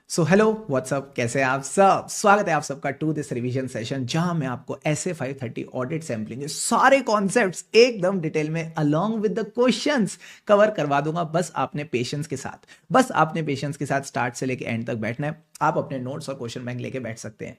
So hello what's up, कैसे हैं आप सब। स्वागत है आप सबका टू दिस रिवीजन सेशन, जहां मैं आपको ऐसे 530 ऑडिट सैम्पलिंग के सारे कॉन्सेप्ट्स एकदम डिटेल में along with the questions cover करवा दूंगा। बस आपने पेशेंस के साथ स्टार्ट से लेके एंड तक बैठना है। आप अपने नोट्स और क्वेश्चन बैंक लेके बैठ सकते हैं।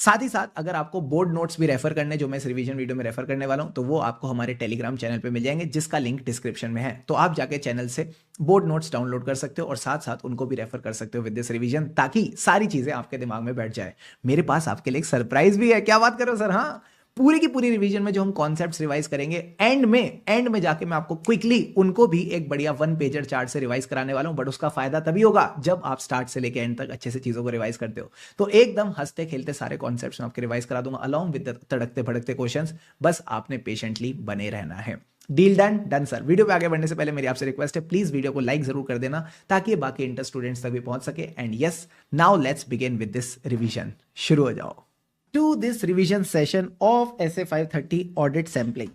साथ ही साथ अगर आपको बोर्ड नोट्स भी रेफर करने, जो मैं इस रिवीजन वीडियो में रेफर करने वाला हूं, तो वो आपको हमारे टेलीग्राम चैनल पे मिल जाएंगे, जिसका लिंक डिस्क्रिप्शन में है। तो आप जाके चैनल से बोर्ड नोट्स डाउनलोड कर सकते हो और साथ साथ उनको भी रेफर कर सकते हो विद दिस रिवीजन, ताकि सारी चीजें आपके दिमाग में बैठ जाए। मेरे पास आपके लिए एक सरप्राइज भी है। क्या बात करो सर। हाँ, पूरी की पूरी रिवीजन में जो हम कॉन्सेप्ट्स रिवाइज करेंगे, एंड में जाके मैं आपको क्विकली उनको भी एक बढ़िया 1 पेजर चार्ट से रिवाइज कराने वाला हूं। बट उसका फायदा तभी होगा जब आप स्टार्ट से लेके एंड तक अच्छे से चीजों को रिवाइज करते हो। तो एकदम हंसते खेलते सारे कॉन्सेप्ट्स मैं आपके रिवाइज करा दूंगा अलॉन्ग विद तड़कते भड़कते क्वेश्चंस। बस आपने पेशेंटली बने रहना है। Deal done done sir. Video पे आगे बढ़ने से पहले मेरी आपसे रिक्वेस्ट है, प्लीज वीडियो को लाइक जरूर कर देना, ताकि बाकी इंटर स्टूडेंट्स तक भी पहुंच सके। And yes, now let's begin with this revision. शुरू हो जाओ to this revision session of SA 530 audit sampling।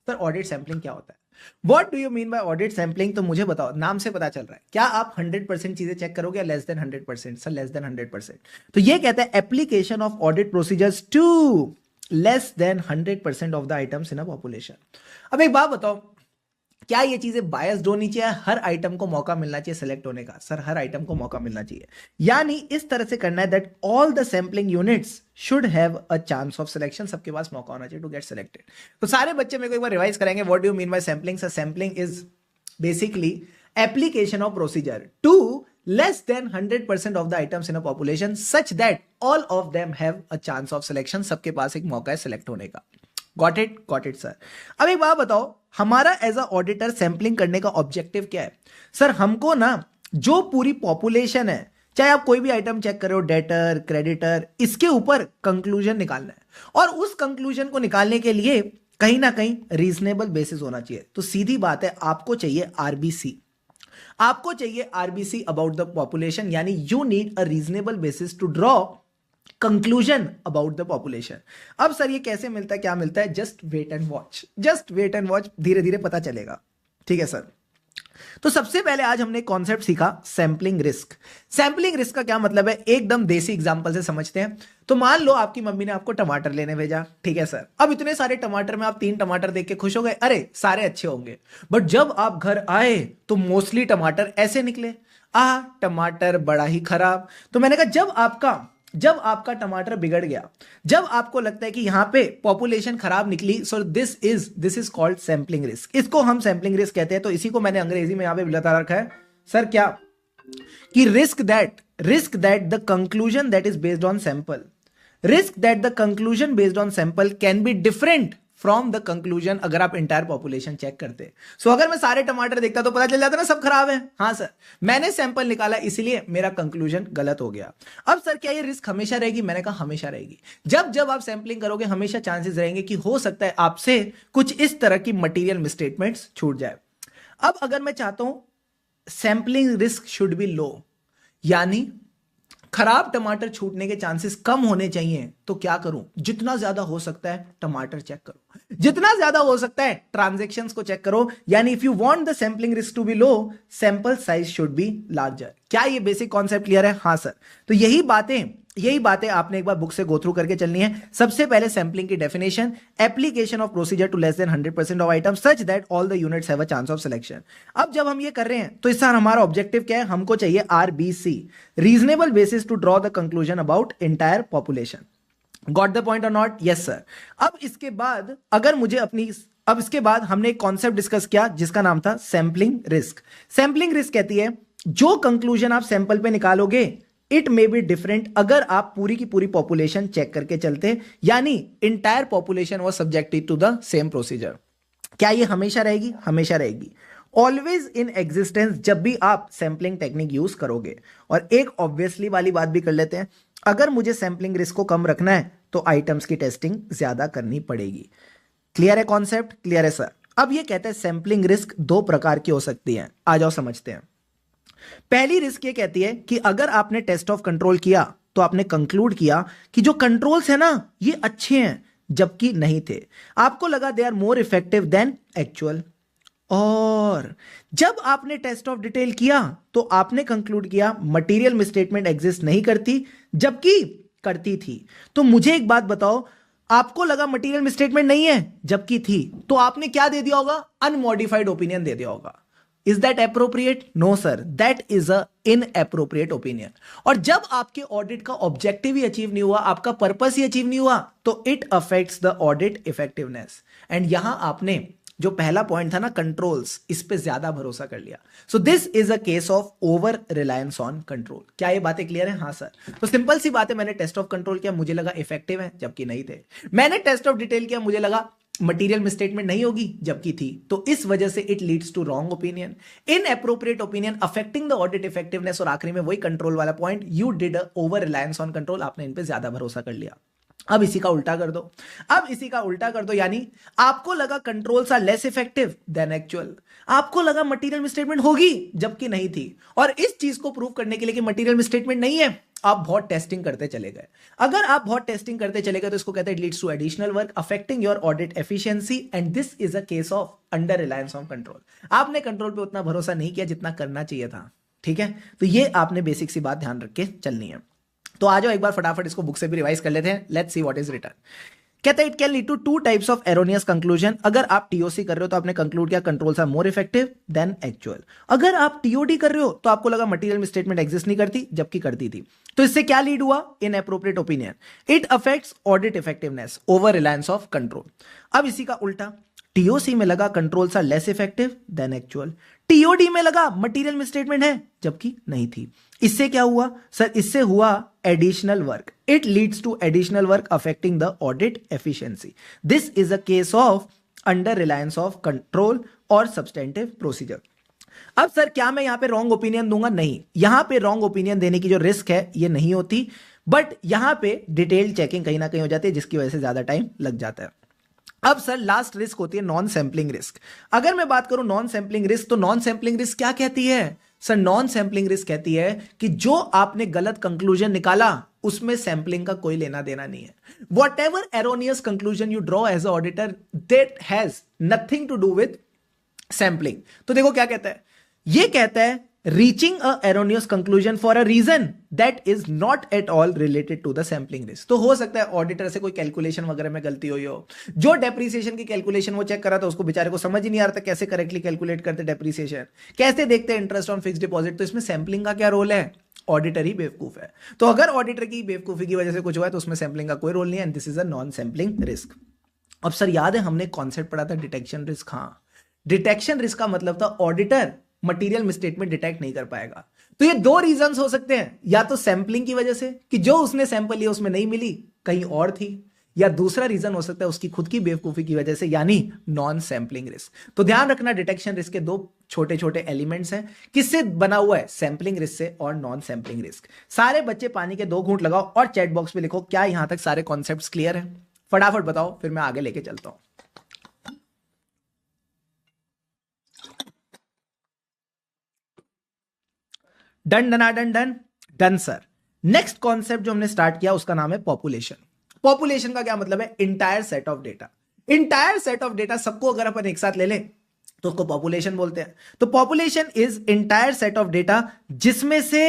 Sir, audit sampling क्या होता है? What do you mean by audit sampling? तो मुझे बताओ, नाम से पता चल रहा है। क्या आप 100% चीजें चेक करोगे या less than 100%? Sir, less than 100%। तो ये कहता है application of audit procedures to less than 100% of the items in a population. अब एक बात बताओ, क्या ये चीजें बायस्ड होनी चाहिए? हर आइटम को मौका मिलना चाहिए सिलेक्ट होने का? सर, हर आइटम को मौका मिलना चाहिए। यानी इस तरह से करना है that all the sampling units should have a chance of selection. सबके पास मौका होना चाहिए टू गेट सिलेक्टेड। तो सारे बच्चे मेरे को एक बार रिवाइज करेंगे, what do you mean by sampling? Sir, sampling is basically application of procedure to less than 100% of the items in a population such that all of them have a chance of selection। सबके पास एक मौका है select होने का। Got it sir. अब एक बात बताओ, हमारा एज अ ऑडिटर सैंपलिंग करने का ऑब्जेक्टिव क्या है? सर, हमको ना जो पूरी पॉपुलेशन है, चाहे आप कोई भी आइटम चेक करो, डेटर, क्रेडिटर, इसके ऊपर कंक्लूजन निकालना है। और उस कंक्लूजन को निकालने के लिए कहीं ना कहीं रीजनेबल बेसिस होना चाहिए। तो सीधी बात है, आपको चाहिए आरबीसी। आपको चाहिए आरबीसी अबाउट द पॉपुलेशन, यानी you need a reasonable basis to draw conclusion about the population. अब सर, ये कैसे मिलता है, क्या मिलता है? जस्ट वेट एंड वॉच, धीरे धीरे पता चलेगा। ठीक है सर। तो सबसे पहले आज हमने कॉन्सेप्ट सीखा सैंपलिंग रिस्क। सैंपलिंग रिस्क का क्या मतलब है, एकदम देसी एग्जांपल से समझते हैं। तो मान लो आपकी मम्मी ने आपको टमाटर लेने भेजा। ठीक है सर। अब इतने सारे टमाटर में आप 3 टमाटर देख के खुश हो गए, अरे सारे अच्छे होंगे। बट जब आप घर आए तो मोस्टली टमाटर ऐसे निकले, टमाटर बड़ा ही खराब। तो मैंने कहा, जब आपका टमाटर बिगड़ गया, जब आपको लगता है कि यहां पे पॉपुलेशन खराब निकली, so this is called sampling risk. इसको हम सैंपलिंग रिस्क कहते हैं। तो इसी को मैंने अंग्रेजी में यहां पे बता रखा है सर, क्या कि risk that the conclusion that is based on sample can be different from the conclusion अगर आप इंटायर पॉपुलेशन चेक करते। सो अगर मैं सारे टमाटर देखता तो पता चल जाता ना सब खराब है। हाँ सर, मैंने सैंपल निकाला इसलिए मेरा कंक्लूजन गलत हो गया। अब सर, क्या ये रिस्क हमेशा रहेगी? मैंने कहा हमेशा रहेगी। जब आप सैंपलिंग करोगे, हमेशा चांसेस रहेंगे कि हो सकता है आपसे कुछ इस तरह की मटीरियल मिसस्टेटमेंट्स छूट जाए। अब अगर मैं चाहता हूं सैंपलिंग रिस्क शुड बी लो, यानी खराब टमाटर छूटने के चांसेस कम होने चाहिए, तो क्या करूं? जितना ज्यादा हो सकता है टमाटर चेक करो, जितना ज्यादा हो सकता है ट्रांजैक्शंस को चेक करो। यानी if you want the sampling risk to be low, sample size should be larger. क्या ये बेसिक कॉन्सेप्ट क्लियर है? हाँ सर। तो यही बातें आपने एक बार बुक से गो थ्रू करके चलनी है। सबसे पहले सैंपलिंग की definition, application of procedure to less than 100% of item such that all the units have a chance of selection. अब जब हम ये कर रहे हैं तो इससे हमारा ऑब्जेक्टिव क्या है? हमको चाहिए RBC, reasonable basis to draw the conclusion about entire population. Got the point और नॉट? Yes sir. अब इसके बाद हमने एक कॉन्सेप्ट डिस्कस किया जिसका नाम था सैंपलिंग रिस्क। सैंपलिंग रिस्क कहती है जो कंक्लूजन आप सैंपल पे निकालोगे, इट मे बी डिफरेंट अगर आप पूरी की पूरी पॉपुलेशन चेक करके चलते, यानी entire population was subjected to the same procedure. क्या ये हमेशा रहेगी? हमेशा रहेगी। ऑलवेज इन एग्जिस्टेंस जब भी आप सैंपलिंग टेक्निक यूज करोगे। और एक ऑब्वियसली वाली बात भी कर लेते हैं, अगर मुझे सैंपलिंग रिस्क को कम रखना है तो आइटम्स की टेस्टिंग ज्यादा करनी पड़ेगी। क्लियर है कॉन्सेप्ट? क्लियर है सर। अब ये कहते हैं सैंपलिंग रिस्क 2 प्रकार की हो सकती है। आ जाओ समझते हैं। पहली रिस्क ये कहती है कि अगर आपने टेस्ट ऑफ कंट्रोल किया तो आपने कंक्लूड किया कि जो कंट्रोल्स है ना ये अच्छे हैं, जबकि नहीं थे। आपको लगा they are more effective than actual. और जब आपने टेस्ट ऑफ डिटेल किया तो आपने कंक्लूड किया मटेरियल मिसस्टेटमेंट एग्जिस्ट नहीं करती, जबकि करती थी। तो मुझे एक बात बताओ, आपको लगा मटेरियल मिसस्टेटमेंट नहीं है जबकि थी, तो आपने क्या दे दिया होगा? अनमॉडिफाइड ओपिनियन दे दिया होगा। Is that appropriate? No sir, that is a inappropriate opinion. और जब आपके ऑडिट का ऑब्जेक्टिव ही अचीव नहीं हुआ, आपका पर्पस ही अचीव नहीं हुआ, तो it affects the audit effectiveness. And यहां आपने जो पहला पॉइंट था ना, कंट्रोल्स, इस पे ज्यादा भरोसा कर लिया। So this is a case of over reliance on control. क्या ये बातें क्लियर है? हाँ सर। तो सिंपल सी बात है, मैंने टेस्ट ऑफ कंट्रोल किया, मुझे लगा इफेक्टिव है जबकि नहीं थे। मैंने टेस्ट ऑफ डिटेल किया, मुझे लगा मटेरियल मिसस्टेटमेंट नहीं होगी जबकि थी। तो इस वजह से it leads to wrong opinion, inappropriate opinion affecting the audit effectiveness. और आखिरी में वही कंट्रोल वाला point, you did a over reliance on control, आपने इन पे ज्यादा भरोसा कर लिया। अब इसी का उल्टा कर दो, अब इसी का उल्टा कर दो, यानी आपको लगा controls are less effective than actual. आपको लगा मटेरियल मिसस्टेटमेंट होगी जबकि नहीं थी। और इस चीज को प्रूव करने के लिए कि मटेरियल मिसस्टेटमेंट नहीं है, आप बहुत टेस्टिंग करते चले गए। अगर आप बहुत टेस्टिंग करते चले गए तो इसको कहते हैं it leads to additional work affecting your audit efficiency, and this is a case of under reliance on control. आपने कंट्रोल पे उतना भरोसा नहीं किया जितना करना चाहिए था। ठीक है, तो ये आपने बेसिक सी बात ध्यान रख के चलनी है। तो आ जाओ एक बार फटाफट इसको बुक से भी रिवाइज कर लेते हैं। Let's see what is written. कहते हैं it can lead to two types of erroneous conclusion. अगर आप टीओसी कर रहे हो तो आपने कंक्लूड किया controls are more effective than actual. अगर आप टीओडी कर रहे हो तो आपको लगा मटेरियल मिसस्टेटमेंट एग्जिस्ट नहीं करती जबकि करती थी। तो इससे क्या लीड हुआ? Inappropriate opinion, it affects audit effectiveness, over reliance of control. अब इसी का उल्टा, टीओसी में लगा controls are less effective than actual, TOD में लगा मटेरियल मिसस्टेटमेंट है जबकि नहीं थी। इससे क्या हुआ सर? इससे हुआ additional work, it leads to additional work affecting the audit efficiency. This is a case of under reliance of control और सब्सटेंटिव प्रोसीजर। अब सर क्या मैं यहां पे रॉन्ग ओपिनियन दूंगा? नहीं, यहां पे रॉन्ग ओपिनियन देने की जो रिस्क है ये नहीं होती, बट यहां पे डिटेल चेकिंग कहीं ना कहीं हो जाती है जिसकी वजह से ज्यादा टाइम लग जाता है। अब सर लास्ट रिस्क होती है नॉन सैंपलिंग रिस्क। अगर मैं बात करूं नॉन सैंपलिंग रिस्क, तो नॉन सैंपलिंग रिस्क क्या कहती है सर? नॉन सैंपलिंग रिस्क कहती है कि जो आपने गलत कंक्लूजन निकाला उसमें सैंपलिंग का कोई लेना देना नहीं है। Whatever erroneous conclusion you draw as a auditor, that has nothing to do with sampling. तो देखो क्या कहता है, ये कहता है reaching a erroneous conclusion for a reason that is not at all related to the sampling risk. तो हो सकता है ऑडिटर से कोई कैलकुलेशन वगैरह में गलती हुई हो, जो डेप्रीसिएशन की कैलकुलेशन वो चेक करा था उसको बेचारे को समझ ही नहीं आ रहा था कैसे करेक्टली कैलकुलेट करते डेप्रीसिएशन, कैसे देखते हैं इंटरेस्ट ऑन फिक्स्ड डिपॉजिट। तो इसमें सैंपलिंग का क्या रोल है? ऑडिटर ही बेवकूफ है। तो अगर ऑडिटर की बेवकूफी की वजह से कुछ हुआ है तो उसमें सैंपलिंग का कोई रोल नहीं है, and this is a non sampling risk. अब सर याद है हमने कॉन्सेप्ट पढ़ा था डिटेक्शन रिस्क। हाँ, डिटेक्शन रिस्क का मतलब था ऑडिटर मटेरियल मिसस्टेटमेंट डिटेक्ट नहीं कर पाएगा। तो ये दो रीजंस हो सकते हैं, या तो सैंपलिंग की वजह से कि जो उसने सैंपल लिया उसमें नहीं मिली, कहीं और थी, या दूसरा रीजन हो सकता है उसकी खुद की बेवकूफी की वजह से, यानी नॉन सैंपलिंग रिस्क। तो ध्यान रखना डिटेक्शन रिस्क के दो छोटे छोटे एलिमेंट्स हैं। किससे बना हुआ है? सैंपलिंग रिस्क से और नॉन सैंपलिंग रिस्क। सारे बच्चे पानी के 2 घूंट लगाओ और चैट बॉक्स में लिखो क्या यहां तक सारे कॉन्सेप्ट्स क्लियर हैं? फटाफट बताओ, फिर मैं आगे लेके चलता हूं। Done done done done done sir. Next concept जो हमने स्टार्ट किया उसका नाम है पॉपुलेशन। पॉपुलेशन का क्या मतलब है? Entire set of data. Entire set of data सबको अगर अपन एक साथ ले लें तो उसको पॉपुलेशन बोलते हैं। तो population is entire set of data जिसमें से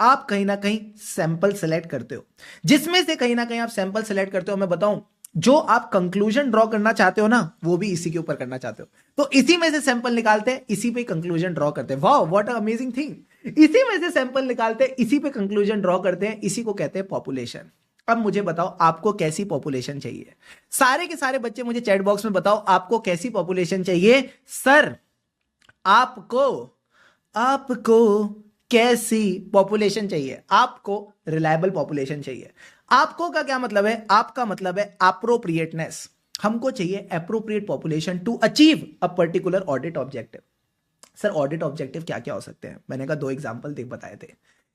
आप कहीं ना कहीं सैंपल सेलेक्ट करते हो, जिसमें से कहीं ना कहीं आप सैंपल सेलेक्ट करते हो। मैं बताऊं, जो आप कंक्लूजन ड्रॉ करना चाहते हो ना, वो भी इसी के ऊपर करना चाहते हो, तो इसी में से सैंपल निकालते हैं, इसी पे कंक्लूजन ड्रॉ करते हैं। वाह, व्हाट अ अमेजिंग थिंग। इसी में से सैंपल निकालते हैं, इसी पे कंक्लूजन ड्रॉ करते हैं, इसी को कहते हैं पॉपुलेशन। अब मुझे बताओ आपको कैसी पॉपुलेशन चाहिए? सारे के सारे बच्चे मुझे चैट बॉक्स में बताओ आपको कैसी पॉपुलेशन चाहिए? सर आपको आपको कैसी पॉपुलेशन चाहिए? आपको रिलायबल पॉपुलेशन चाहिए। आपको का क्या मतलब है? आपका मतलब है एप्रोप्रिएटनेस। हमको चाहिए appropriate population to achieve a particular audit objective. Sir audit objective क्या क्या हो सकते हैं? मैंने कहा 2 एग्जांपल देख बताए थे।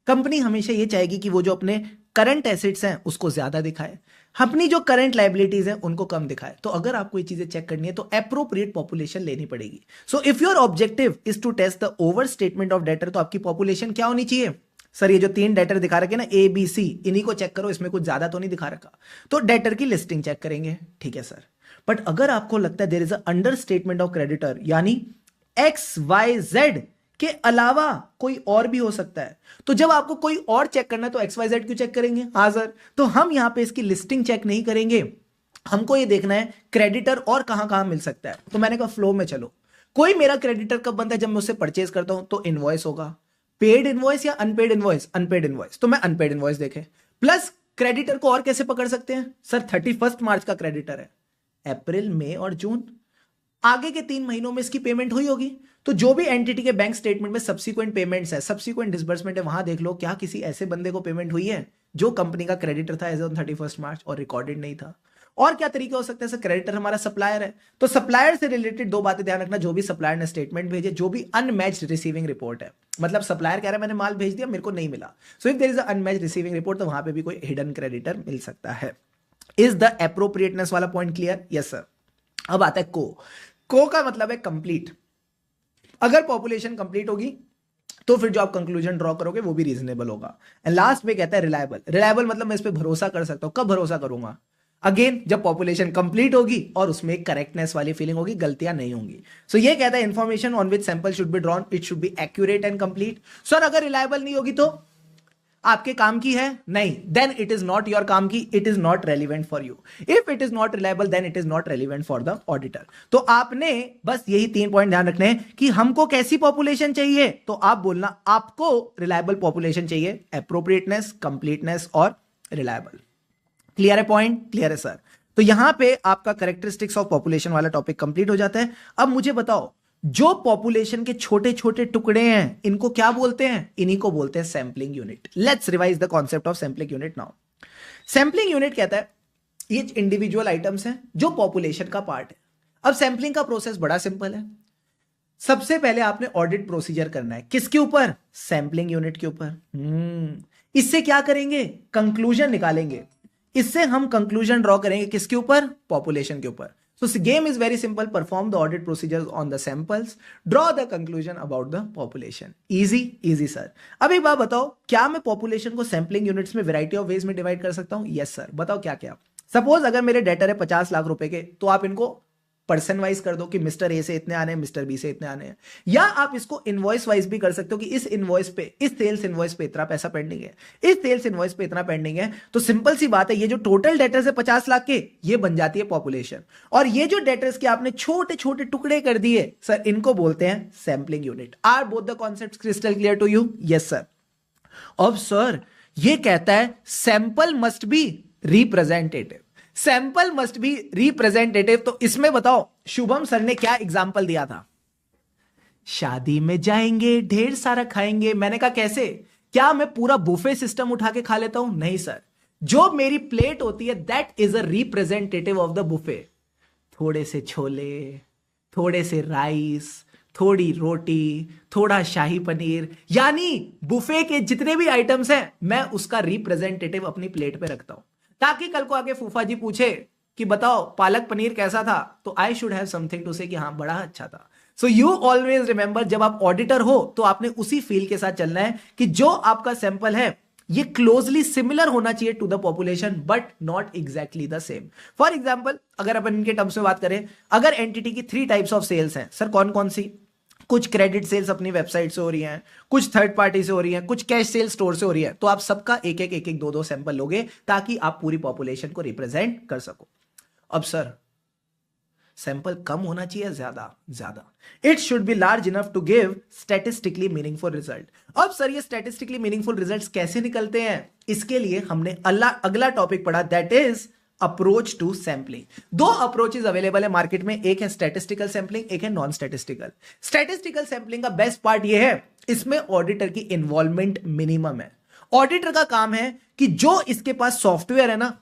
कंपनी हमेशा ये चाहेगी कि वो जो अपने करंट एसेट्स हैं उसको ज्यादा दिखाए, अपनी जो करंट लाइबिलिटीज हैं उनको कम दिखाए। तो अगर आपको ये चीजें चेक करनी है तो एप्रोप्रिएट पॉपुलेशन लेनी पड़ेगी। So if your objective is to test the over statement of debtor, तो आपकी पॉपुलेशन क्या होनी चाहिए? सर ये जो 3 डेटर दिखा रखे ना A B C, इन्हीं को चेक करो, इसमें कुछ ज्यादा तो नहीं दिखा रखा, तो डेटर की लिस्टिंग चेक करेंगे। ठीक है सर। बट अगर आपको लगता है there is a understatement of creditor, यानी XYZ के अलावा कोई और भी हो सकता है। तो जब आपको कोई और चेक करना है तो XYZ क्यों चेक करेंगे? हाँ सर, तो हम यहां पे इसकी लिस्टिंग चेक नहीं करेंगे, हमको ये देखना है क्रेडिटर और कहां कहां मिल सकता है। तो मैंने कहा फ्लो में चलो, कोई मेरा क्रेडिटर कब बनता है? जब मैं उससे परचेज करता हूं तो इनवॉइस होगा, पेड इनवॉइस या अनपेड इनवॉइस? अनपेड इनवॉइस, तो मैं अनपेड इनवॉइस देखे। प्लस क्रेडिटर को और कैसे पकड़ सकते हैं सर? 31 मार्च का क्रेडिटर है, अप्रैल, मई और जून, आगे के 3 महीनों में इसकी पेमेंट हुई होगी। तो जो भी एंटिटी के बैंक स्टेटमेंट में सब्सिक्वेंट पेमेंट्स है, सब्सिक्वेंट डिसबर्समेंट है, वहां देख लो क्या किसी ऐसे बंदे को पेमेंट हुई है जो कंपनी का क्रेडिटर था एज ऑन 31 मार्च और रिकॉर्डेड नहीं था। और क्या तरीका हो सकता है सर? क्रेडिटर हमारा सप्लायर है, तो सप्लायर से रिलेटेड 2 बातें ध्यान रखना, जो भी सप्लायर ने स्टेटमेंट भेजे, जो भी अनमैच्ड रिसीविंग रिपोर्ट है, मतलब सप्लायर कह रहा है मैंने माल भेज दिया, मेरे को नहीं मिला, so if there is unmatched receiving report, तो वहां पे भी कोई हिडन क्रेडिटर मिल सकता है। इज द एप्रोप्रिएटनेस वाला पॉइंट क्लियर? Yes sir. अब आता है को का मतलब है कंप्लीट। अगर पॉपुलेशन कंप्लीट होगी तो फिर जो आप कंक्लूजन ड्रॉ करोगे वो भी रीजनेबल होगा। एंड लास्ट में कहता है रिलायबल। रिलायबल मतलब मैं इस पे भरोसा कर सकता हूं। कब भरोसा करूंगा? अगेन जब पॉपुलेशन कंप्लीट होगी और उसमें एक करेक्टनेस वाली फीलिंग होगी, गलतियां नहीं होंगी। सो ये कहता है information on which sample should be drawn, it should be accurate and complete. Sir अगर रिलायबल नहीं होगी तो आपके काम की है? नहीं, then it is not your काम की, it is not relevant for you. If it is not reliable then it is not relevant for the auditor. तो आपने बस यही 3 पॉइंट ध्यान रखने हैं कि हमको कैसी पॉपुलेशन चाहिए, तो आप बोलना आपको रिलायबल पॉपुलेशन चाहिए, एप्रोप्रिएटनेस, कंप्लीटनेस और रिलायबल। क्लियर है पॉइंट? क्लियर है सर। तो यहां पे आपका कैरेक्टरिस्टिक्स ऑफ पॉपुलेशन वाला टॉपिक कंप्लीट हो जाता है। अब मुझे बताओ, जो पॉपुलेशन के छोटे छोटे टुकड़े हैं इनको क्या बोलते हैं? इन्हीं को बोलते हैं sampling unit. Let's revise the concept of sampling unit now. Sampling unit कहता है ये इंडिविजुअल आइटम्स हैं जो पॉपुलेशन का पार्ट है। अब सैंपलिंग का प्रोसेस बड़ा सिंपल है। सबसे पहले आपने ऑडिट प्रोसीजर करना है, किसके ऊपर? सैंपलिंग यूनिट के ऊपर। इससे क्या करेंगे? कंक्लूजन निकालेंगे। इससे हम कंक्लूजन ड्रॉ करेंगे किसके ऊपर? पॉपुलेशन के ऊपर। So the game is very simple. Perform the audit procedures on the samples. Draw the conclusion about the population. Easy, easy sir. अब एक बात बताओ, क्या मैं population को sampling units में variety of ways में divide कर सकता हूँ? Yes sir. बताओ क्या क्या। Suppose अगर मेरे डेटर है 50 लाख रुपए के, तो आप इनको पर्सन वाइज कर दो कि मिस्टर ए से इतने आने हैं, मिस्टर बी से इतने आने हैं। या आप इसको इनवॉइस वाइज भी कर सकते हो कि इस इनवॉइस पे, इस सेल्स इनवॉइस पे इतना पैसा पेंडिंग है, इस सेल्स इनवॉइस पे इतना पेंडिंग है। तो सिंपल सी बात है, ये जो टोटल डेटर्स है 50 लाख के, ये बन जाती है पॉपुलेशन। और ये जो डेटर्स के आपने छोटे छोटे टुकड़े कर दिए सर, इनको बोलते हैं sampling unit. Are both the concepts crystal clear to you? Yes sir. अब सर ये कहता है sample must be representative. Sample must be representative, तो इसमें बताओ शुभम सर ने क्या एग्जाम्पल दिया था? शादी में जाएंगे ढेर सारा खाएंगे। मैंने कहा कैसे? क्या मैं पूरा बुफे सिस्टम उठा के खा लेता हूं? नहीं सर, जो मेरी प्लेट होती है that is a representative of the buffet. थोड़े से छोले, थोड़े से राइस, थोड़ी रोटी, थोड़ा शाही पनीर, यानी बुफे के जितने भी आइटम्स हैं मैं उसका रिप्रेजेंटेटिव अपनी प्लेट पे रखता हूं, ताकि कल को आगे फूफा जी पूछे कि बताओ पालक पनीर कैसा था, तो I should have something to say कि हाँ बड़ा अच्छा था। सो यू ऑलवेज रिमेंबर, जब आप ऑडिटर हो तो आपने उसी फील के साथ चलना है कि जो आपका सैंपल है ये क्लोजली सिमिलर होना चाहिए to the population but not exactly the same. For example अगर अपन इनके टर्म्स में बात करें, अगर एंटिटी की 3 टाइप्स ऑफ सेल्स हैं सर, कौन कौन सी? कुछ क्रेडिट सेल्स अपनी वेबसाइट से हो रही हैं, कुछ थर्ड पार्टी से हो रही हैं, कुछ कैश सेल स्टोर से हो रही है, तो आप सबका एक एक 2 सैंपल लोगे ताकि आप पूरी पॉपुलेशन को रिप्रेजेंट कर सको। अब सर सैंपल कम होना चाहिए ज्यादा? It should be large enough to give statistically meaningful result. अब सर ये स्टैटिस्टिकली मीनिंगफुल रिजल्ट्स कैसे निकलते हैं? इसके लिए हमने अगला टॉपिक पढ़ा, that is approach to sampling. 2 approaches available है मार्केट में, एक है स्टैटिस्टिकल सैंपलिंग, एक है नॉन स्टैटिस्टिकल। स्टैटिस्टिकल सैंपलिंग का बेस्ट पार्ट यह है, इसमें ऑडिटर की इन्वॉल्वमेंट मिनिमम है। ऑडिटर का काम है कि जो इसके पास सॉफ्टवेयर है ना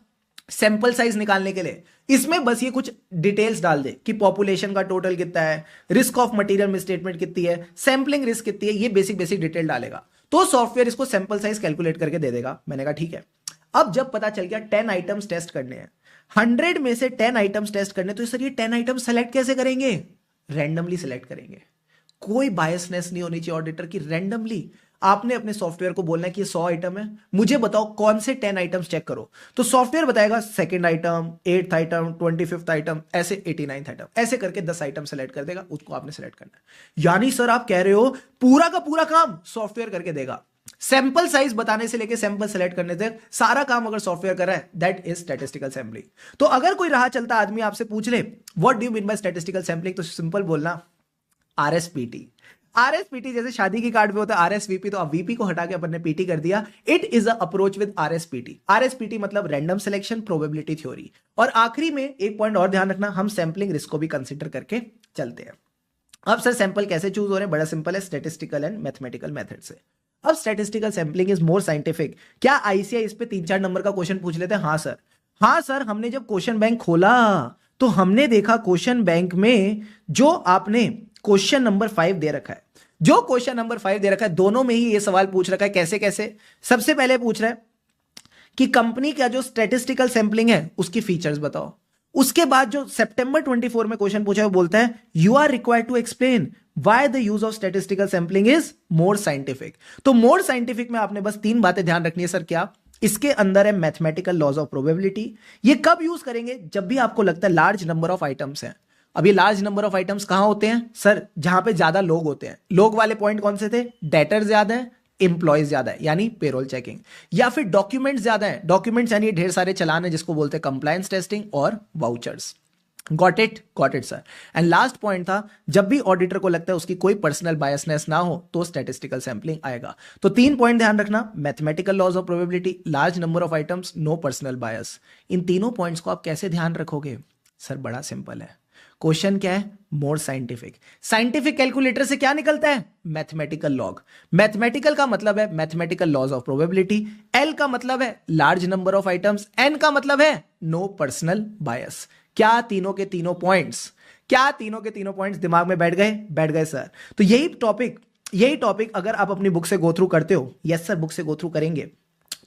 सैंपल साइज निकालने के लिए, इसमें बस ये कुछ डिटेल्स डाल दे कि पॉपुलेशन का टोटल कितना है, रिस्क ऑफ मटेरियल मिसस्टेटमेंट कितनी है, सैंपलिंग रिस्क कितनी है, ये बेसिक डिटेल डालेगा तो सॉफ्टवेयर इसको सैंपल साइज कैलकुलेट करके दे देगा। मैंने कहा ठीक है। अब जब पता चल गया 10 आइटम्स टेस्ट करने हैं, 100 में से 10 आइटम्स टेस्ट करने, तो सर ये 10 आइटम्स सेलेक्ट कैसे करेंगे? रैंडमली सेलेक्ट करेंगे। कोई बायसनेस नहीं होनी चाहिए ऑडिटर की, रैंडमली आपने अपने सॉफ्टवेयर को बोलना है कि ये 100 आइटम है, मुझे बताओ कौन से 10 आइटम्स चेक करो, तो सॉफ्टवेयर बताएगा second item, 8th item, 25th item, ऐसे 89th आइटम, ऐसे करके 10 आइटम सेलेक्ट कर देगा, उसको आपने सेलेक्ट करना है। यानी सर आप कह रहे हो पूरा का पूरा काम सॉफ्टवेयर करके देगा, सैंपल साइज बताने से लेके सैंपल सेलेक्ट करने तक सारा काम अगर सॉफ्टवेयर कर रहा है, दैट इज स्टैटिस्टिकल सैंपलिंग। तो अगर कोई राह चलता आदमी आपसे पूछ ले what do you mean bye statistical sampling, तो सिंपल बोलना आरएसपीटी। आरएसपीटी जैसे शादी की कार्ड पे होता है आरएसवीपी, तो अब वीपी को हटा के अपन ने पीटी कर दिया। It is a approach with RSPT. RSPT मतलब रैंडम सिलेक्शन प्रोबेबिलिटी थ्योरी। और आखिरी में एक पॉइंट और ध्यान रखना, हम सैंपलिंग रिस्क को भी कंसीडर करके चलते हैं। अब सर सैंपल कैसे चूज हो रहे हैं, बड़ा सिंपल है, स्टैटिस्टिकल एंड मैथमेटिकल मेथड से। अब statistical sampling is more scientific. क्या आईसीआई इस पे 3-4 नंबर का क्वेश्चन पूछ लेते हैं? हाँ सर, हाँ सर। हमने जब क्वेश्चन बैंक खोला तो हमने देखा क्वेश्चन बैंक में जो आपने क्वेश्चन नंबर 5 दे रखा है, जो क्वेश्चन नंबर 5 दे रखा है, दोनों में ही ये सवाल पूछ रखा है। कैसे कैसे? सबसे पहले पूछ रहा है कि कंपनी का जो स्टैटिस्टिकल सैंपलिंग है उसकी फीचर्स बताओ। उसके बाद जो सितंबर 24 में क्वेश्चन पूछा है वो बोलता है you are required to explain why the use of statistical sampling is more scientific. तो मोर साइंटिफिक में आपने बस 3 बातें ध्यान रखनी है सर। क्या? इसके अंदर है मैथमेटिकल लॉज ऑफ प्रोबेबिलिटी। ये कब यूज करेंगे? जब भी आपको लगता है लार्ज नंबर ऑफ आइटम्स हैं। अब ये लार्ज नंबर ऑफ आइटम्स कहां होते हैं सर? जहां पे ज्यादा लोग होते हैं। लोग वाले पॉइंट कौन से थे? डेटर ज्यादा है, एम्प्लॉयज ज्यादा है यानी पेरोल चेकिंग, या फिर डॉक्यूमेंट्स ज्यादा है। डॉक्यूमेंट्स यानी ढेर सारे चालान है जिसको बोलते हैं कंप्लायंस टेस्टिंग और vouchers. Got it sir. And last point था, जब भी ऑडिटर को लगता है उसकी कोई पर्सनल बायसनेस ना हो तो स्टैटिस्टिकल सैंपलिंग आएगा। तो 3 पॉइंट ध्यान रखना, mathematical laws of probability, large number of items, no personal bias. इन तीनों पॉइंट्स को आप कैसे ध्यान रखोगे सर? बड़ा सिंपल है। क्वेश्चन क्या है? More scientific. साइंटिफिक कैलकुलेटर से क्या निकलता है? Mathematical law. मैथमेटिकल का मतलब है mathematical laws of probability, L का मतलब है large number of items, N का मतलब है नो पर्सनल बायस। क्या तीनों के तीनों पॉइंट्स दिमाग में बैठ गए? बैठ गए सर। तो यही टॉपिक अगर आप अपनी बुक से गो थ्रू करते हो, यस सर बुक से गो थ्रू करेंगे,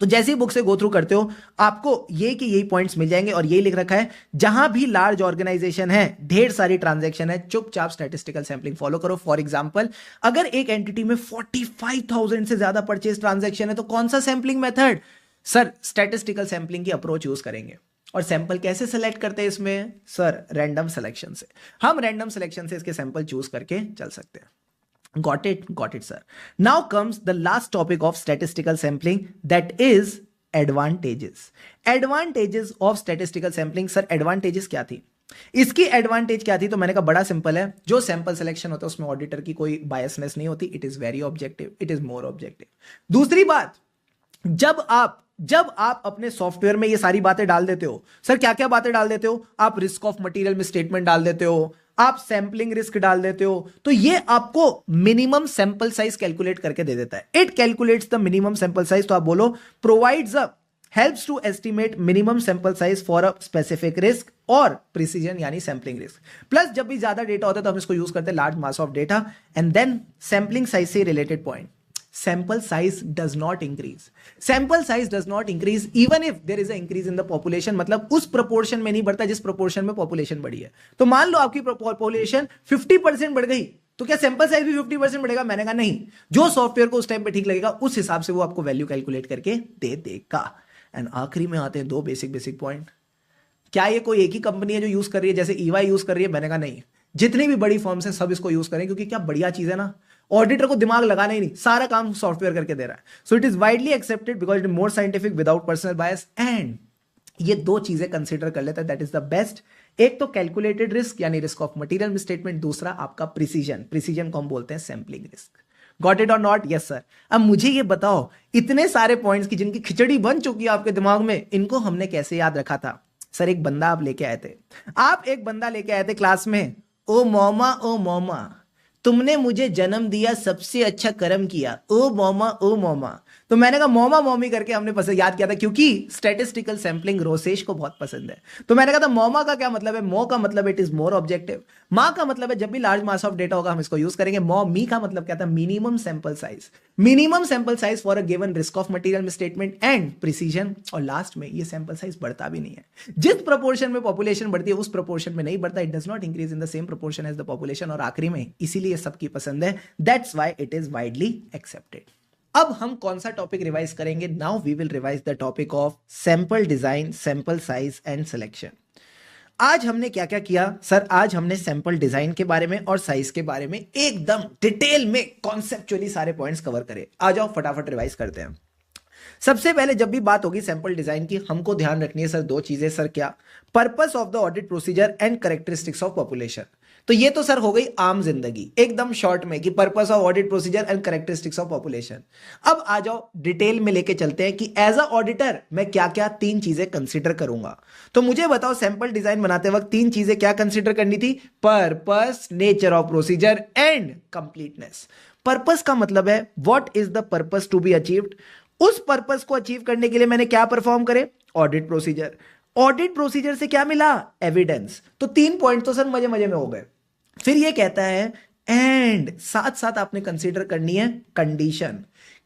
तो जैसे ही बुक से गो थ्रू करते हो आपको यही पॉइंट्स मिल जाएंगे। और यही लिख रखा है, जहां भी लार्ज ऑर्गेनाइजेशन है, ढेर सारी ट्रांजैक्शन है, चुपचाप स्टैटिस्टिकल सैंपलिंग फॉलो करो। फॉर एग्जांपल, अगर एक एंटिटी में 45,000 से ज्यादा परचेज ट्रांजैक्शन है तो कौन सा sampling method? Sir statistical sampling की अप्रोच यूज करेंगे। और सैंपल कैसे सेलेक्ट करते हैं इसमें? सर रैंडम सिलेक्शन से। हम रैंडम सिलेक्शन से इसके सैंपल चूज करके चल सकते हैं। Got it, sir. Now comes the last topic of statistical sampling, that is advantages. Advantages of statistical sampling. Sir, advantages क्या थी? इसकी एडवांटेज क्या थी? तो मैंने कहा बड़ा सिंपल है, जो सैंपल सिलेक्शन होता है उसमें ऑडिटर की कोई बायसनेस नहीं होती। It is very objective, it is more objective. दूसरी बात, जब आप अपने सॉफ्टवेयर में ये सारी बातें डाल देते हो, सर क्या क्या बातें डाल देते हो? आप रिस्क ऑफ मटेरियल में स्टेटमेंट डाल देते हो, आप सैंपलिंग रिस्क डाल देते हो, तो ये आपको मिनिमम सैंपल साइज कैलकुलेट करके दे देता है। It calculates the minimum sample size. तो आप बोलो provides a helps to estimate minimum sample size for a specific risk और प्रिसीजन यानी सैंपलिंग रिस्क। प्लस जब भी ज्यादा डेटा होता है तो हम इसको यूज करते हैं large mass of data. And then sampling size से related point, sample size does not increase. Sample size does not increase even if there is a increase in the population. मतलब उस proportion में नहीं बढ़ता जिस proportion में population बढ़ी है। तो मान लो आपकी population 50% बढ़ गई तो क्या सैंपल साइज भी 50% बढ़ेगा? मैंने कहा नहीं, जो सॉफ्टवेयर को उस टाइम पे ठीक लगेगा उस हिसाब से वो आपको वैल्यू कैलकुलेट करके दे देगा। एंड आखिरी में आते हैं 2 बेसिक पॉइंट। क्या ये कोई एक ही कंपनी है जो यूज कर रही है, जैसे ईवाई यूज कर रही है? मैंने कहा नहीं, जितनी भी बड़ी फर्म्स हैं सब इसको यूज करें, क्योंकि क्या बढ़िया चीज है ना, ऑडिटर को दिमाग लगाना ही नहीं, सारा काम सॉफ्टवेयर करके दे रहा है। So it is widely accepted because it is more scientific without personal bias. And ये 2 चीजें कंसीडर कर लेता है, दैट इज द बेस्ट। एक तो कैलकुलेटेड रिस्क यानी रिस्क ऑफ मटेरियल मिसस्टेटमेंट, दूसरा आपका प्रिसीजन को हम बोलते हैं सैंपलिंग रिस्क। गॉट इट और नॉट? Yes sir. अब मुझे ये बताओ, इतने सारे पॉइंट्स की जिनकी खिचड़ी बन चुकी है आपके दिमाग में, इनको हमने कैसे याद रखा था? सर एक बंदा आप लेके आए थे, क्लास में, ओ मौमा तुमने मुझे जन्म दिया, सबसे अच्छा कर्म किया, ओ मौमा। तो मैंने कहा मौमा मौमी करके हमने पसंद याद किया था, क्योंकि स्टैटिस्टिकल सैंपलिंग रोसेश को बहुत पसंद है। तो मैंने कहा था मौमा का क्या मतलब है? मो का मतलब इट इज मोर ऑब्जेक्टिव, माँ का मतलब है जब भी लार्ज मास ऑफ डेटा होगा हम इसको यूज करेंगे, मी का मतलब क्या था? Minimum sample size for a given risk of material statement and precision. और लास्ट में ये सैंपल साइज बढ़ता भी नहीं है, जिस प्रोपोर्शन में पॉपुलेशन बढ़ती है उस प्रोपोर्शन में नहीं बढ़ता, it does not increase in the same proportion as the population. और आखिरी में इसीलिए सबकी पसंद है, that's why it is widely accepted. अब हम कौन सा टॉपिक रिवाइज करेंगे? Now we will revise the topic of sample design, sample size and selection. आज हमने क्या क्या किया सर? आज हमने सैंपल डिजाइन के बारे में और साइज के बारे में एकदम डिटेल में कॉन्सेप्चुअली सारे पॉइंट्स कवर करे। आ जाओ फटाफट रिवाइज करते हैं। सबसे पहले जब भी बात होगी सैंपल डिजाइन की, हमको ध्यान रखनी है सर दो चीजें। सर क्या? Purpose of the audit procedure and characteristics of population. तो ये तो सर हो गई आम जिंदगी एकदम शॉर्ट में कि purpose of audit procedure and characteristics of population. अब आ जाओ डिटेल में लेके चलते हैं कि एज अ ऑडिटर मैं क्या क्या तीन चीजें कंसीडर करूंगा। तो मुझे बताओ सैंपल डिजाइन बनाते वक्त तीन चीजें क्या कंसीडर करनी थी? Purpose, nature of procedure and completeness. Purpose का मतलब है what is the purpose to be achieved. उस पर्पस को अचीव करने के लिए मैंने क्या परफॉर्म करे? Audit procedure. ऑडिट प्रोसीजर से क्या मिला? एविडेंस। तो तीन पॉइंट तो सर मजे मजे में हो गए। फिर ये कहता है एंड साथ साथ आपने कंसीडर करनी है कंडीशन।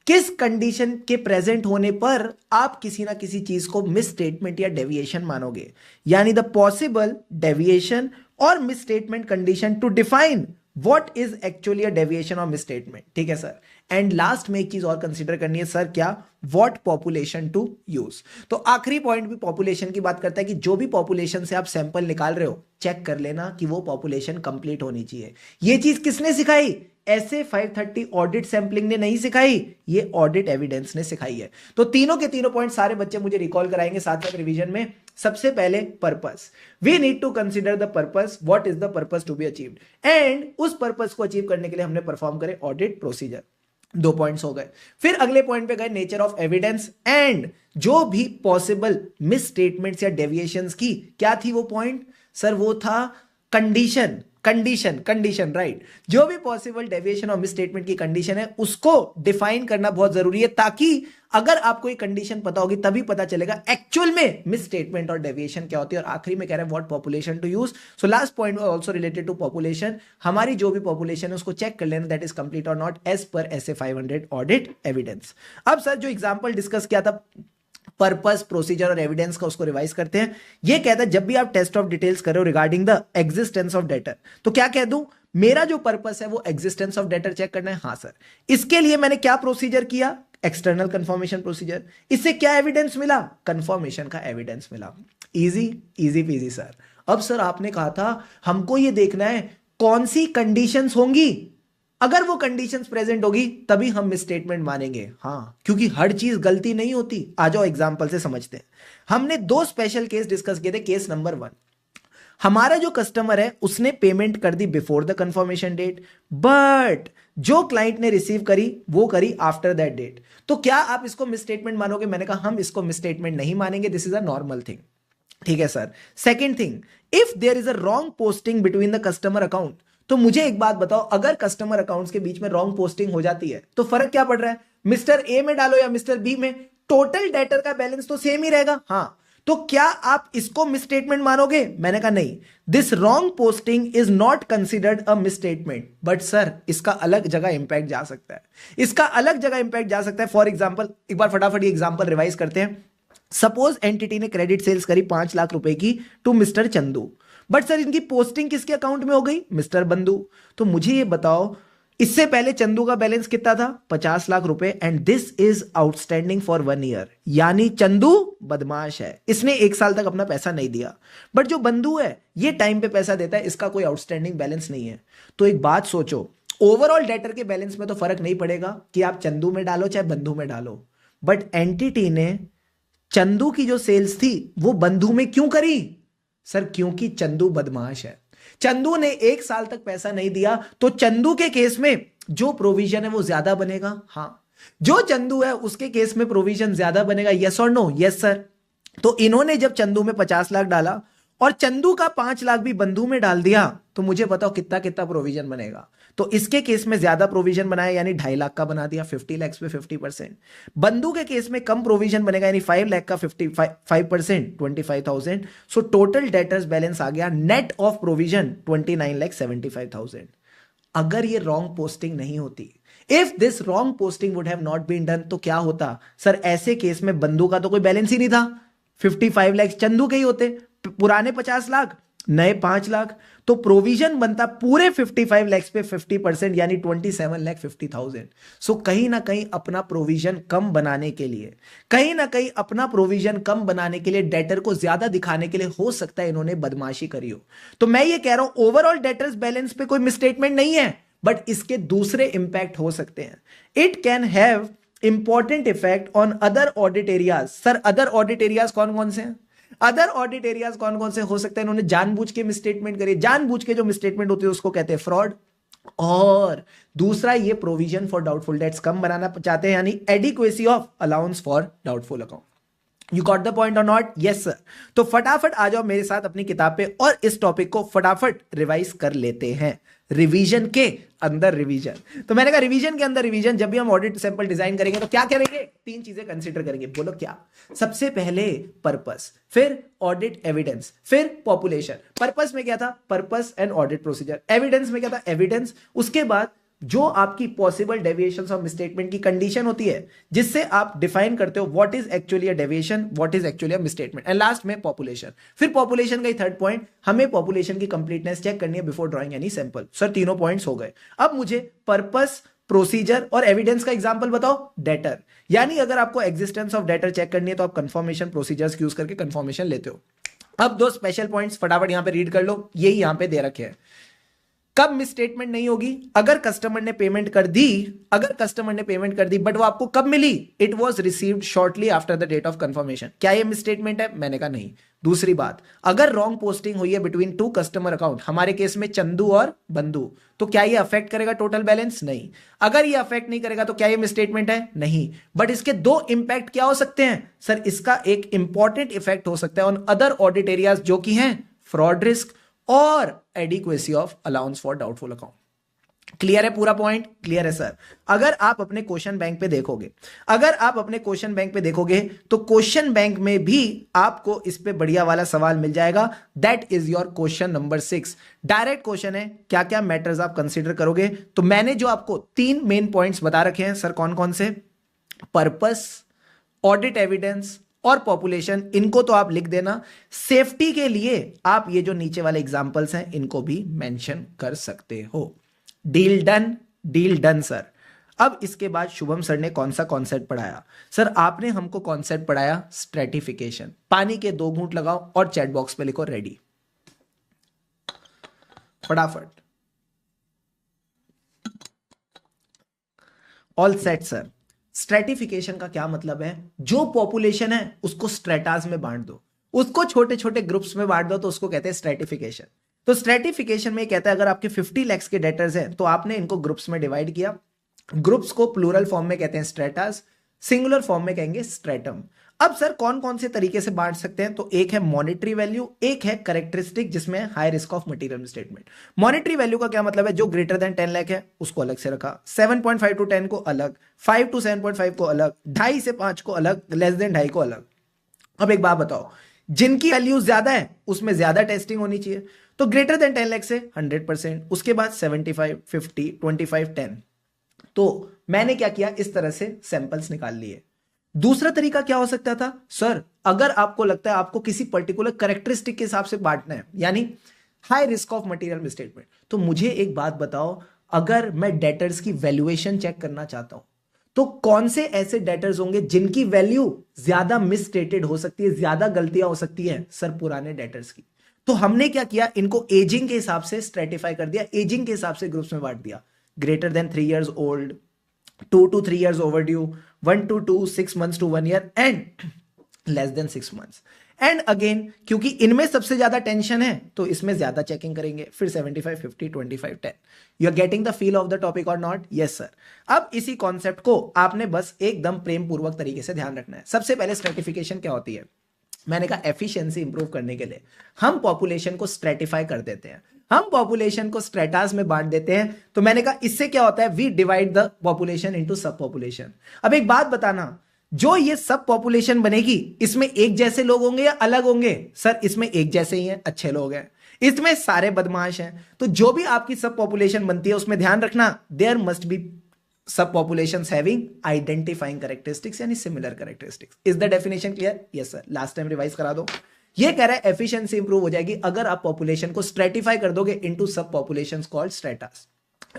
किस कंडीशन के प्रेजेंट होने पर आप किसी ना किसी चीज को मिस स्टेटमेंट या डेविएशन मानोगे, यानी द पॉसिबल डेविएशन और misstatement condition to define what is actually a deviation और मिस स्टेटमेंट। ठीक है सर। एंड लास्ट में एक चीज और कंसीडर करनी है सर, क्या? What population to use. तो आखिरी पॉइंट भी पॉपुलेशन की बात करता है कि जो भी पॉपुलेशन से आप सैंपल निकाल रहे हो चेक कर लेना कि वो पॉपुलेशन कंप्लीट होनी चाहिए। ये चीज किसने सिखाई? ऐसे 530 ऑडिट सैंपलिंग ने नहीं सिखाई, ये ऑडिट एविडेंस ने सिखाई है। तो तीनों के तीनों पॉइंट सारे बच्चे मुझे रिकॉल कराएंगे साथ साथ रिवीजन में। सबसे पहले purpose, we need to consider the purpose, what is the purpose to be achieved, and उस पर्पस को अचीव करने के लिए हमने परफॉर्म करे ऑडिट प्रोसीजर। दो पॉइंट्स हो गए। फिर अगले पॉइंट पे गए नेचर ऑफ एविडेंस एंड जो भी पॉसिबल मिस स्टेटमेंट्स या डेविएशंस की क्या थी वो पॉइंट? सर वो था कंडीशन। Condition right. जो भी पॉसिबल डेविएशन और मिस स्टेटमेंट की कंडीशन है उसको डिफाइन करना बहुत जरूरी है, ताकि अगर आपको ये कंडीशन पता होगी तभी पता चलेगा एक्चुअल में मिस स्टेटमेंट और डेविएशन क्या होती है। और आखिरी में कह रहे हैं what population to use. So last point was also related to population. हमारी जो भी पॉपुलेशन है उसको चेक कर लेना दैट इज कंप्लीट और not as per SA 500 audit evidence. अब सर जो एग्जांपल डिस्कस किया था पर्पस, प्रोसीजर और एविडेंस का, उसको रिवाइज करते हैं। ये कहता है जब भी आप टेस्ट ऑफ डिटेल्स करो regarding the existence of debtor, तो क्या कह दूं? मेरा जो पर्पस है वो एग्जिस्टेंस ऑफ डेटर चेक करना है। हाँ सर। इसके लिए मैंने क्या प्रोसीजर किया? External confirmation procedure. इससे क्या एविडेंस मिला? कंफर्मेशन का एविडेंस मिला। Easy PG sir. अब सर आपने कहा था हमको ये देखना है कौन सी कंडीशंस होंगी, अगर वो कंडीशंस प्रेजेंट होगी तभी हम मिस स्टेटमेंट मानेंगे। हाँ, क्योंकि हर चीज गलती नहीं होती। आ जाओ एग्जांपल से समझते हैं। हमने दो स्पेशल केस डिस्कस किए थे। केस नंबर 1, हमारा जो कस्टमर है उसने पेमेंट कर दी before the confirmation date, but जो क्लाइंट ने रिसीव करी वो करी आफ्टर दैट डेट। तो क्या आप इसको मिस स्टेटमेंट मानोगे? मैंने कहा हम इसको मिस स्टेटमेंट नहीं मानेंगे, this is a normal thing. ठीक है sir. Second thing, if there is a wrong posting between the customer account, तो मुझे एक बात बताओ, अगर कस्टमर अकाउंट्स के बीच में रॉन्ग पोस्टिंग हो जाती है तो फर्क क्या पड़ रहा है? मिस्टर ए में डालो या मिस्टर बी में, टोटल डेटर का बैलेंस तो सेम ही रहेगा। हाँ, तो क्या आप इसको मिस स्टेटमेंट मानोगे? मैंने कहा नहीं, this wrong posting is not considered a miss statement, but sir इसका अलग जगह इंपैक्ट जा सकता है। इसका अलग जगह इंपैक्ट जा सकता है। फॉर एग्जाम्पल, एक बार फटाफट ये एग्जाम्पल रिवाइज करते हैं। सपोज एंटिटी ने क्रेडिट सेल्स करी 5 लाख रुपए की to mister Chandu, but sir इनकी पोस्टिंग किसके अकाउंट में हो गई? मिस्टर बंधु। तो मुझे ये बताओ इससे पहले चंदू का बैलेंस कितना था? 50 लाख रुपए, and this is outstanding for 1 year. यानी चंदू बदमाश है, इसने 1 साल तक अपना पैसा नहीं दिया, बट जो बंधु है ये टाइम पे पैसा देता है, इसका कोई आउटस्टैंडिंग बैलेंस नहीं है। तो एक बात सोचो, ओवरऑल डेटर के बैलेंस में तो फर्क नहीं पड़ेगा कि आप चंदू में डालो चाहे बंधु में डालो, बट एंटिटी ने चंदू की जो सेल्स थी वो बंधु में क्यों करी? सर क्योंकि चंदू बदमाश है। चंदू ने 1 साल तक पैसा नहीं दिया, तो चंदू के केस में जो प्रोविजन है वो ज्यादा बनेगा। हाँ, जो चंदू है उसके केस में प्रोविजन ज्यादा बनेगा। यस और नो? Yes sir. तो इन्होंने जब चंदू में 50 लाख डाला और चंदू का 5 लाख भी बंधु में डाल दिया, तो मुझे बताओ कितना कितना प्रोविजन बनेगा? तो इसके केस में ज्यादा प्रोविजन बनाया, यानी 2.5 लाख का बना दिया, 50 लाख पे 50%। बंधु के केस में कम प्रोविजन बनेगा, यानी 5 लाख का 5%, 25,000। सो टोटल डेटर्स बैलेंस आ गया नेट ऑफ प्रोविजन 29,75,000। अगर ये रॉन्ग पोस्टिंग नहीं होती, if this wrong posting would have not been done, तो क्या होता? सर ऐसे केस में बंधु का तो कोई बैलेंस ही नहीं था, 55 लाख चंदू के ही होते, पुराने 50 लाख नए 5 लाख, तो प्रोविजन बनता पूरे 55 लाख पे 50% यानी 27,50,000। सो कहीं ना कहीं अपना प्रोविजन कम बनाने के लिए, कहीं ना कहीं अपना प्रोविजन कम बनाने के लिए, डेटर को ज्यादा दिखाने के लिए हो सकता है इन्होंने बदमाशी करी हो। तो मैं ये कह रहा हूं ओवरऑल डेटर्स बैलेंस पे कोई मिसस्टेटमेंट नहीं है, बट इसके दूसरे इंपैक्ट हो सकते हैं। It can have important effect on other audit areas. Sir other audit areas कौन कौन से हैं? अदर ऑडिट एरियाज कौन कौन से हो सकते हैं? इन्होंने जानबूझ के मिसस्टेटमेंट करी, जानबूझ के जो मिसस्टेटमेंट होती है उसको कहते हैं फ्रॉड। और दूसरा ये प्रोविजन फॉर डाउटफुल डेट्स कम बनाना चाहते हैं, यानी adequacy of allowance for doubtful account. You got the point और नॉट? Yes sir. तो फटाफट आ जाओ मेरे साथ अपनी किताब पे और इस टॉपिक को फटाफट रिवाइज कर लेते हैं। रिवीजन के अंदर रिवीजन, तो मैंने कहा रिवीजन के अंदर रिवीजन। जब भी हम ऑडिट सैंपल डिजाइन करेंगे तो क्या करेंगे? 3 चीजें कंसीडर करेंगे। बोलो क्या? सबसे पहले पर्पस, फिर ऑडिट एविडेंस, फिर पॉपुलेशन। पर्पस में क्या था? Purpose and audit procedure. Evidence में क्या था? एविडेंस। उसके बाद जो आपकी पॉसिबल डेविएशंस ऑफ मिसस्टेटमेंट की कंडीशन होती है, जिससे आप डिफाइन करते हो what is actually a deviation, what is actually a misstatement, and last में पॉपुलेशन। फिर पॉपुलेशन का ही थर्ड पॉइंट, हमें पॉपुलेशन की कंप्लीटनेस चेक करनी है before drawing any sample. Sir तीनों पॉइंट्स हो गए। अब मुझे पर्पस, प्रोसीजर और एविडेंस का एग्जांपल बताओ। डेटर, यानी अगर आपको एग्जिस्टेंस ऑफ डेटर चेक करनी है तो आप कंफर्मेशन प्रोसीजर्स यूज करके कंफर्मेशन लेते हो। अब 2 स्पेशल पॉइंट्स फटाफट यहां पे रीड कर लो, यही यहां पे दे रखे हैं। कब मिसस्टेटमेंट नहीं होगी? अगर कस्टमर ने पेमेंट कर दी, अगर कस्टमर ने पेमेंट कर दी, बट वो आपको कब मिली? It was received shortly after the date of confirmation. क्या ये मिसस्टेटमेंट है? मैंने कहा नहीं। दूसरी बात, अगर रॉन्ग पोस्टिंग हुई है बिटवीन 2 कस्टमर अकाउंट, हमारे केस में चंदू और बंधु, तो क्या ये अफेक्ट करेगा टोटल बैलेंस? नहीं। अगर ये अफेक्ट नहीं करेगा तो क्या ये मिसस्टेटमेंट है? नहीं। बट इसके 2 इंपैक्ट क्या हो सकते हैं? सर इसका एक इंपॉर्टेंट इफेक्ट हो सकता है ऑन अदर ऑडिट एरियाज, जो कि हैं फ्रॉड रिस्क और adequacy of allowance for doubtful account. Clear है पूरा पॉइंट? क्लियर है सर। अगर आप अपने क्वेश्चन बैंक पे देखोगे, अगर आप अपने क्वेश्चन बैंक पे देखोगे तो क्वेश्चन बैंक में भी आपको इस पे बढ़िया वाला सवाल मिल जाएगा। That is your question number 6। Direct question है, क्या क्या मैटर्स आप कंसीडर करोगे? तो मैंने जो आपको 3 मेन पॉइंट्स बता रखे हैं सर, कौन कौन से? पर्पस, ऑडिट एविडेंस और पॉपुलेशन। इनको तो आप लिख देना। सेफ्टी के लिए आप ये जो नीचे वाले एग्जांपल्स हैं इनको भी मेंशन कर सकते हो। Deal done, deal done sir. अब इसके बाद शुभम सर ने कौन सा कॉन्सेप्ट पढ़ाया? सर आपने हमको कॉन्सेप्ट पढ़ाया स्ट्रेटिफिकेशन। पानी के 2 घूंट लगाओ और चैट बॉक्स पे लिखो रेडी, फटाफट। All set sir. स्ट्रेटिफिकेशन का क्या मतलब है? जो पॉपुलेशन है उसको स्ट्रेटास में बांट दो, उसको छोटे छोटे ग्रुप्स में बांट दो, तो उसको कहते हैं स्ट्रेटिफिकेशन। तो स्ट्रेटिफिकेशन में कहता है अगर आपके 50 लाख के डेटर्स हैं तो आपने इनको ग्रुप्स में डिवाइड किया। ग्रुप्स को प्लूरल फॉर्म में कहते हैं स्ट्रेटास, सिंगुलर फॉर्म में कहेंगे स्ट्रेटम। अब सर कौन कौन से तरीके से बांट सकते हैं? तो एक है मॉनेटरी वैल्यू, एक है करेक्टरिस्टिक जिसमें high risk of material misstatement. Monetary value का क्या मतलब है? जो ग्रेटर देन 10 लाख है उसको अलग से रखा, 7.5 टू 10 को अलग, 5 टू 7.5 को अलग, 2.5 से 5 को अलग, लेस देन 2.5 को अलग। अब एक बात बताओ, जिनकी वैल्यू ज्यादा है उसमें ज्यादा टेस्टिंग होनी चाहिए, तो ग्रेटर देन 10 लाख से 100%, उसके बाद 75, 50, 25, 10। तो मैंने क्या किया, इस तरह से सैंपल्स निकाल लिए। दूसरा तरीका क्या हो सकता था? सर अगर आपको लगता है आपको किसी पर्टिकुलर कैरेक्टरिस्टिक के हिसाब से बांटना है, यानी high risk of material misstatement, तो मुझे एक बात बताओ, अगर मैं डेटर्स की वैल्यूएशन चेक करना चाहता हूं तो कौन से ऐसे डेटर्स होंगे जिनकी वैल्यू ज्यादा मिसस्टेटेड हो सकती है, ज्यादा गलतियां हो सकती हैं? सर पुराने डेटर्स की। तो हमने क्या किया, इनको एजिंग के हिसाब से स्ट्रेटिफाई कर दिया, एजिंग के हिसाब से ग्रुप्स में बांट दिया। Greater than 3 years old, 2 to 3 years overdue, 1 to 2, 6 months to 1 year and less than 6 months। And again क्योंकि इनमें सबसे ज्यादा टेंशन है तो इसमें ज्यादा चेकिंग करेंगे। फिर 75, 50, 25, 10। You are getting the feel of the topic और नॉट? Yes sir. अब इसी कॉन्सेप्ट को आपने बस एकदम प्रेम पूर्वक तरीके से ध्यान रखना है। सबसे पहले स्ट्रेटिफिकेशन क्या होती है? मैंने कहा एफिशिएंसी इंप्रूव करने के लिए हम पॉपुलेशन को स्ट्रेटिफाई कर देते हैं, हम पॉपुलेशन को स्ट्रेटास में बांट देते हैं। तो मैंने कहा इससे क्या होता है, we divide the population into sub population. अब एक बात बताना, जो ये सब पॉपुलेशन बनेगी इसमें एक जैसे लोग होंगे या अलग होंगे? सर इसमें एक जैसे ही हैं, अच्छे लोग हैं, इसमें सारे बदमाश हैं। तो जो भी आपकी सब पॉपुलेशन बनती है उसमें ध्यान रखना, देयर मस्ट बी सब पॉपुलेशंस हैविंग आइडेंटिफाइंग कैरेक्टरिस्टिक्स यानी similar characteristics. Is the definition clear? Yes sir. Last time revise करा दो। ये कह रहा है एफिशिएंसी इंप्रूव हो जाएगी अगर आप पॉपुलेशन को स्ट्रेटिफाई कर दोगे into sub populations called stratas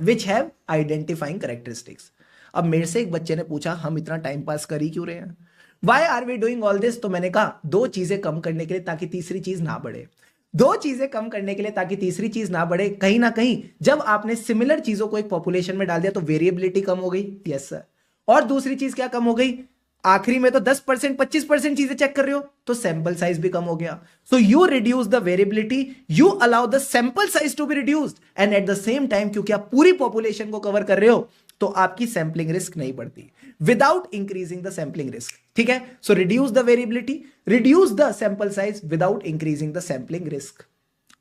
which have identifying characteristics. अब मेरे से एक बच्चे ने पूछा हम इतना टाइम पास कर ही क्यों रहे हैं, why are we doing all this. तो मैंने कहा दो चीजें कम करने के लिए ताकि तीसरी चीज ना बढ़े, दो चीजें कम करने के लिए ताकि तीसरी चीज ना बढ़े। कहीं ना कहीं जब आपने सिमिलर चीजों को एक पॉपुलेशन में डाल दिया तो वेरिएबिलिटी कम हो गई, यस सर। और दूसरी चीज क्या कम हो गई, आखिरी में तो 10% 25% चीजें चेक कर रहे हो तो सैंपल साइज भी कम हो गया। So you reduce the variability, you allow the sample size to be reduced and at the same time क्योंकि आप पूरी पॉपुलेशन को कवर कर रहे हो तो आपकी सैंपलिंग रिस्क नहीं बढ़ती without increasing the sampling risk. ठीक है, so reduce the variability, reduce the sample size without increasing the sampling risk.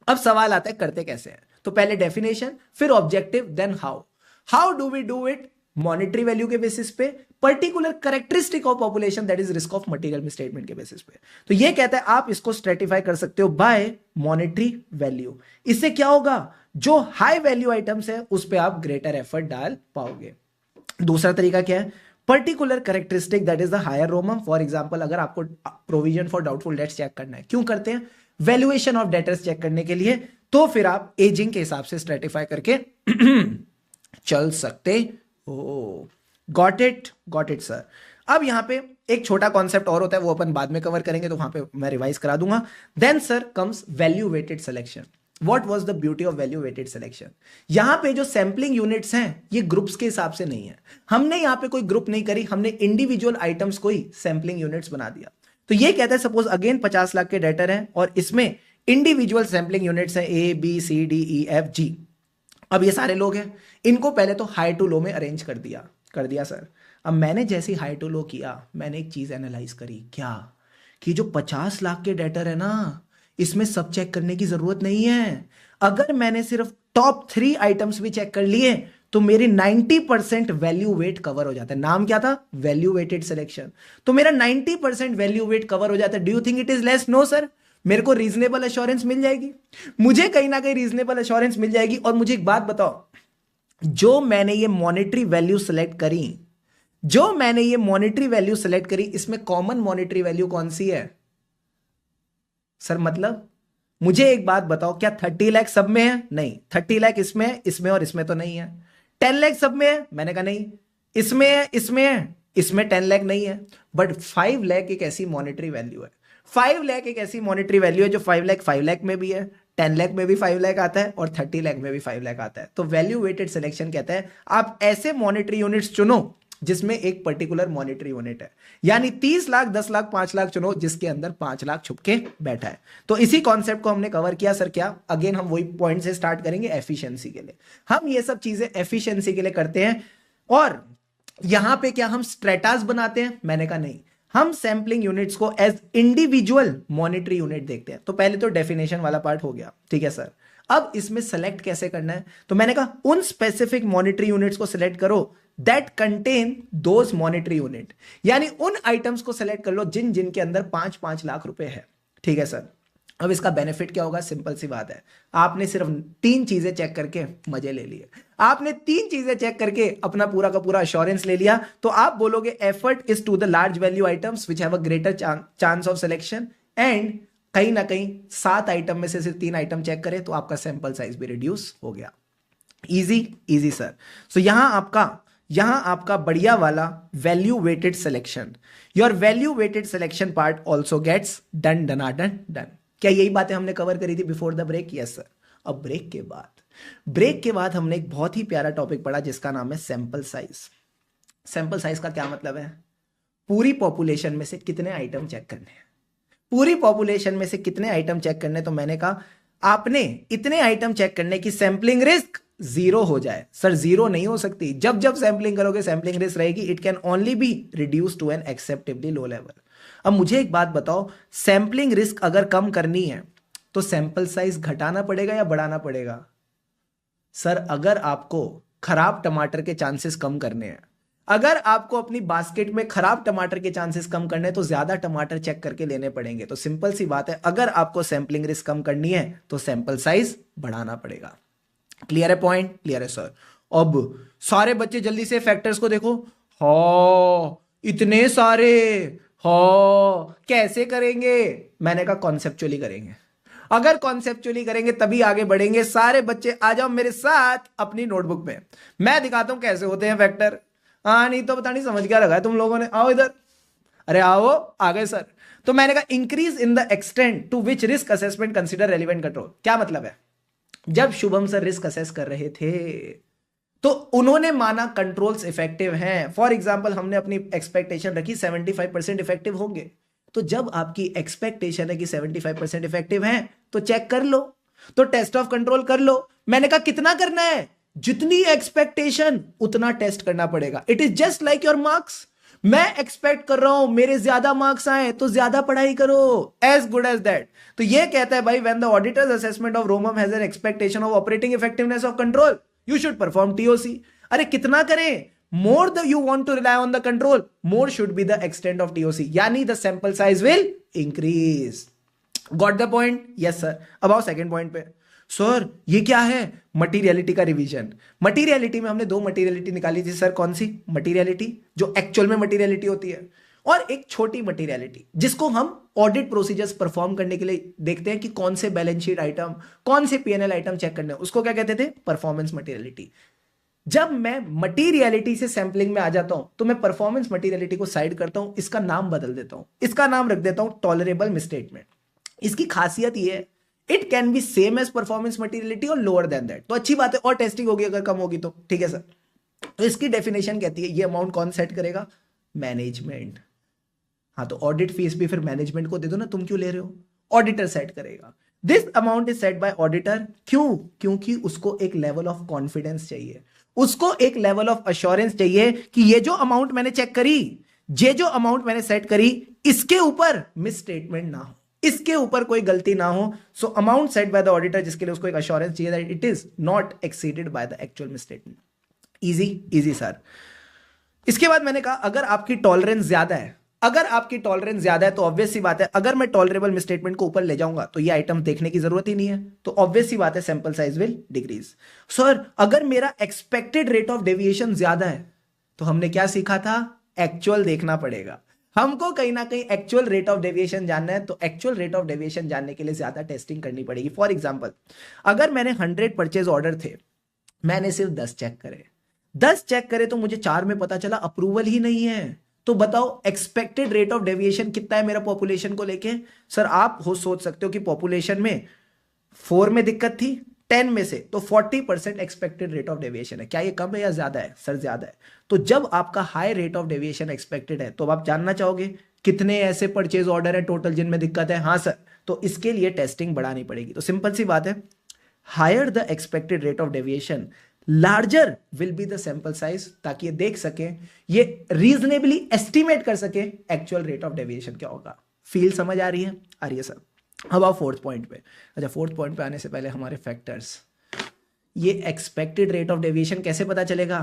अब सवाल आता है करते कैसे हैं, तो पहले डेफिनेशन, फिर objective, then how. How do we do it, monetary value के बेसिस पे, particular characteristic of population that is risk of material misstatement के बेसिस पे। तो ये कहता है आप इसको स्ट्रेटिफाई कर सकते हो बाय मॉनेटरी वैल्यू। इससे क्या होगा, जो हाई वैल्यू आइटम्स है उस पे आप ग्रेटर एफर्ट डाल पाओगे। दूसरा तरीका क्या है, particular characteristic that is the higher ROMM. For example अगर आपको provision for doubtful debts check करना है, क्यों करते हैं, वैल्यूएशन ऑफ डेटर्स चेक करने के लिए, तो फिर आप एजिंग के हिसाब से स्ट्रेटिफाई करके चल सकते हो। Got it sir. अब यहां पे एक छोटा कॉन्सेप्ट और होता है, वो अपन बाद में कवर करेंगे, तो वहां पे मैं रिवाइज करा दूंगा। Then sir comes value weighted selection. What was the beauty of value weighted selection. यहां पे जो सैंपलिंग यूनिट्स हैं ये ग्रुप्स के हिसाब से नहीं है, हमने यहां पे कोई ग्रुप नहीं करी, हमने इंडिविजुअल आइटम्स को ही सैंपलिंग यूनिट्स बना दिया। तो ये कहता है सपोज अगेन 50 लाख के डेटर हैं और इसमें इंडिविजुअल सैंपलिंग यूनिट्स हैं A B C D E F G। अब ये सारे लोग हैं, इनको पहले तो हाई टू लो में अरेंज कर दिया सर। अब मैंने जैसे हाई टू लो किया, मैंने एक चीज एनालाइज करी, क्या कि जो 50 लाख के डेटर है ना, इसमें सब चेक करने की जरूरत नहीं है। अगर मैंने सिर्फ टॉप 3 आइटम्स भी चेक कर लिए तो मेरी 90% वैल्यू वेट कवर हो जाता है। नाम क्या था, वैल्यू वेटेड सिलेक्शन। तो मेरा 90% वैल्यू वेट कवर हो जाता है। Do you think it is less, no sir. मेरे को रीजनेबल एश्योरेंस मिल जाएगी, मुझे कहीं ना कहीं रीजनेबल एश्योरेंस मिल जाएगी। और मुझे एक बात बताओ, जो मैंने ये मॉनेटरी वैल्यू सेलेक्ट करी, इसमें कॉमन मॉनेटरी वैल्यू कौन सी है सर। मतलब मुझे एक बात बताओ, क्या 30 लाख सब में है, नहीं। 30 लाख इसमें है, इसमें और इसमें तो नहीं है। 10 लाख सब में है, मैंने कहा नहीं। इसमें है, इसमें 10 लाख नहीं है। बट 5 लाख एक ऐसी मॉनेटरी वैल्यू है, 5 लाख एक ऐसी मॉनेटरी वैल्यू है जो 5 लाख में भी है, 10 लाख में भी 5 लाख आता है और 30 लाख में भी 5 लाख आता है। तो वैल्यू वेटेड सिलेक्शन कहता है आप ऐसे मॉनेटरी यूनिट्स चुनो जिसमें एक पर्टिकुलर मॉनेटरी यूनिट है, यानी 30 लाख, 10 लाख, 5 लाख चुनो जिसके अंदर 5 लाख छुप के बैठा है। तो इसी कॉन्सेप्ट को हमने कवर किया सर। क्या अगेन हम वही पॉइंट से स्टार्ट करेंगे, एफिशिएंसी के लिए। हम ये सब चीजें एफिशिएंसी के लिए करते हैं। और यहां पे क्या हम स्ट्रेटास बनाते हैं, मैंने कहा नहीं, हम सैंपलिंग यूनिट्स को एज इंडिविजुअल मॉनेटरी यूनिट देखते हैं। तो पहले तो डेफिनेशन वाला पार्ट हो गया, ठीक है सर। अब इसमें सेलेक्ट कैसे करना है, तो मैंने कहा उन स्पेसिफिक मॉनेटरी यूनिट्स को सिलेक्ट करो that contain those monetary unit, यानी उन आइटम्स को सिलेक्ट कर लो जिन के अंदर 5-5 लाख रुपए है, ठीक है सर। अब इसका बेनिफिट क्या होगा, सिंपल सी बात है, आपने सिर्फ 3 चीजें चेक करके मजे ले लिए। आपने 3 चीजें चेक करके अपना पूरा का पूरा अश्योरेंस ले लिया। तो आप बोलोगे effort is to the large value items which have a greater chance of selection, and कहीं ना कहीं 7 आइटम में से सिर्फ 3 आइटम चेक करें तो आपका सैंपल साइज भी रिड्यूस हो गया। Easy sir. सो यहां आपका बढ़िया वाला value weighted selection, your value weighted selection part also gets done. क्या यही बातें हमने कवर करी थी before the break, yes sir. अब ब्रेक के बाद हमने एक बहुत ही प्यारा टॉपिक पढ़ा जिसका नाम है सैंपल साइज। सैंपल साइज का क्या मतलब है, पूरी पॉपुलेशन में से कितने आइटम चेक करने हैं, पूरी पॉपुलेशन में से कितने आइटम चेक करने। तो मैंने कहा आपने इतने आइटम चेक करने की सैंपलिंग रिस्क 0 हो जाए। सर 0 नहीं हो सकती, जब सैंपलिंग करोगे सैंपलिंग रिस्क रहेगी। It can only be reduce to an acceptably low level. अब मुझे एक बात बताओ, सैंपलिंग रिस्क अगर कम करनी है तो सैंपल साइज घटाना पड़ेगा या बढ़ाना पड़ेगा। सर अगर आपको खराब टमाटर के चांसेस कम करने हैं, अगर आपको अपनी बास्केट में खराब टमाटर के चांसेस कम करने हैं तो ज्यादा टमाटर चेक करके लेने पड़ेंगे। तो सिंपल सी बात है, अगर आपको सैंपलिंग रिस्क कम करनी है तो सैंपल साइज बढ़ाना पड़ेगा। क्लियर है पॉइंट, क्लियर है सर। अब सारे बच्चे जल्दी से फैक्टर्स को देखो। हाँ इतने सारे, हो कैसे करेंगे? मैंने कहा कॉन्सेप्चुअली करेंगे। अगर कॉन्सेप्चुअली करेंगे तभी आगे बढ़ेंगे। सारे बच्चे आ जाओ मेरे साथ अपनी नोटबुक में, मैं दिखाता हूं कैसे होते हैं फैक्टर। हाँ नहीं तो पता नहीं समझ क्या लगा है तुम लोगों ने। आओ इधर, अरे आओ, आ गए सर। तो मैंने कहा increase in the extent to which risk assessment consider relevant control. क्या मतलब है? जब शुभम सर रिस्क असेस कर रहे थे तो उन्होंने माना कंट्रोल्स इफेक्टिव हैं। फॉर एग्जांपल हमने अपनी एक्सपेक्टेशन रखी 75% इफेक्टिव होंगे। तो जब आपकी एक्सपेक्टेशन है कि 75% इफेक्टिव हैं तो चेक कर लो, तो टेस्ट ऑफ कंट्रोल कर लो। मैंने कहा कितना करना है? जितनी एक्सपेक्टेशन उतना टेस्ट करना पड़ेगा। It is just like your marks. मैं एक्सपेक्ट कर रहा हूं मेरे ज्यादा मार्क्स आए तो ज्यादा पढ़ाई करो, एज गुड एज दैट। तो ये कहता है भाई when the auditor's assessment of ROMM has an expectation of operating effectiveness of control you should perform TOC. अरे कितना करें? More the you want to rely on the control, more should be the extent of TOC, यानी the sample size will increase. Got the point? Yes sir. अब आओ second point पे। Sir ये क्या है? मटीरियलिटी का रिवीजन। मटीरियलिटी में हमने दो मटीरियलिटी निकाली थी सर। कौन सी मटीरियलिटी? जो एक्चुअल में मटीरियलिटी होती है, और एक छोटी मटीरियलिटी जिसको हम ऑडिट प्रोसीजर्स परफॉर्म करने के लिए देखते हैं कि कौन से बैलेंस शीट आइटम, कौन से पीएनएल आइटम चेक करने हैं, उसको क्या कहते थे? Performance materiality. जब मैं मटीरियलिटी से सैंपलिंग में आ जाता हूं तो मैं परफॉर्मेंस मटीरियलिटी को साइड करता हूं, इसका नाम बदल देता हूं, इसका नाम रख देता हूं टॉलरेबल मिसस्टेटमेंट। इसकी खासियत ये है it can be same as performance materiality और लोअर देन दैट। तो अच्छी बात है, और टेस्टिंग होगी अगर कम होगी तो। ठीक है सर। तो इसकी डेफिनेशन कहती है ये अमाउंट कौन सेट करेगा? मैनेजमेंट। हाँ तो ऑडिट फीस भी फिर मैनेजमेंट को दे दो ना, तुम क्यों ले रहे हो? ऑडिटर सेट करेगा। This amount is set bye auditor. क्यों? क्योंकि उसको एक लेवल ऑफ कॉन्फिडेंस चाहिए, उसको एक लेवल ऑफ अश्योरेंस चाहिए कि ये जो अमाउंट मैंने चेक करी, ये जो अमाउंट मैंने सेट करी, इसके ऊपर मिस स्टेटमेंट ना हो, इसके ऊपर कोई गलती ना हो। So amount set by the auditor, जिसके लिए उसको एक अश्योरेंस चाहिए that it is not exceeded by the actual miss statement. Easy easy sir. इसके बाद मैंने कहा अगर आपकी टॉलरेंस ज्यादा है, अगर आपकी टॉलरेंस ज्यादा है तो ऑब्वियस सी बात है अगर मैं टॉलरेबल मिसस्टेटमेंट को ऊपर ले जाऊंगा तो ये आइटम देखने की जरूरत ही नहीं है, तो ऑब्वियस सी बात है sample size will decrease. Sir अगर मेरा एक्सपेक्टेड रेट ऑफ डेविएशन ज्यादा है तो हमने क्या सीखा था? एक्चुअल देखना पड़ेगा हमको, कहीं ना कहीं एक्चुअल रेट ऑफ डेविएशन जानना है, तो एक्चुअल रेट ऑफ डेविएशन जानने के लिए ज्यादा टेस्टिंग करनी पड़ेगी। फॉर एग्जाम्पल अगर मैंने 100 परचेज ऑर्डर थे, मैंने सिर्फ 10 चेक करे, 10 चेक करे तो मुझे 4 में पता चला अप्रूवल ही नहीं है, तो बताओ एक्सपेक्टेड रेट ऑफ डेविएशन कितना है मेरा पॉपुलेशन को लेके? सर आप हो सोच सकते हो कि पॉपुलेशन में 4 में दिक्कत थी, 10 में से, तो 40% एक्सपेक्टेड रेट ऑफ डेविएशन है। क्या ये कम है या ज्यादा है? सर ज्यादा है। तो जब आपका high rate of deviation expected है तो आप जानना चाहोगे कितने ऐसे परचेज ऑर्डर है टोटल जिनमें दिक्कत है? हाँ सर। तो इसके लिए टेस्टिंग बढ़ानी पड़ेगी। तो सिंपल सी बात है, higher the expected rate of deviation larger will be the sample size, ताकि ये देख सके, ये रीजनेबली एस्टिमेट कर सके एक्चुअल रेट ऑफ डेविएशन क्या होगा। फील समझ आ रही है? आ रही है सर। अब आओ फोर्थ पॉइंट पे। अच्छा फोर्थ पॉइंट पे आने से पहले हमारे फैक्टर्स, ये एक्सपेक्टेड रेट ऑफ डेविएशन कैसे पता चलेगा?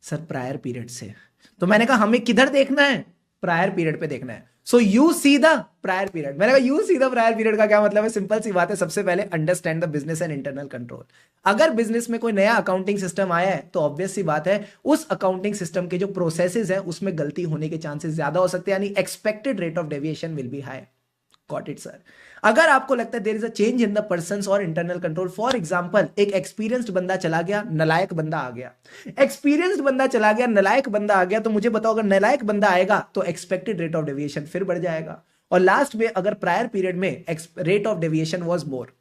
सर प्रायर पीरियड से। तो मैंने कहा हमें किधर देखना है? प्रायर पीरियड पे देखना है। So you see the prior period. मैंने कहा you see the prior period का क्या मतलब है? सिंपल सी बात है, सबसे पहले understand the business and internal control. अगर बिजनेस में कोई नया अकाउंटिंग सिस्टम आया है तो ऑब्वियस सी बात है उस अकाउंटिंग सिस्टम के जो प्रोसेसेस हैं उसमें गलती होने के चांसेस ज्यादा हो सकते हैं, यानी expected rate of deviation will be high. Got it sir. अगर आपको लगता है there is a change in the persons और इंटरनल कंट्रोल, फॉर एग्जांपल एक एक्सपीरियंस्ड बंदा चला गया, नलायक बंदा आ गया, एक्सपीरियंस्ड बंदा चला गया, नलायक बंदा आ गया, तो मुझे बताओ अगर नलायक बंदा आएगा तो एक्सपेक्टेड रेट ऑफ डेविएशन फिर बढ़ जाएगा। और लास्ट में अगर प्रायर पीरियड में rate of deviation was more,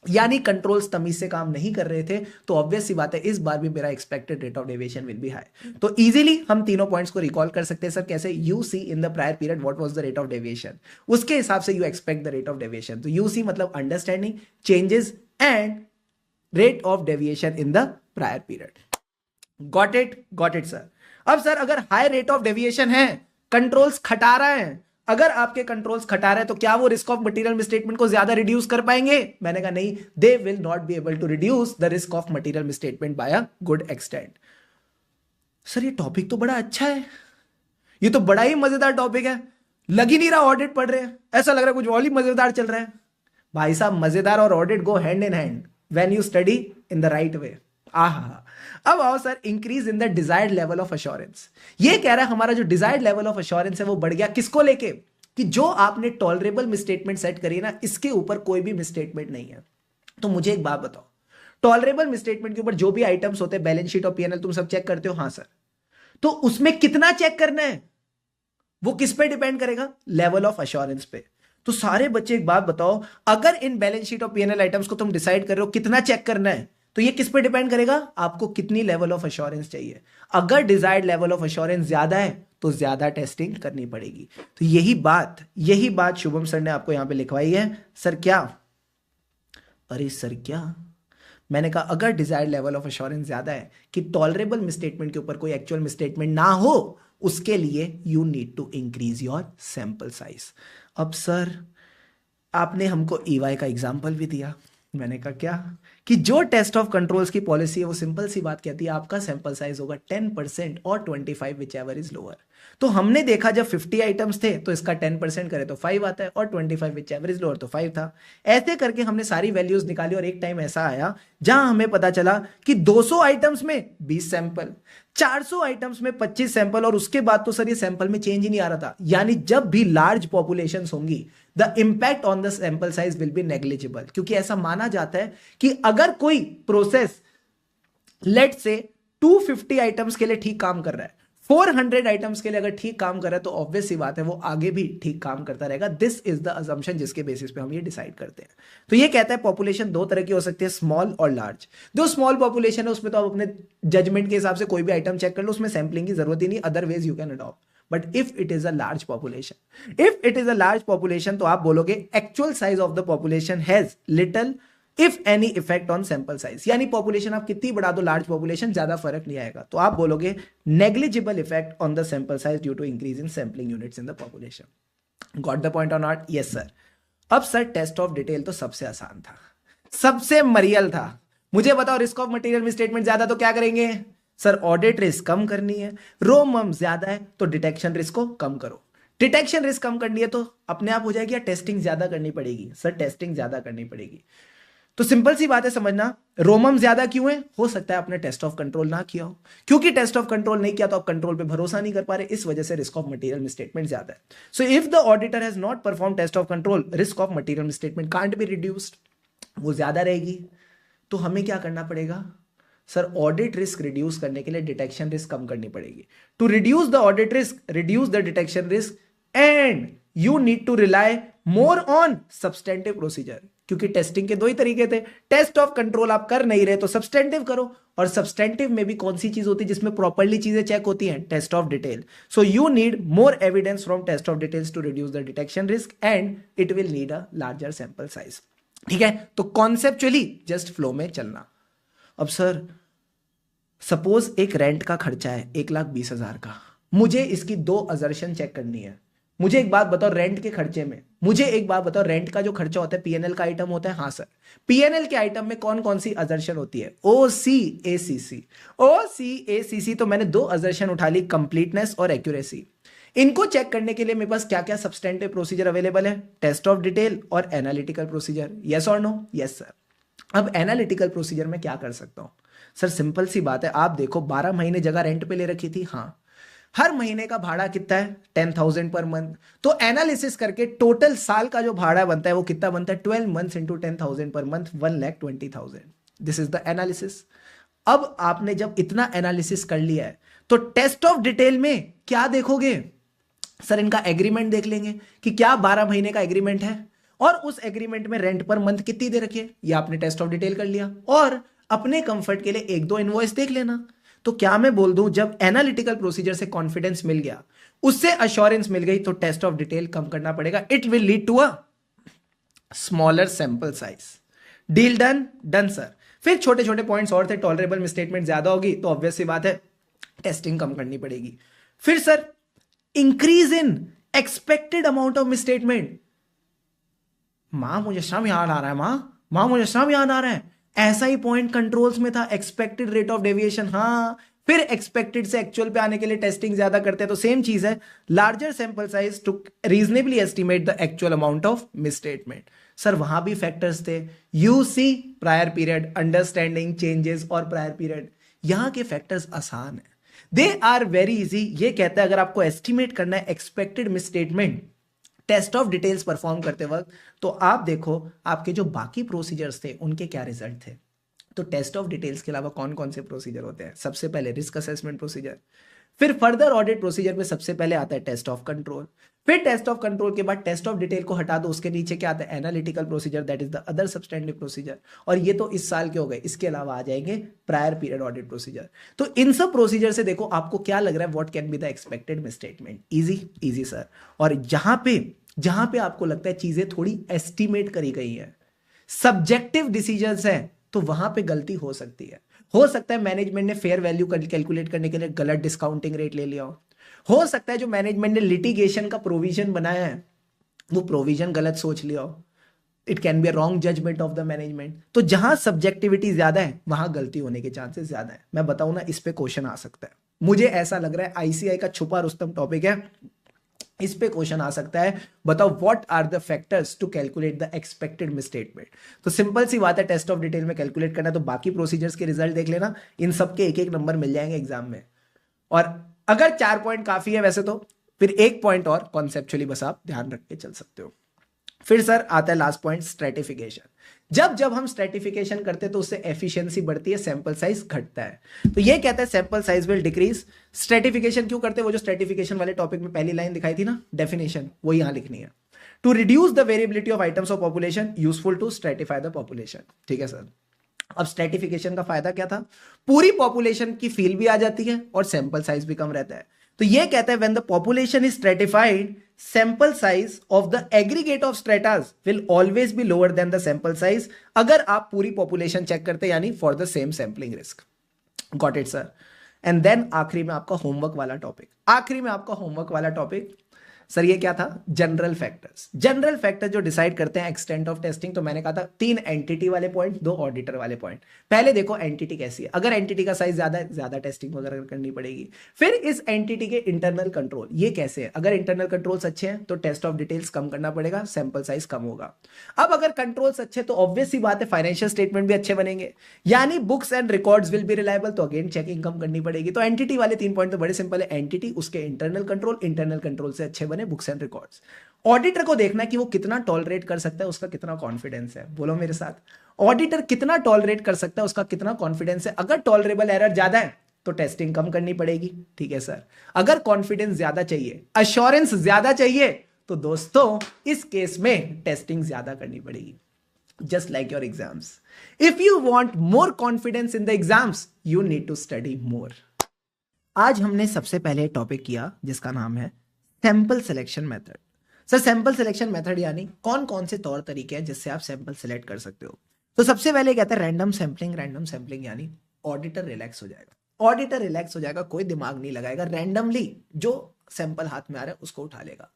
यानी कंट्रोल्स तमीज से काम नहीं कर रहे थे, तो ऑब्वियस सी बात है इस बार भी मेरा expected rate of deviation will be high. तो इजीली हम तीनों पॉइंट्स को रिकॉल कर सकते हैं सर। कैसे? You see in the prior period what was the rate of deviation, उसके हिसाब से you expect the rate of deviation. तो यू सी मतलब understanding changes and rate of deviation in the prior period. Got it? Got it sir. अब sir अगर high rate of deviation है, controls खटा रहा है, अगर आपके कंट्रोल्स खटा रहे हैं तो क्या वो रिस्क ऑफ मटेरियल मिसस्टेटमेंट को ज्यादा रिड्यूस कर पाएंगे? मैंने कहा नहीं, they will not be able to reduce the risk of material misstatement by a good extent. Sir ये टॉपिक तो बड़ा अच्छा है, ये तो बड़ा ही मजेदार टॉपिक है, लग ही नहीं रहा ऑडिट पढ़ रहे हैं, ऐसा लग रहा है कुछ और ही मजेदार चल रहा है। भाई साहब मजेदार और audit go hand in hand when you study in the right way. आहा। अब आओ sir, increase in the desired level of assurance. ये कह रहा है हमारा जो डिजायर्ड लेवल ऑफ अश्योरेंस है वो बढ़ गया, किसको लेके? कि जो आपने टॉलरेबल मिसस्टेटमेंट सेट करी ना, इसके ऊपर कोई भी मिसस्टेटमेंट नहीं है। तो मुझे एक बात बताओ, टॉलरेबल मिसस्टेटमेंट के ऊपर जो भी आइटम्स होते हैं, बैलेंस शीट और पीएनएल तुम सब चेक करते हो? हाँ सर। तो उसमें कितना चेक करना है, वो किस पे डिपेंड करेगा? लेवल ऑफ अश्योरेंस पे। तो सारे बच्चे एक बात बताओ, अगर इन बैलेंस शीट और पीएनएल आइटम्स को तुम डिसाइड कर रहे हो कितना चेक करना है, तो ये किस पे डिपेंड करेगा? आपको कितनी लेवल ऑफ अश्योरेंस चाहिए। अगर डिजायर्ड लेवल ऑफ अश्योरेंस ज्यादा है तो ज्यादा टेस्टिंग करनी पड़ेगी। तो यही बात शुभम सर ने आपको यहां पे लिखवाई है। सर क्या? अरे सर क्या? मैंने कहा अगर डिजायर्ड लेवल ऑफ अश्योरेंस ज्यादा है कि टॉलरेबल मिसस्टेटमेंट के ऊपर कोई एक्चुअल मिसस्टेटमेंट ना हो, उसके लिए you need to increase your sample size. अब सर आपने हमको ईवाई का एग्जांपल भी दिया। मैंने कहा क्या? कि जो टेस्ट ऑफ कंट्रोल्स की पॉलिसी है वो सिंपल सी बात कहती है आपका सैंपल साइज होगा 10% और 25 विच एवर इज लोअर। तो हमने देखा जब 50 आइटम्स थे तो इसका 10% करे तो 5 आता है, और 25 विच एवर इज लोअर तो 5 था। ऐसे करके हमने सारी वैल्यूज निकाली और एक टाइम ऐसा आया जहां हमें पता चला कि 200 आइटम्स में 20 सैंपल, 400 आइटम्स में 25 सैंपल, और उसके बाद तो सर ये सैंपल में चेंज ही नहीं आ रहा था। यानी जब भी लार्ज पॉपुलेशंस होंगी, the impact on the sample size will be negligible. क्योंकि ऐसा माना जाता है कि अगर कोई प्रोसेस लेट से 250 आइटम्स के लिए ठीक काम कर रहा है, 400 आइटम्स के लिए अगर ठीक काम कर रहा है, तो ऑब्वियस सी बात है वो आगे भी ठीक काम करता रहेगा। दिस इज द अजम्पशन जिसके बेसिस पे हम ये डिसाइड करते हैं। तो ये कहता है पॉपुलेशन दो तरह की हो सकती है, स्मॉल और लार्ज। जो स्मॉल पॉपुलेशन है उसमें तो आप अपने जजमेंट के हिसाब से कोई भी आइटम चेक कर लो, उसमें सैंपलिंग की जरूरत ही नहीं, otherwise you can adopt. But if it is a large population, तो आप बोलोगे actual size of the population has little if any effect on sample size. यानी पॉपुलेशन आप कितनी बढ़ा दो, लार्ज पॉपुलेशन, ज्यादा फर्क नहीं आएगा। तो आप बोलोगे negligible effect on the sample size due to increase in sampling units in the population. Got the point और नॉट? Yes sir. अब सर टेस्ट ऑफ डिटेल तो सबसे आसान था, सबसे मरियल था। मुझे बताओ रिस्क ऑफ मटेरियल मिसस्टेटमेंट ज्यादा तो क्या करेंगे? सर ऑडिट रिस्क कम करनी है। रो मम ज्यादा है तो डिटेक्शन रिस्क को कम करो। डिटेक्शन रिस्क कम करनी है तो अपने आप हो जाएगी, या टेस्टिंग ज्यादा करनी पड़ेगी? सर टेस्टिंग ज्यादा करनी पड़ेगी। तो सिंपल सी बात है समझना, रोमम ज्यादा क्यों है? हो सकता है आपने टेस्ट ऑफ कंट्रोल ना किया हो, क्योंकि टेस्ट ऑफ कंट्रोल नहीं किया तो आप कंट्रोल पे भरोसा नहीं कर पा रहे, इस वजह से रिस्क ऑफ मटेरियल मिसस्टेटमेंट ज्यादा है। So if the auditor has not perform test of control, risk of material misstatement can't be reduced, वो ज्यादा रहेगी। तो हमें क्या करना पड़ेगा? सर ऑडिट रिस्क रिड्यूस करने के लिए डिटेक्शन रिस्क कम करनी पड़ेगी। To reduce the audit risk, reduce the detection risk, and you need to rely more on substantive procedure. क्योंकि टेस्टिंग के दो ही तरीके थे, टेस्ट ऑफ कंट्रोल आप कर नहीं रहे तो सब्सटेंटिव करो, और सब्सटेंटिव में भी कौन सी चीज होती है जिसमें प्रॉपर्ली चीजें चेक होती हैं? Test of detail. So you need more evidence from test of details to reduce the detection risk, and it will need a larger sample size. ठीक है, तो कॉन्सेप्चुअली जस्ट फ्लो में चलना। अब सर सपोज एक rent का खर्चा है 1,20,000 का, मुझे इसकी 2 असर्शन चेक करनी है। मुझे एक बात बताओ, रेंट के खर्चे में मुझे एक बात बताओ, रेंट का जो खर्चा होता है पीएनएल का आइटम होता है? हाँ सर। पीएनएल के आइटम में कौन कौन सी असर्शन होती है? OCACC। OCACC तो मैंने 2 असर्शन उठा ली, कंप्लीटनेस और एक्यूरेसी। इनको चेक करने के लिए मेरे पास क्या क्या सब्सटेंटिव प्रोसीजर अवेलेबल है? टेस्ट ऑफ डिटेल और एनालिटिकल प्रोसीजर। यस और नो? Yes sir. अब एनालिटिकल प्रोसीजर में क्या कर सकता हूं? सर सिंपल सी बात है, आप देखो 12 महीने जगह रेंट पे ले रखी थी, हाँ, हर महीने का भाड़ा कितना है? 10,000 पर मंथ। तो एनालिसिस करके टोटल साल का जो भाड़ा बनता है वो कितना बनता है? 12 months into 10,000 per month, 1,20,000। This is the analysis. अब आपने जब इतना एनालिसिस कर लिया है तो टेस्ट ऑफ डिटेल में क्या देखोगे? सर इनका एग्रीमेंट देख लेंगे कि क्या 12 महीने का एग्रीमेंट है, और उस एग्रीमेंट में रेंट पर मंथ कितनी दे रखी है, ये आपने टेस्ट ऑफ डिटेल कर लिया। और अपने कंफर्ट के लिए 1-2 इनवॉइस देख लेना। तो क्या मैं बोल दूं, जब एनालिटिकल प्रोसीजर से कॉन्फिडेंस मिल गया, उससे अश्योरेंस मिल गई, तो टेस्ट ऑफ डिटेल कम करना पड़ेगा। It will lead to a smaller sample size. Deal done? Done sir. फिर छोटे छोटे पॉइंट्स और थे, टॉलरेबल मिसस्टेटमेंट ज्यादा होगी तो ऑब्वियस सी बात है टेस्टिंग कम करनी पड़ेगी। फिर sir increase in expected amount of misstatement. मां मुझे सब याद आ रहा है, मां मुझे सब याद आ रहा है। ऐसा ही पॉइंट कंट्रोल्स में था, एक्सपेक्टेड रेट ऑफ डेविएशन। हाँ, फिर एक्सपेक्टेड से एक्चुअल पे आने के लिए टेस्टिंग ज्यादा करते हैं, तो सेम चीज है, larger sample size to reasonably estimate the actual amount of misstatement. Sir वहां भी फैक्टर्स थे, यूसी, प्रायर पीरियड, अंडरस्टैंडिंग चेंजेस और प्रायर पीरियड। यहां के फैक्टर्स आसान है, दे आर वेरी इजी। ये कहता है अगर आपको एस्टिमेट करना है expected misstatement test of details perform करते वक्त, तो आप देखो आपके जो बाकी प्रोसीजर्स थे उनके क्या रिजल्ट थे। तो टेस्ट ऑफ डिटेल्स के अलावा कौन कौन से प्रोसीजर होते हैं? सबसे पहले रिस्क असेसमेंट प्रोसीजर, फिर फर्दर ऑडिट प्रोसीजर में सबसे पहले आता है टेस्ट ऑफ कंट्रोल, फिर टेस्ट ऑफ कंट्रोल के बाद टेस्ट ऑफ डिटेल को हटा दो, उसके नीचे क्या आता है? Analytical procedure, that is the other substantive procedure. और ये तो इस साल के हो गए, इसके अलावा आ जाएंगे प्रायर पीरियड ऑडिट प्रोसीजर। तो इन सब प्रोसीजर से देखो आपको क्या लग रहा है, what can be the expected misstatement. Easy easy sir. और जहां पे आपको लगता है चीजें थोड़ी एस्टिमेट करी गई है, सब्जेक्टिव डिसीजंस हैं, तो वहां पे गलती हो सकती है। हो सकता है मैनेजमेंट ने फेयर वैल्यू कैलकुलेट करने के लिए गलत डिस्काउंटिंग रेट ले लिया हो सकता है जो मैनेजमेंट ने लिटिगेशन का प्रोविजन बनाया है वो प्रोविजन गलत सोच लिया हो। It can be a wrong judgement of the management. तो जहां सब्जेक्टिविटी ज्यादा है वहां गलती होने के चांसेस ज्यादा है। मैं बताऊं ना, इस पे क्वेश्चन आ सकता है, मुझे ऐसा लग रहा है आईसीआई का छुपा रुस्तम टॉपिक है, इस पे क्वेश्चन आ सकता है। बताओ what are the factors to calculate the expected misstatement. तो सिंपल सी बात है, टेस्ट ऑफ डिटेल में कैलकुलेट करना है, तो बाकी प्रोसीजर्स के रिजल्ट देख लेना, इन सबके एक एक नंबर मिल जाएंगे एग्जाम में। और अगर 4 पॉइंट काफी है वैसे तो फिर 1 पॉइंट और कॉन्सेप्चुअली बस आप ध्यान रख के चल सकते हो। फिर सर आता है लास्ट पॉइंट, स्ट्रेटिफिकेशन। जब हम स्ट्रेटिफिकेशन करते हैं तो उससे एफिशिएंसी बढ़ती है, सैंपल साइज घटता है। तो ये कहता है sample size will decrease. Stratification क्यों करते हैं? वो जो स्ट्रेटिफिकेशन वाले टॉपिक में पहली लाइन दिखाई थी ना, डेफिनेशन, वो यहां लिखनी है। To reduce the variability of items of population, useful to stratify the population. ठीक है सर। अब स्ट्रेटिफिकेशन का फायदा क्या था? पूरी पॉपुलेशन की फील भी आ जाती है और सैंपल साइज भी कम रहता है। तो ये कहता है when the population is stratified, sample size of the aggregate of stratas will always be lower than the sample size, अगर आप पूरी पॉपुलेशन चेक करते यानी for the same sampling risk. Got it sir. And then आखिरी में आपका homework वाला topic, sir ये क्या था? General factors. जनरल फैक्टर जो डिसाइड करते हैं एक्सटेंट ऑफ टेस्टिंग। तो मैंने कहा था 3 एंटिटी वाले पॉइंट, 2 ऑडिटर वाले पॉइंट। पहले देखो एंटिटी कैसी है, अगर एंटिटी का साइज ज्यादा है, ज्यादा टेस्टिंग वगैरह करनी पड़ेगी। फिर इस एंटिटी के इंटरनल कंट्रोल, ये कैसे है? अगर इंटरनल कंट्रोल्स अच्छे हैं तो टेस्ट ऑफ डिटेल्स कम करना पड़ेगा, सैंपल साइज कम होगा। अब अगर कंट्रोल्स अच्छे तो ऑब्वियस सी बात है फाइनेंशियल स्टेटमेंट भी अच्छे बनेंगे, यानी books and records will be reliable, तो अगेन चेकिंग कम करनी पड़ेगी। तो एंटिटी वाले 3 पॉइंट तो बड़े सिंपल है, एंटिटी, उसके इंटरनल कंट्रोल से अच्छे बने बुक्स एंड रिकॉर्ड्स। ऑडिटर को देखना है कि वो कितना टॉलरेट कर सकता है, उसका कितना कॉन्फिडेंस है। बोलो मेरे साथ, ऑडिटर कितना टॉलरेट कर सकता है, उसका कितना कॉन्फिडेंस है। अगर टॉलरेबल एरर ज्यादा है तो टेस्टिंग कम करनी पड़ेगी। ठीक है सर। अगर कॉन्फिडेंस ज्यादा चाहिए, अश्योरेंस ज्यादा चाहिए, तो दोस्तों इस केस में टेस्टिंग ज्यादा करनी पड़ेगी। Just like your exams, if you want more confidence in the exams, you need to study more. आज हमने सबसे पहले टॉपिक किया जिसका नाम है sample selection method. Sir sample selection method यानी कौन कौन से तौर तरीके हैं जिससे आप सैंपल सिलेक्ट कर सकते हो। तो सबसे पहले कहता है रैंडम सैंपलिंग यानी ऑडिटर रिलैक्स हो जाएगा, कोई दिमाग नहीं लगाएगा, रैंडमली जो सैंपल हाथ में आ रहा है उसको उठा लेगा।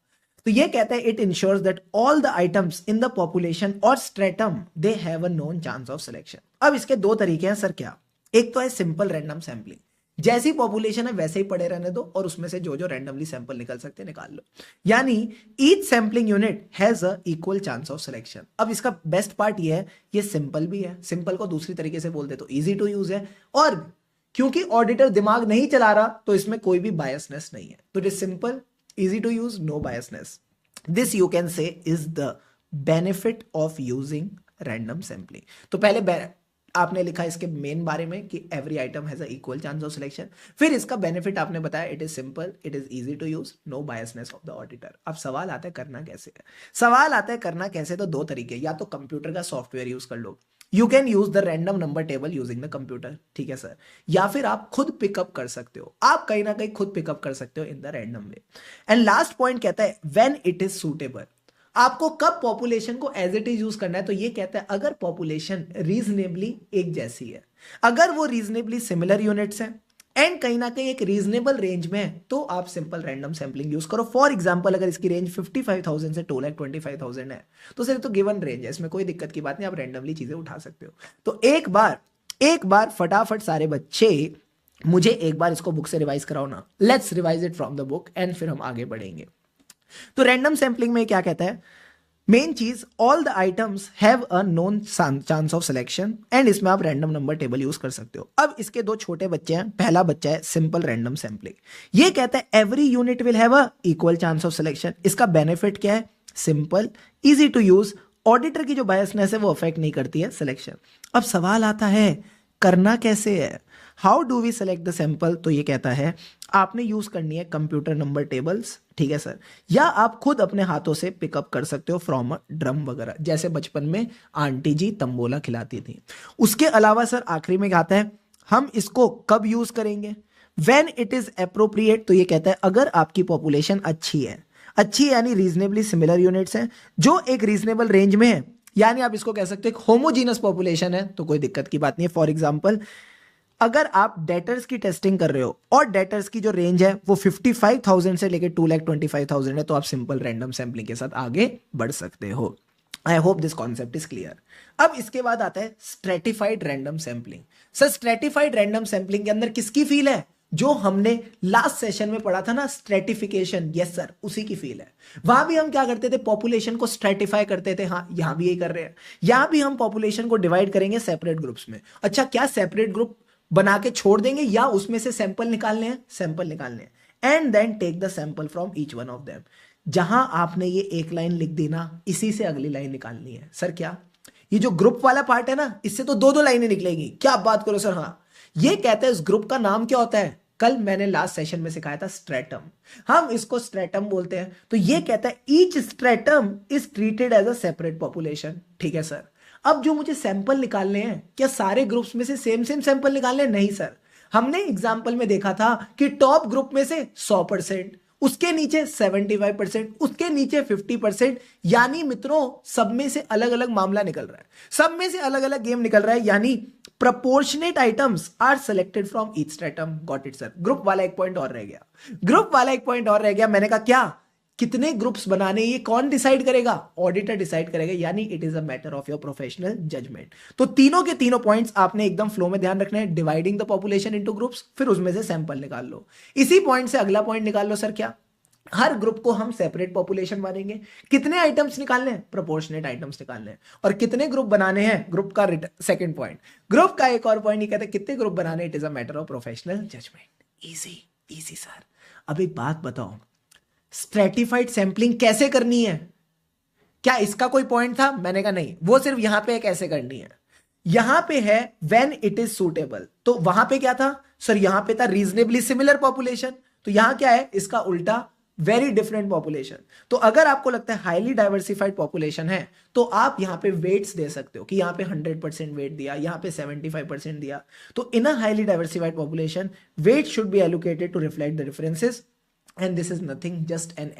तो ये कहता है it ensures that all the items in the population और stratum they have a known chance of selection. अब इसके 2 तरीके हैं सर। क्या? एक तो है सिंपल रैंडम सैंपलिंग, जैसी पॉपुलेशन है वैसे ही पड़े रहने दो और उसमें से जो जो रैंडमली सैंपल निकल सकते हैं निकाल लो, यानी each sampling unit has a equal chance of selection. अब इसका बेस्ट पार्ट ये है, ये सिंपल भी है, सिंपल को दूसरी तरीके से बोल दे तो इजी टू यूज है, और क्योंकि ऑडिटर दिमाग नहीं चला रहा तो इसमें कोई भी बायसनेस नहीं है। तो it is simple, easy to use, no biasness. This you can say is the benefit of using random sampling. तो पहले आपने लिखा इसके मेन बारे में कि every item has a equal chance of selection, फिर इसका बेनिफिट आपने बताया it is simple, it is easy to use, no biasness of the auditor. अब सवाल आता है करना कैसे है। तो 2 तरीके, या तो कंप्यूटर का सॉफ्टवेयर यूज कर लो, you can use the random number table using the computer. ठीक है सर। या फिर आप खुद पिकअप कर सकते हो, आप कहीं ना कहीं खुद पिकअप कर सकते हो in the random way. And last point कहता है व्हेन इट इज सूटेबल, आपको कब पॉपुलेशन को एज इट इज यूज करना है। तो ये कहता है अगर पॉपुलेशन रीजनेबली एक जैसी है, अगर वो रीजनेबली सिमिलर यूनिट्स हैं एंड कहीं ना कहीं एक रीजनेबल रेंज में है, तो आप सिंपल रैंडम सैंपलिंग यूज करो। फॉर एग्जांपल अगर इसकी रेंज 55,000 से 2,25,000 है तो सिर्फ तो गिवन रेंज है, इसमें कोई दिक्कत की बात नहीं, आप रैंडमली चीजें उठा सकते हो। तो एक बार फटाफट सारे बच्चे मुझे एक बार इसको बुक से रिवाइज कराओ ना, let's revise it from the book and फिर हम आगे बढ़ेंगे। तो रैंडम सैंपलिंग में क्या कहता है, मेन चीज, all the items have a known chance of selection, and इसमें आप रैंडम नंबर टेबल यूज कर सकते हो। अब इसके दो छोटे बच्चे हैं, पहला बच्चा है सिंपल रैंडम सैंपलिंग, ये कहता है every unit will have a equal chance of selection. इसका बेनिफिट क्या है, simple, easy to use, auditor की जो बायसनेस है वो अफेक्ट नहीं करती है सिलेक्शन। अब सवाल आता है करना कैसे है, how do we select the sample, तो ये कहता है आपने यूज करनी है कंप्यूटर नंबर टेबल्स, ठीक है सर, या आप खुद अपने हाथों से पिकअप कर सकते हो फ्रॉम अ ड्रम वगैरह, जैसे बचपन में आंटी जी तंबोला खिलाती थी। उसके अलावा सर आखिरी में आता है हम इसको कब यूज करेंगे, व्हेन इट इज अप्रोप्रिएट, तो ये कहता है अगर आपकी पॉपुलेशन अच्छी है, अच्छी यानी रीजनेबली सिमिलर यूनिट्स हैं जो एक रीजनेबल रेंज में है, यानी आप इसको कह सकते हो होमोजीनस पॉपुलेशन है, तो कोई दिक्कत की बात नहीं है। फॉर एग्जांपल अगर आप डेटर्स की टेस्टिंग कर रहे हो और डेटर्स की जो रेंज है वो 55,000 से लेकर 2,25,000 है, तो आप सिंपल रैंडम सैंपलिंग के साथ आगे बढ़ सकते हो। I hope this concept is clear. अब इसके बाद आता है stratified random sampling. Sir stratified random sampling के अंदर किसकी फील है, जो हमने लास्ट सेशन में पढ़ा था ना, स्ट्रेटिफिकेशन, यस सर उसी की फील है। वहां भी हम क्या करते थे, पॉपुलेशन को स्ट्रेटिफाई करते थे, हाँ यहां भी यही कर रहे हैं। यहां भी हम पॉपुलेशन को डिवाइड करेंगे सेपरेट ग्रुप्स में। अच्छा क्या सेपरेट ग्रुप बना के छोड़ देंगे या उसमें से सैंपल निकालने हैं, सैंपल निकालने हैं, and then take the sample from each one of them. जहां आपने ये एक लाइन लिख दी ना, इसी से अगली लाइन निकालनी है। सर क्या ये जो ग्रुप वाला पार्ट है ना, इससे तो दो दो लाइनें निकलेगी, क्या आप बात करो सर, हाँ। ये कहते हैं इस ग्रुप का नाम क्या होता है, कल मैंने लास्ट सेशन में सिखाया था स्ट्रेटम, हम इसको स्ट्रेटम बोलते हैं। तो ये कहता है each stratum is treated as a separate population, ठीक है सर। अब जो मुझे सैंपल निकालने हैं, क्या सारे ग्रुप्स में से सेम सेम सैंपल निकालने हैं, नहीं सर। हमने एग्जाम्पल में देखा था कि टॉप ग्रुप में से 100%, उसके नीचे 75%, उसके नीचे 50%, यानी मित्रों सब में से अलग अलग मामला निकल रहा है, सब में से अलग अलग गेम निकल रहा है, यानी proportionate items are selected from each stratum. Got it sir. Group वाला एक पॉइंट और रह गया, ग्रुप वाला एक पॉइंट और रह गया। मैंने कहा क्या, कितने ग्रुप्स बनाने ये कौन डिसाइड करेगा, ऑडिटर डिसाइड करेगा, यानी it is a matter of your professional judgement. तो तीनों के तीनों पॉइंट्स आपने एकदम फ्लो में ध्यान रखना है, dividing the population into groups, फिर उसमें से सैंपल निकाल लो। इसी पॉइंट से अगला पॉइंट निकाल लो सर, क्या हर ग्रुप को हम सेपरेट पॉपुलेशन मानेंगे, कितने आइटम्स निकालने हैं, प्रोपोर्शनेट आइटम्स निकालने हैं, और कितने ग्रुप बनाने हैं, ग्रुप का सेकंड पॉइंट, ग्रुप का एक और पॉइंट ये कहता है कितने ग्रुप बनाने, it is a matter of professional judgement. Easy easy sir. अब एक बात बताओ, स्ट्रेटिफाइड सैंपलिंग कैसे करनी है, क्या इसका कोई पॉइंट था, मैंने कहा नहीं, वो सिर्फ यहां पे कैसे करनी है। यहां पे है व्हेन इट इज सूटेबल, तो वहां पे क्या था सर, यहां पे था रीजनेबली सिमिलर पॉपुलेशन, तो यहां क्या है इसका उल्टा, वेरी डिफरेंट पॉपुलेशन। तो अगर आपको लगता है हाईली डाइवर्सिफाइड पॉपुलेशन है, तो आप यहां पे वेट्स दे सकते हो कि यहां पे 100% वेट दिया, यहां पे 75% दिया। तो in a highly diversified population weight should be allocated to reflect the differences, and this is nothing, just an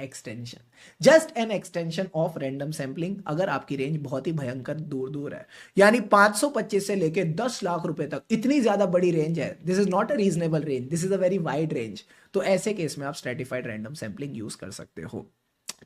extension of random sampling। अगर आपकी रेंज बहुत ही भयंकर दूर दूर है, यानी 525 से लेके 10 लाख रुपए तक, इतनी ज्यादा बड़ी रेंज है, this is not a reasonable range, this is a very wide range, तो ऐसे केस में आप स्ट्रेटिफाइड रैंडम सैंपलिंग यूज कर सकते हो।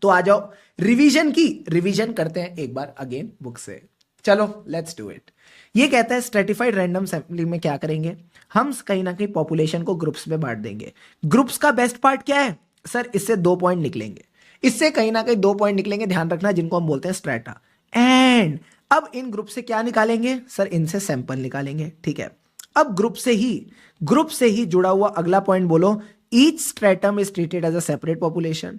तो आ जाओ रिवीजन करते हैं एक बार अगेन बुक से, चलो लेट्स डू इट। ये कहता है स्ट्रेटिफाइड रैंडम सैंपलिंग में क्या करेंगे, हम कहीं ना कहीं पॉपुलेशन को ग्रुप्स में बांट देंगे। ग्रुप्स का बेस्ट पार्ट क्या है सर, इससे 2 पॉइंट निकलेंगे, इससे कहीं ना कहीं 2 पॉइंट निकलेंगे, ध्यान रखना, जिनको हम बोलते हैं स्ट्रेटा। एंड अब इन ग्रुप से क्या निकालेंगे सर, इनसे सैंपल निकालेंगे, ठीक है। अब ग्रुप से ही जुड़ा हुआ अगला पॉइंट बोलो, each stratum is treated as a separate population.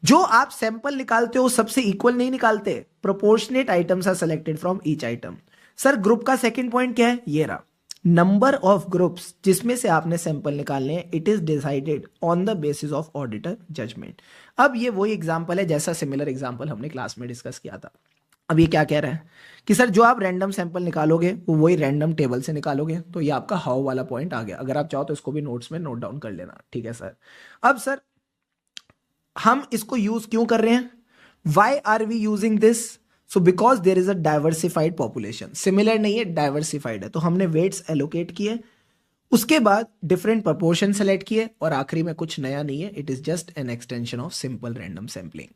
जो आप सैंपल निकालते हो सबसे इक्वल नहीं निकालते, proportionate items are selected from each item. Sir group का सेकंड पॉइंट क्या है, ये रहा, नंबर ऑफ ग्रुप्स जिसमें से आपने सैंपल निकालने हैं, it is decided on the basis of auditor judgement. अब ये वही एग्जांपल है जैसा सिमिलर एग्जांपल हमने क्लास में डिस्कस किया था। अब ये क्या कह रहा है कि सर जो आप रैंडम सैंपल निकालोगे वो वही रैंडम टेबल से निकालोगे, तो ये आपका हाउ वाला पॉइंट आ गया। अगर आप चाहो तो इसको भी नोट्स में नोट डाउन कर लेना, ठीक है सर। अब सर हम इसको यूज क्यों कर रहे हैं, why are we using this, so because there is a diversified population, similar नहीं है डाइवर्सिफाइड है, तो हमने वेट्स एलोकेट किए, उसके बाद डिफरेंट प्रपोर्शन सेलेक्ट किए, और आखिरी में कुछ नया नहीं है, it is just an extension of simple random sampling.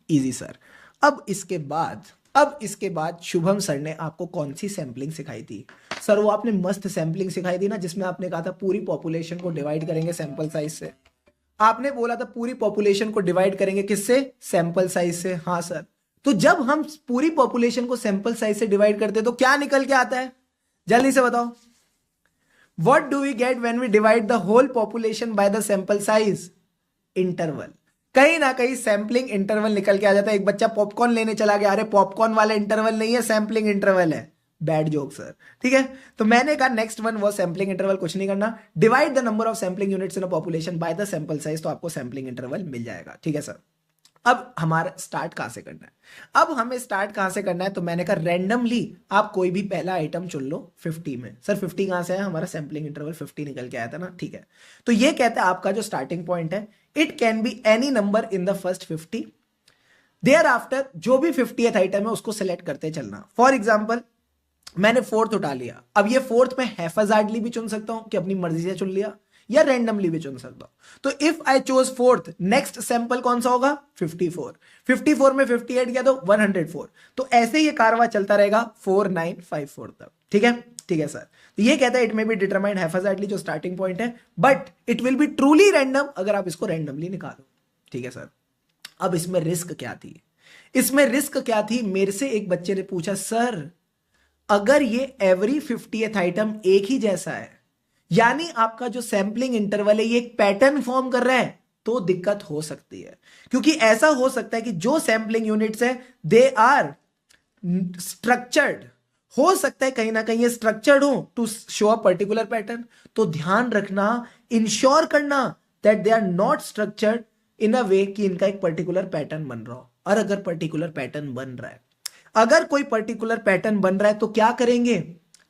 Easy sir. अब इसके बाद अब इसके बाद शुभम सर ने आपको कौन सी सैंपलिंग सिखाई थी? सर वो आपने मस्त सैंपलिंग सिखाई थी ना, जिसमें आपने कहा था पूरी पॉपुलेशन को डिवाइड करेंगे सैंपल साइज से। आपने बोला था पूरी पॉपुलेशन को डिवाइड करेंगे किससे? सैंपल साइज से। हाँ सर। तो जब हम पूरी पॉपुलेशन को सैंपल साइज से डिवाइड करते हैं तो क्या निकल के आता है? जल्दी से बताओ। What do we get when we divide the whole population by the sample size? Interval. कहीं ना कहीं सैंपलिंग इंटरवल निकल के आ जाता है। एक बच्चा पॉपकॉर्न लेने चला गया, अरे पॉपकॉर्न वाला इंटरवल नहीं है, सैंपलिंग इंटरवल है। Bad joke sir. ठीक है, तो मैंने कहा नेक्स्ट वन वो सैंपलिंग इंटरवल, कुछ नहीं करना, divide the number of sampling units in a population by the sample size, तो आपको सैंपलिंग इंटरवल मिल जाएगा। ठीक है सर। अब हमारा स्टार्ट कहां से करना है? अब हमें स्टार्ट कहां से करना है? तो मैंने कहा रैंडमली आप कोई भी पहला आइटम चुन लो 50 में। सर 50 कहां से है? हमारा सैंपलिंग इंटरवल 50 निकल के आया था ना। ठीक है, तो ये कहता है आपका जो स्टार्टिंग पॉइंट है, it can be any number in the first 50। Thereafter जो भी 50th आइटम है उसको सिलेक्ट करते चलना। फॉर एग्जाम्पल मैंने फोर्थ उठा लिया, अब ये फोर्थ में हैफाजार्डली भी चुन सकता हूं कि अपनी मर्जी से चुन लिया, या रैंडमली भी चुन सकता हूं। तो if I chose fourth, next sample कौन सा होगा? 54। 54 में 50 ऐड किया तो 104। तो ऐसे ये कारवा चलता रहेगा 4954 तक। ठीक है, ठीक है सर। तो ये कहता है इट मे बी डिटरमाइंड हैफाजार्डली, जो स्टार्टिंग पॉइंट है, but it will be truly random अगर आप इसको रैंडमली निकालो। ठीक है सर। अब इसमें रिस्क क्या थी? इसमें रिस्क क्या थी? मेरे से एक बच्चे ने पूछा, सर अगर ये एवरी 50th आइटम एक ही जैसा है, यानी आपका जो सैंपलिंग इंटरवल है ये एक पैटर्न फॉर्म कर रहा है, तो दिक्कत हो सकती है। क्योंकि ऐसा हो सकता है कि जो सैंपलिंग यूनिट्स है दे आर स्ट्रक्चर्ड, हो सकता है कहीं ना कहीं ये स्ट्रक्चर्ड हो to show a particular pattern. तो ध्यान रखना, इंश्योर करना that they are not structured in a way कि इनका एक पर्टिकुलर पैटर्न बन रहा हो। और अगर पर्टिकुलर पैटर्न बन रहा है, अगर कोई पर्टिकुलर पैटर्न बन रहा है, तो क्या करेंगे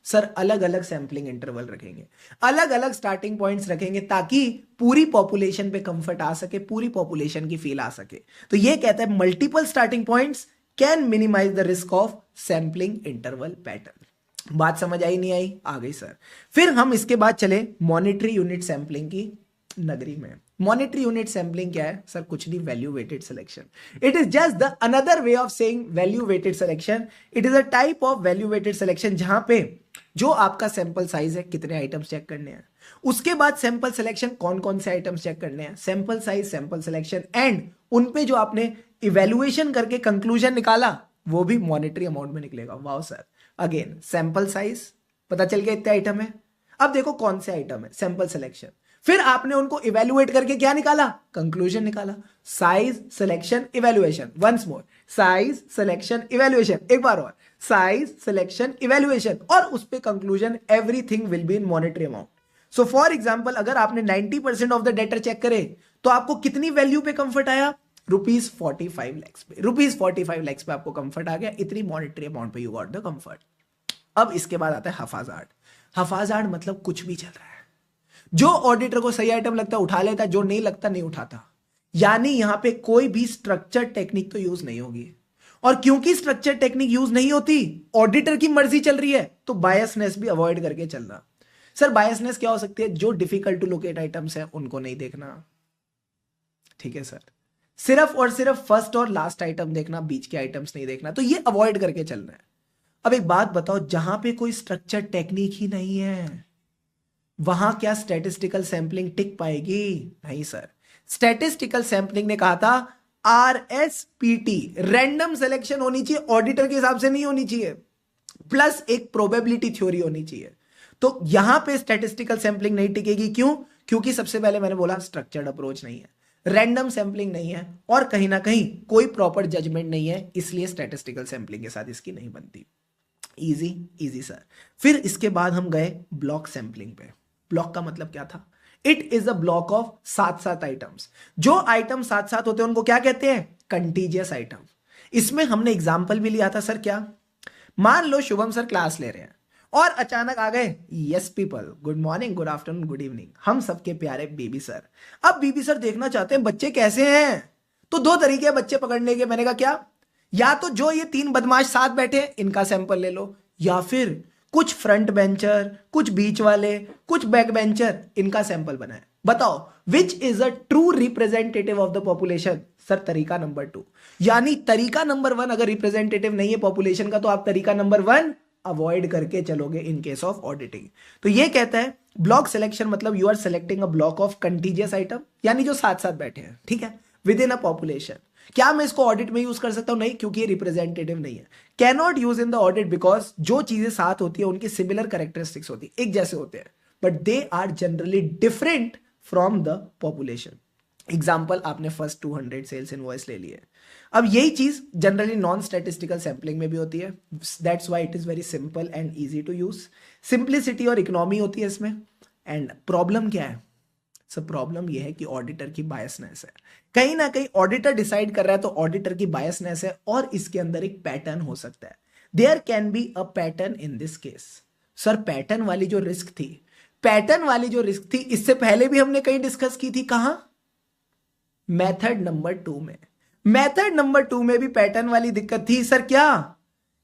सर? अलग अलग सैंपलिंग इंटरवल रखेंगे, अलग अलग स्टार्टिंग पॉइंट्स रखेंगे, ताकि पूरी पॉपुलेशन पे कंफर्ट आ सके, पूरी पॉपुलेशन की फील आ सके। तो ये कहता है multiple starting points can minimise the risk of sampling interval pattern. बात समझ आई नहीं आई? आ गई सर। फिर हम इसके बाद चले मॉनिटरी यूनिट सैंपलिंग की नगरी में। मॉनिटरी यूनिट सैंपलिंग क्या है सर? कुछ नहीं, value weighted selection. It is just the another way of saying value weighted selection. It is a type of value weighted selection जहां पे जो आपका सैंपल साइज है, कितने आइटम्स चेक करने हैं, उसके बाद सैंपल सिलेक्शन, कौन कौन से आइटम्स चेक करने हैं, sample size, sample selection, and उन पे जो आपने इवेल्युएशन करके कंक्लूजन निकाला वो भी मॉनिटरी अमाउंट में निकलेगा। Wow sir. Again sample size पता चल गया इतने आइटम है। अब देखो कौन से आइटम है, सैंपल सिलेक्शन, फिर आपने उनको इवेल्युएट करके क्या निकाला? कंक्लूजन निकाला। Size, selection, evaluation. Once more, size, selection, evaluation. एक बार और, साइज, सिलेक्शन, इवेल्युएशन, और उस पे conclusion. Everything will be in monetary amount. So for example अगर आपने 90% ऑफ द डेटा चेक करे तो आपको कितनी वैल्यू पे कंफर्ट आया? ₹45 lakhs पे। ₹45 lakhs पे आपको कंफर्ट आ गया, इतनी मॉनिटरी अमाउंट पे यू गॉट द कंफर्ट। अब इसके बाद आता है हफाजार्ड। हफाजार्ड मतलब कुछ भी चल रहा है, जो ऑडिटर को सही आइटम लगता है उठा लेता है, जो नहीं लगता नहीं उठाता। यानी यहां पे कोई भी स्ट्रक्चर टेक्निक तो यूज नहीं होगी, और क्योंकि स्ट्रक्चर टेक्निक यूज नहीं होती, ऑडिटर की मर्जी चल रही है, तो बायसनेस भी अवॉइड करके चलना। सर बायसनेस क्या हो सकती है? जो डिफिकल्ट टू लोकेट आइटम्स है उनको नहीं देखना। ठीक है सर। सिर्फ और सिर्फ फर्स्ट और लास्ट आइटम देखना, बीच के आइटम्स नहीं देखना। तो ये अवॉइड करके चलना है। अब एक बात बताओ, जहां पे कोई स्ट्रक्चर टेक्निक ही नहीं है वहां क्या स्टैटिस्टिकल सैंपलिंग टिक पाएगी? नहीं सर। स्टैटिस्टिकल सैंपलिंग ने कहा था RSPT, रैंडम सिलेक्शन होनी चाहिए, ऑडिटर के हिसाब से नहीं होनी चाहिए, प्लस एक प्रोबेबिलिटी थ्योरी होनी चाहिए। तो यहां पे स्टैटिस्टिकल सैंपलिंग नहीं टिकेगी। क्यों? क्योंकि सबसे पहले मैंने बोला स्ट्रक्चर्ड अप्रोच नहीं है, रैंडम सैंपलिंग नहीं है, और कहीं ना कहीं कोई प्रॉपर जजमेंट नहीं है, इसलिए स्टैटिस्टिकल सैंपलिंग के साथ इसकी नहीं बनती। Easy easy sir. फिर इसके बाद हम गए ब्लॉक सैंपलिंग पे। ब्लॉक का मतलब क्या था? It is a block of 7-7 items. जो आइटम 7-7 होते हैं उनको क्या कहते हैं? Contiguous item. इसमें हमने एग्जाम्पल भी लिया था सर। क्या? मान लो शुभम सर क्लास ले रहे हैं और अचानक आ गए, yes people, good morning, good afternoon, good evening, हम सबके प्यारे बेबी सर। अब बेबी सर देखना चाहते हैं बच्चे कैसे हैं। तो 2 तरीके हैं बच्चे पकड़ने के। मैंने कहा क्या? या तो जो ये 3 बदमाश साथ बैठे इनका सैंपल ले लो, या फिर कुछ फ्रंट बेंचर, कुछ बीच वाले, कुछ बैक बेंचर, इनका सैंपल बनाए। बताओ which is a true representative of the population? Sir तरीका नंबर 2। यानी तरीका नंबर 1 अगर रिप्रेजेंटेटिव नहीं है पॉपुलेशन का तो आप तरीका नंबर 1 अवॉइड करके चलोगे इन केस ऑफ ऑडिटिंग। तो ये कहता है ब्लॉक सिलेक्शन मतलब you are selecting a block of contiguous item, यानी जो साथ साथ बैठे हैं, ठीक है, विद इन अ पॉपुलेशन। क्या मैं इसको ऑडिट में यूज कर सकता हूं? नहीं, क्योंकि ये रिप्रेजेंटेटिव नहीं है। Can not use in the audit because जो चीजें साथ होती है उनकी सिमिलर कैरेक्टरिस्टिक्स होती है, एक जैसे होते हैं, but they are generally different from the population. Example, आपने फर्स्ट 200 सेल्स इनवॉइस ले लिए। अब यही चीज जनरली नॉन स्टैटिस्टिकल सैंपलिंग में भी होती है। That's why it is very simple and easy to use. Simplicity और इकोनॉमी होती है इसमें। एंड प्रॉब्लम क्या है? सब प्रॉब्लम यह है कि ऑडिटर की बायसनेस है। कहीं ना कहीं ऑडिटर डिसाइड कर रहा है तो ऑडिटर की बायसनेस है और इसके अंदर एक पैटर्न हो सकता है। There can be a pattern in this case. Sir pattern वाली जो रिस्क थी, पैटर्न वाली जो रिस्क थी इससे पहले भी हमने कहीं डिस्कस की थी। कहां? मेथड नंबर 2 में। मेथड नंबर 2 में भी पैटर्न वाली दिक्कत थी। सर क्या?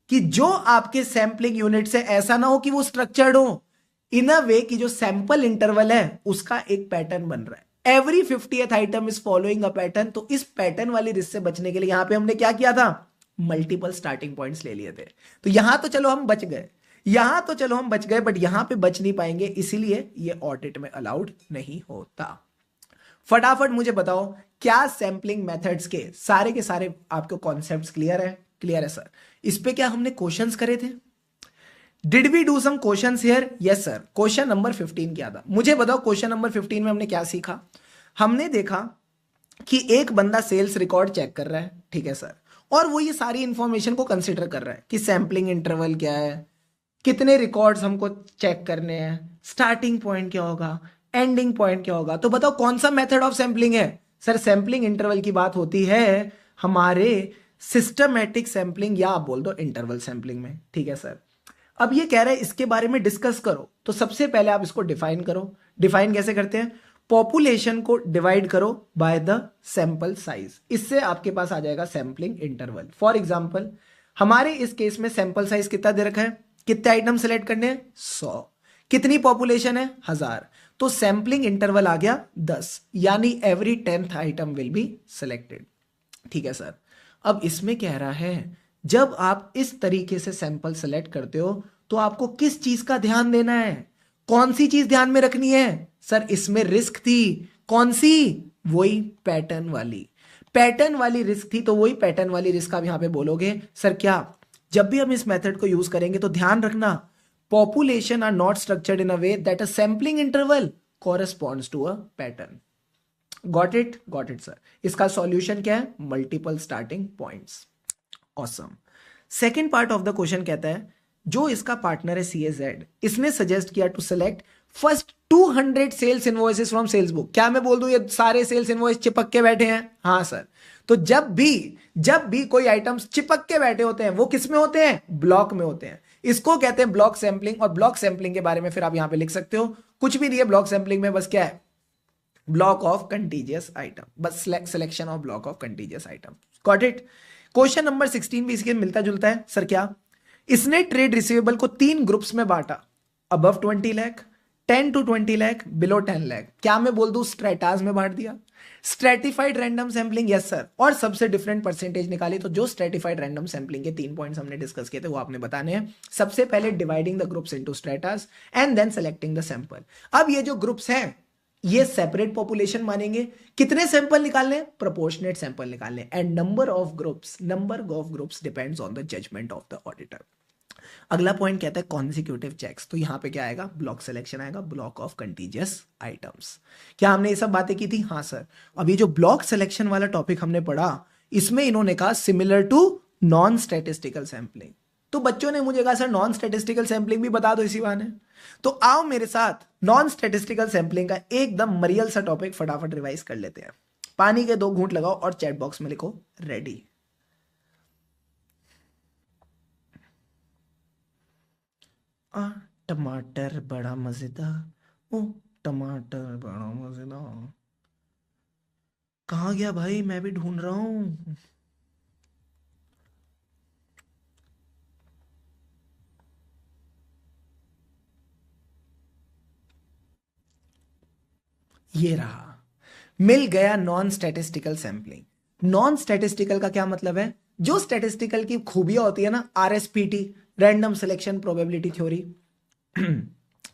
कि जो आपके सैंपलिंग यूनिट से ऐसा ना हो कि वो स्ट्रक्चर्ड हो इन अ वे कि जो सैंपल इंटरवल है उसका एक पैटर्न बन रहा है। Every 50th item is following a pattern. तो इस पैटर्न वाली रिस्क से बचने के लिए यहां पे हमने क्या किया था? मल्टीपल स्टार्टिंग पॉइंट्स ले लिए थे। तो यहां तो चलो हम बच गए, यहां तो चलो हम बच गए, बट यहां पे बच नहीं पाएंगे, इसीलिए ये ऑडिट में अलाउड नहीं होता। फटाफट मुझे बताओ, क्या सैंपलिंग मेथड्स के सारे आपको कॉन्सेप्ट्स क्लियर है? क्लियर है सर। इस पे क्या हमने क्वेश्चंस करे थे? Did we do some questions here? Yes sir. Question number 15 क्या था? मुझे बताओ क्वेश्चन नंबर 15 में हमने क्या सीखा? हमने देखा कि एक बंदा सेल्स रिकॉर्ड चेक कर रहा है, ठीक है सर, और वो ये सारी इंफॉर्मेशन को कंसिडर कर रहा है कि सैंपलिंग इंटरवल क्या है, कितने रिकॉर्ड्स हमको चेक करने हैं, स्टार्टिंग पॉइंट क्या होगा, एंडिंग पॉइंट क्या होगा। तो बताओ कौन सा मेथड ऑफ सैंपलिंग है? सर सैंपलिंग इंटरवल की बात होती है हमारे सिस्टमैटिक सैंपलिंग या आप बोल दो इंटरवल सैंपलिंग में, ठीक है सर। अब ये कह रहा है इसके बारे में डिस्कस करो, तो सबसे पहले आप इसको डिफाइन करो। डिफाइन कैसे करते हैं? पॉपुलेशन को डिवाइड करो बाय द सैंपल साइज, इससे आपके पास आ जाएगा सैंपलिंग इंटरवल। फॉर एग्जांपल हमारे इस केस में सैंपल साइज कितना दे रखा है? कितने आइटम सेलेक्ट करने हैं? 100। कितनी पॉपुलेशन है? 1000। तो सैंपलिंग इंटरवल आ गया 10, यानी every 10th item will be selected, ठीक है सर। अब इसमें कह रहा है जब आप इस तरीके से सैंपल सेलेक्ट करते हो तो आपको किस चीज का ध्यान देना है? कौन सी चीज ध्यान में रखनी है? सर इसमें रिस्क थी, कौन सी? वही पैटर्न वाली। पैटर्न वाली रिस्क थी, तो वही पैटर्न वाली रिस्क आप यहां पे बोलोगे। सर क्या जब भी हम इस मेथड को यूज करेंगे तो ध्यान रखना population are not structured in a way that a sampling interval corresponds to a pattern. Got it? Got it sir. इसका सॉल्यूशन क्या है? Multiple starting points. Awesome. Second part of the question कहता है जो इसका पार्टनर है CAZ, इसने suggest किया to select first 200 sales invoices from sales book. क्या मैं बोल दूं ये सारे सेल्स इनवॉइस चिपक के बैठे हैं? हाँ सर। तो जब भी कोई आइटम्स चिपक के बैठे होते हैं वो किस में होते हैं? ब्लॉक में होते हैं। इसको कहते हैं ब्लॉक सैंपलिंग। और ब्लॉक सैंपलिंग के बारे में फिर आप यहां पे लिख सकते हो, कुछ भी नहीं है ब्लॉक सैंपलिंग में, बस क्या है? ब्लॉक ऑफ कंटीजियस आइटम, बस selection of block of contiguous item. Got it? Question number 16 भी इसके मिलता जुलता है। सर क्या? इसने ट्रेड रिसीवेबल को 3 ग्रुप्स में बांटा, above 20 lakh, 10 to 20 lakh, below 10 lakh. क्या मैं बोल दूं स्ट्रेटाज में बांट दिया? Stratified random sampling, yes sir. और सबसे डिफरेंट परसेंटेज निकाली। तो जो स्ट्रेटिफाइड रैंडम सैंपलिंग के 3 पॉइंट्स हमने डिस्कस किए थे वो आपने बताने हैं। सबसे पहले dividing the groups into stratas and then selecting the sample. अब ये जो ग्रुप्स हैं ये सेपरेट पॉपुलेशन मानेंगे। कितने सैंपल निकालने? प्रोपोर्शनेट सैंपल निकालने। And number of groups depends on the judgement of the auditor. अगला पॉइंट कहता है कॉन्सिक्यूटिव चेक्स। तो यहां पे क्या आएगा? ब्लॉक सिलेक्शन आएगा, ब्लॉक ऑफ कंटीजियस आइटम्स। क्या हमने ये सब बातें की थी? हाँ सर। अब ये जो ब्लॉक सिलेक्शन वाला टॉपिक हमने पढ़ा इसमें इन्होंने कहा similar to non statistical sampling. तो बच्चों ने मुझे कहा सर नॉन स्टैटिस्टिकल सैंपलिंग भी बता दो इसी बहाने। तो आओ मेरे साथ नॉन स्टैटिस्टिकल सैंपलिंग का एकदम मरियल सा टॉपिक फटाफट रिवाइज कर लेते हैं। पानी के 2 घूंट लगाओ और चैट बॉक्स में लिखो रेडी। आ टमाटर बड़ा मजेदार, ओ टमाटर बड़ा मजेदार। कहाँ गया भाई? मैं भी ढूंढ रहा हूँ। ये रहा, मिल गया non statistical sampling. Non statistical का क्या मतलब है? जो स्टैटिस्टिकल की खूबियां होती है ना, आरएसपीटी, रैंडम सिलेक्शन प्रोबेबिलिटी थ्योरी,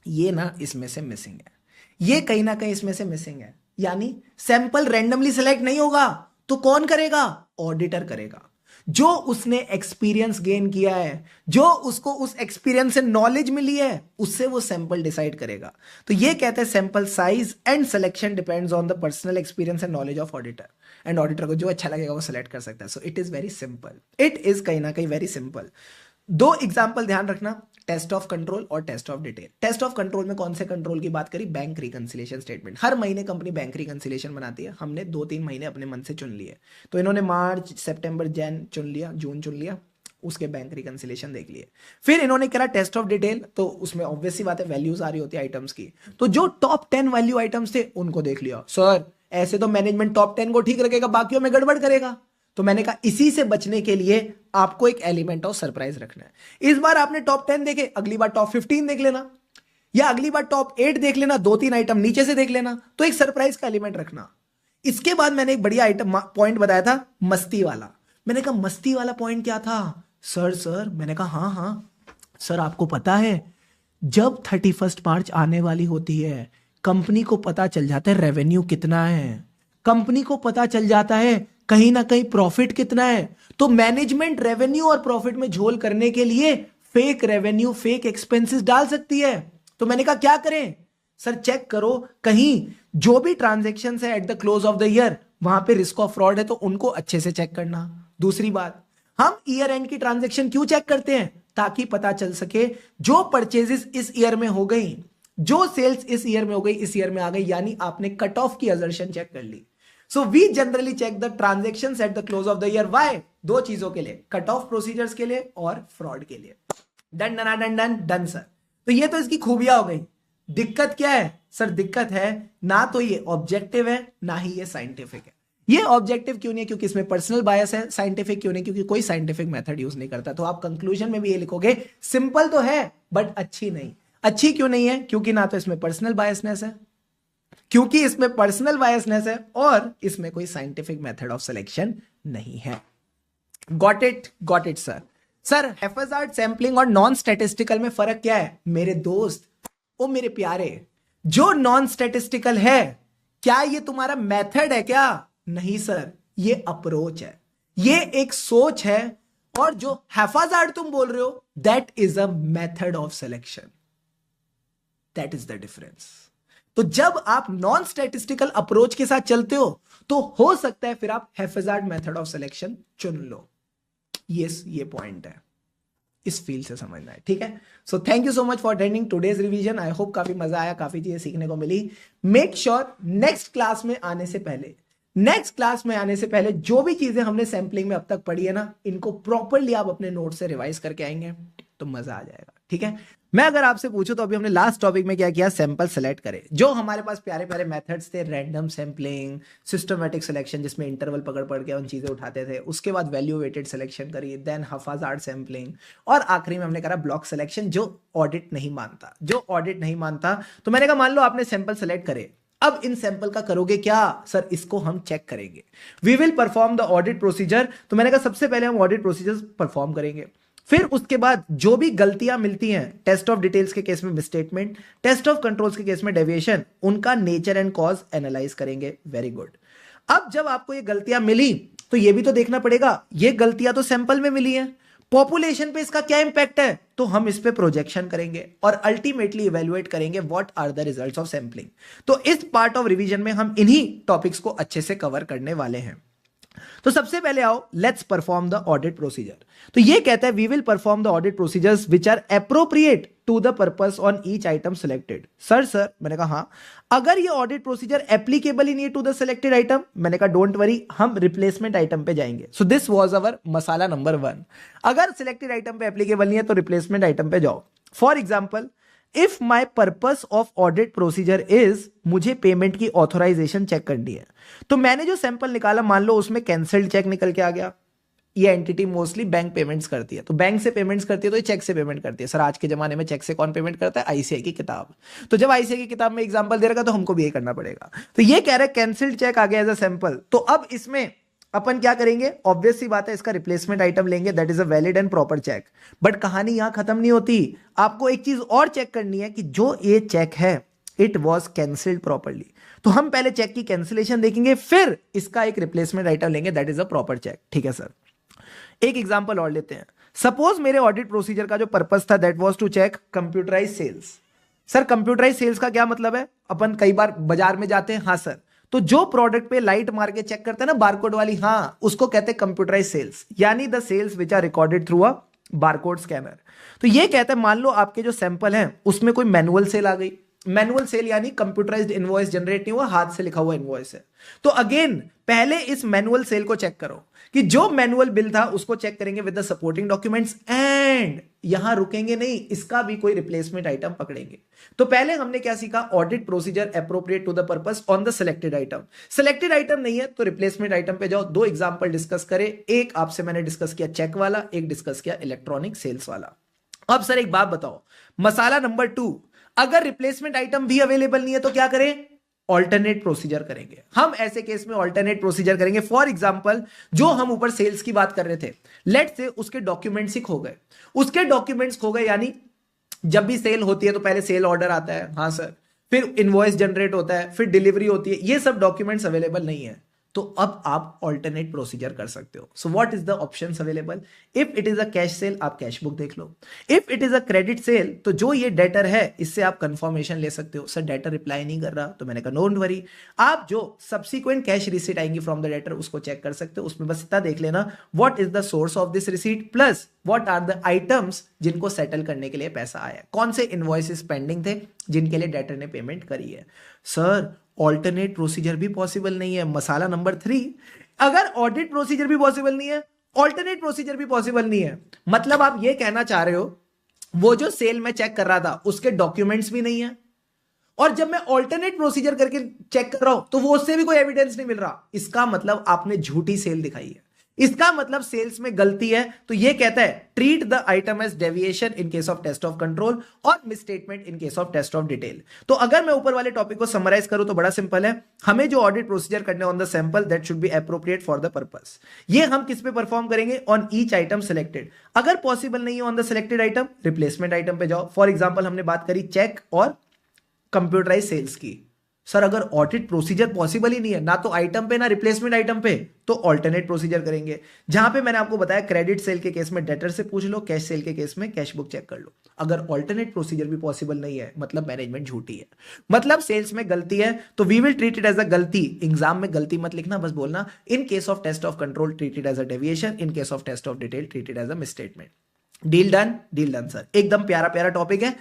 ये ना इसमें से मिसिंग है, ये कहीं ना कहीं इसमें से मिसिंग है। यानी सैंपल रैंडमली सिलेक्ट नहीं होगा तो कौन करेगा? ऑडिटर करेगा। जो उसने एक्सपीरियंस गेन किया है, जो उसको उस एक्सपीरियंस से नॉलेज मिली है, उससे वो सैंपल डिसाइड करेगा। तो ये कहते हैं sample size and selection depends on the personal experience and knowledge of auditor, and auditor को जो अच्छा लगेगा वो सिलेक्ट कर सकता है। So it is very simple, it is कहीं ना कहीं वेरी सिंपल। दो एग्जाम्पल ध्यान रखना, टेस्ट ऑफ कंट्रोल और test of detail. Test of control में कौन से कंट्रोल की बात करी? Bank reconciliation statement. हर महीने कंपनी बैंक रिकंसिलिएशन बनाती है, हमने 2-3 महीने अपने मन से चुन लिए, तो इन्होंने मार्च, सितंबर, जैन चुन लिया, जून चुन लिया, उसके बैंक रिकंसिलिएशन देख लिए। फिर इन्होंने करा टेस्ट ऑफ डिटेल, तो उसमें ऑब्वियस सी बात है वैल्यूज आ रही होती है आइटम्स की, तो जो टॉप 10 वैल्यू आइटम्स थे उनको देख लिया। सर ऐसे तो मैनेजमेंट टॉप 10 को ठीक रखेगा, बाकियों में गड़बड़ करेगा। तो मैंने कहा इसी से बचने के लिए आपको एक एलिमेंट ऑफ सरप्राइज रखना है। इस बार आपने टॉप 10 देखे, अगली बार टॉप 15 देख लेना, या अगली बार टॉप 8 देख लेना, 2-3 आइटम नीचे से देख लेना, तो एक सरप्राइज का एलिमेंट रखना। इसके बाद मैंने एक बढ़िया आइटम पॉइंट बताया था, मस्ती वाला। मैंने कहा मस्ती वाला पॉइंट क्या था? सर मैंने कहा हाँ हाँ सर, आपको पता है जब 31 मार्च आने वाली होती है, कंपनी को पता चल जाता है रेवेन्यू कितना है, कंपनी को पता चल जाता है कहीं ना कहीं प्रॉफिट कितना है, तो मैनेजमेंट रेवेन्यू और प्रॉफिट में झोल करने के लिए फेक रेवेन्यू, फेक एक्सपेंसेस डाल सकती है। तो मैंने कहा क्या करें? सर चेक करो, कहीं जो भी ट्रांजैक्शन है eight the close of the year, वहां पे रिस्क ऑफ फ्रॉड है, तो उनको अच्छे से चेक करना। दूसरी बात, हम ईयर एंड की ट्रांजैक्शन क्यों चेक करते हैं? ताकि पता चल सके जो परचेजेस इस ईयर में हो गई, जो सेल्स इस ईयर में हो गई, इस ईयर में आ गई, यानी आपने कट ऑफ की असर्शन चेक कर ली। So we generally check the transactions at the close of the year. Why? दो चीजों के लिए, कट ऑफ प्रोसीजर्स के लिए और फ्रॉड के लिए। Done done done done done sir. तो ये तो इसकी खूबियां हो गई। दिक्कत क्या है? सर दिक्कत है ना तो ये ऑब्जेक्टिव है, ना ही ये साइंटिफिक है। ये ऑब्जेक्टिव क्यों नहीं है? क्योंकि इसमें पर्सनल बायस है। साइंटिफिक क्यों नहीं? क्योंकि कोई साइंटिफिक मेथड यूज नहीं करता। तो आप कंक्लूजन में भी ये लिखोगे सिंपल तो है बट अच्छी नहीं। अच्छी क्यों नहीं है? क्योंकि ना तो इसमें पर्सनल बायसनेस है, क्योंकि इसमें पर्सनल बायसनेस है, और इसमें कोई साइंटिफिक मेथड ऑफ सिलेक्शन नहीं है। Got it sir. Sir haphazard sampling और नॉन स्टैटिस्टिकल में फर्क क्या है? मेरे दोस्त, ओ मेरे प्यारे, जो नॉन स्टैटिस्टिकल है, क्या ये तुम्हारा मेथड है क्या? नहीं सर, ये अप्रोच है, ये एक सोच है, और जो हैफाजार्ड तुम बोल रहे हो that is a method of selection. That is the difference. तो जब आप नॉन स्टैटिस्टिकल अप्रोच के साथ चलते हो तो हो सकता है फिर आप हैफाजार्ड मेथड ऑफ सिलेक्शन चुन लो। ये पॉइंट है, इस फील्ड से समझना है, ठीक है। So thank you so much for attending today's revision. I hope काफी मजा आया, काफी चीजें सीखने को मिली। मेक श्योर नेक्स्ट क्लास में आने से पहले जो भी चीजें हमने सैंपलिंग में अब तक पढ़ी है ना, इनको प्रॉपरली आप अपने नोट से रिवाइज करके आएंगे तो मजा आ जाएगा, ठीक है। मैं अगर आपसे पूछूं तो अभी हमने लास्ट टॉपिक में क्या किया? सैंपल सेलेक्ट करे। जो हमारे पास प्यारे प्यारे मेथड्स थे, रैंडम सैंपलिंग, सिस्टमैटिक सिलेक्शन जिसमें इंटरवल पकड़ पकड़ के उन चीजें उठाते थे, उसके बाद वैल्यू वेटेड सिलेक्शन करी, देन हैफाजार्ड सैंपलिंग, और आखिरी में हमने करा ब्लॉक सिलेक्शन जो ऑडिट नहीं मानता। तो मैंने कहा मान लो आपने सैंपल सेलेक्ट करे, अब इन सैंपल का करोगे क्या? सर इसको हम चेक करेंगे, we will perform the audit procedure. तो मैंने कहा सबसे पहले हम ऑडिट प्रोसीजर परफॉर्म करेंगे, फिर उसके बाद जो भी गलतियां मिलती हैं, टेस्ट ऑफ डिटेल्स के केस में मिसस्टेटमेंट, टेस्ट ऑफ कंट्रोल्स के केस में डेविएशन, उनका नेचर एंड कॉज एनालाइज करेंगे। Very good. अब जब आपको ये गलतियां मिली तो ये भी तो देखना पड़ेगा, ये गलतियां तो सैंपल में मिली हैं, पॉपुलेशन पे इसका क्या इंपैक्ट है? तो हम इस पे प्रोजेक्शन करेंगे और अल्टीमेटली इवेल्युएट करेंगे what are the results of sampling. तो इस पार्ट ऑफ रिवीजन में हम इन्हीं टॉपिक्स को अच्छे से कवर करने वाले हैं। तो सबसे पहले आओ, let's perform the audit procedure. तो ये कहता है we will perform the audit procedures which are appropriate to the purpose on each item selected. Sir मैंने कहा हाँ, अगर ये ऑडिट प्रोसीजर एप्लीकेबल ही नहीं है टू द सिलेक्टेड आइटम, मैंने कहा डोंट वरी, हम रिप्लेसमेंट आइटम पे जाएंगे। So this was our masala number 1। अगर सिलेक्टेड आइटम पे एप्लीकेबल नहीं है तो रिप्लेसमेंट आइटम पे जाओ। For example, if my purpose of audit procedure is, मुझे पेमेंट की ऑथोराइजेशन चेक करनी है, तो मैंने जो सैंपल निकाला, मान लो उसमें कैंसल्ड चेक निकल के आ गया, ये एंटिटी मोस्टली बैंक पेमेंट्स करती है, तो बैंक से पेमेंट्स करती है तो ये चेक से पेमेंट करती है। सर आज के जमाने में चेक से कौन पेमेंट करता है? आईसीआई की किताब। तो जब आईसीआई की किताब में एग्जांपल दे रखा तो हमको भी ये करना पड़ेगा। तो ये कह रहा है कैंसिल्ड चेक आ गया एज अ सैंपल, तो अब इसमें अपन क्या करेंगे? ऑब्वियस सी बात है, इसका रिप्लेसमेंट आइटम लेंगे, that is a valid and proper check. But कहानी यहां खत्म नहीं होती, आपको एक चीज और चेक करनी है कि जो ये चेक है इट वॉज कैंसिल्ड प्रॉपरली। तो हम पहले चेक की कैंसिलेशन देखेंगे, फिर इसका एक रिप्लेसमेंट आइटम लेंगे, that is a proper check. ठीक है सर, एक एग्जांपल और लेते हैं। सपोज मेरे ऑडिट प्रोसीजर का जो पर्पस था that was to check computerise sales. Sir computerise sales का क्या मतलब है? अपन कई बार बाजार में जाते हैं, हाँ सर, तो जो प्रोडक्ट पे लाइट मार के चेक करते हैं ना बारकोड वाली, हाँ, उसको कहते हैं कंप्यूटराइज सेल्स, यानी the sales which are recorded through a barcode scanner. तो ये कहता है मान लो आपके जो सैंपल हैं उसमें कोई मैनुअल सेल आ गई। मैनुअल सेल यानी कंप्यूटराइज्ड इनवॉइस जनरेट नहीं हुआ, हाथ से लिखा हुआ इनवॉइस है। तो अगेन पहले इस मैनुअल सेल को चेक करो कि जो मैनुअल बिल था उसको चेक करेंगे with the supporting documents, and यहां रुकेंगे नहीं, इसका भी कोई रिप्लेसमेंट आइटम पकड़ेंगे। तो पहले हमने क्या सीखा? Audit procedure appropriate to the purpose on the selected item. Selected item नहीं है तो रिप्लेसमेंट आइटम पे जाओ। दो एग्जांपल डिस्कस करें, एक आपसे मैंने डिस्कस किया चेक वाला, एक डिस्कस किया इलेक्ट्रॉनिक सेल्स वाला। अब सर एक बात बताओ, मसाला नंबर 2, अगर रिप्लेसमेंट आइटम भी अवेलेबल नहीं है तो क्या करें? ऑल्टरनेट प्रोसीजर करेंगे। हम ऐसे केस में ऑल्टरनेट प्रोसीजर करेंगे। फॉर एग्जांपल जो हम ऊपर सेल्स की बात कर रहे थे, लेट से उसके डॉक्यूमेंट्स ही खो गए, उसके डॉक्यूमेंट्स खो गए, यानी जब भी सेल होती है तो पहले सेल ऑर्डर आता है, हाँ सर, फिर इनवॉइस जनरेट होता है, फिर डिलीवरी होती है, ये सब डॉक्यूमेंट्स अवेलेबल नहीं है, तो अब आप ऑल्टरनेट प्रोसीजर कर सकते हो। So what is the options available? If it is a cash sale, आप कैश बुक देख लो। If it is a credit sale, तो जो ये डेटर है इससे आप कंफर्मेशन ले सकते हो। सर डेटर रिप्लाई नहीं कर रहा, तो मैंने कहा डोंट वरी, आप जो सब्सिक्वेंट कैश रिसीट आएंगी फ्रॉम द डेटर उसको चेक कर सकते हो। उसमें बस इतना देख लेना, what is the source of this receipt plus what are the items जिनको सेटल करने के लिए पैसा आया, कौन से इनवॉइसेस पेंडिंग थे जिनके लिए डेटर ने पेमेंट करी है। सर ऑल्टरनेट प्रोसीजर भी पॉसिबल नहीं है। मसाला नंबर 3, अगर ऑडिट प्रोसीजर भी पॉसिबल नहीं है, ऑल्टरनेट प्रोसीजर भी पॉसिबल नहीं है, मतलब आप ये कहना चाह रहे हो वो जो सेल में चेक कर रहा था उसके डॉक्यूमेंट्स भी नहीं है, और जब मैं ऑल्टरनेट प्रोसीजर करके चेक कर रहा हूं तो वो उससे भी कोई एविडेंस नहीं मिल रहा। इसका मतलब आपने झूठी सेल दिखाई है, इसका मतलब सेल्स में गलती है। तो ये कहता है treat the item as deviation in case of test of control और misstatement in case of test of detail. तो अगर मैं ऊपर वाले टॉपिक को समराइज करूं तो बड़ा सिंपल है, हमें जो ऑडिट प्रोसीजर करने on the sample that should be appropriate for the purpose. ये हम किस पे परफॉर्म करेंगे? On each item selected. अगर पॉसिबल नहीं है on the selected item, replacement item पे जाओ। फॉर एग्जाम्पल हमने बात करी चेक और कंप्यूटराइज सेल्स की। सर अगर ऑडिट प्रोसीजर पॉसिबल ही नहीं है, ना तो आइटम पे ना रिप्लेसमेंट आइटम पे, तो ऑल्टरनेट प्रोसीजर करेंगे। जहां पे मैंने आपको बताया क्रेडिट सेल के केस में डेटर से पूछ लो, कैश सेल के केस में कैश बुक चेक कर लो। अगर ऑल्टरनेट प्रोसीजर भी पॉसिबल नहीं है मतलब मैनेजमेंट झूठी है, मतलब सेल्स में गलती है, तो we will treat it as a गलती। एग्जाम में गलती मत लिखना, बस बोलना in case of test of control treated as a deviation, in case of test of detail treated as a misstatement. Deal done? Deal done sir, एकदम प्यारा प्यारा टॉपिक है।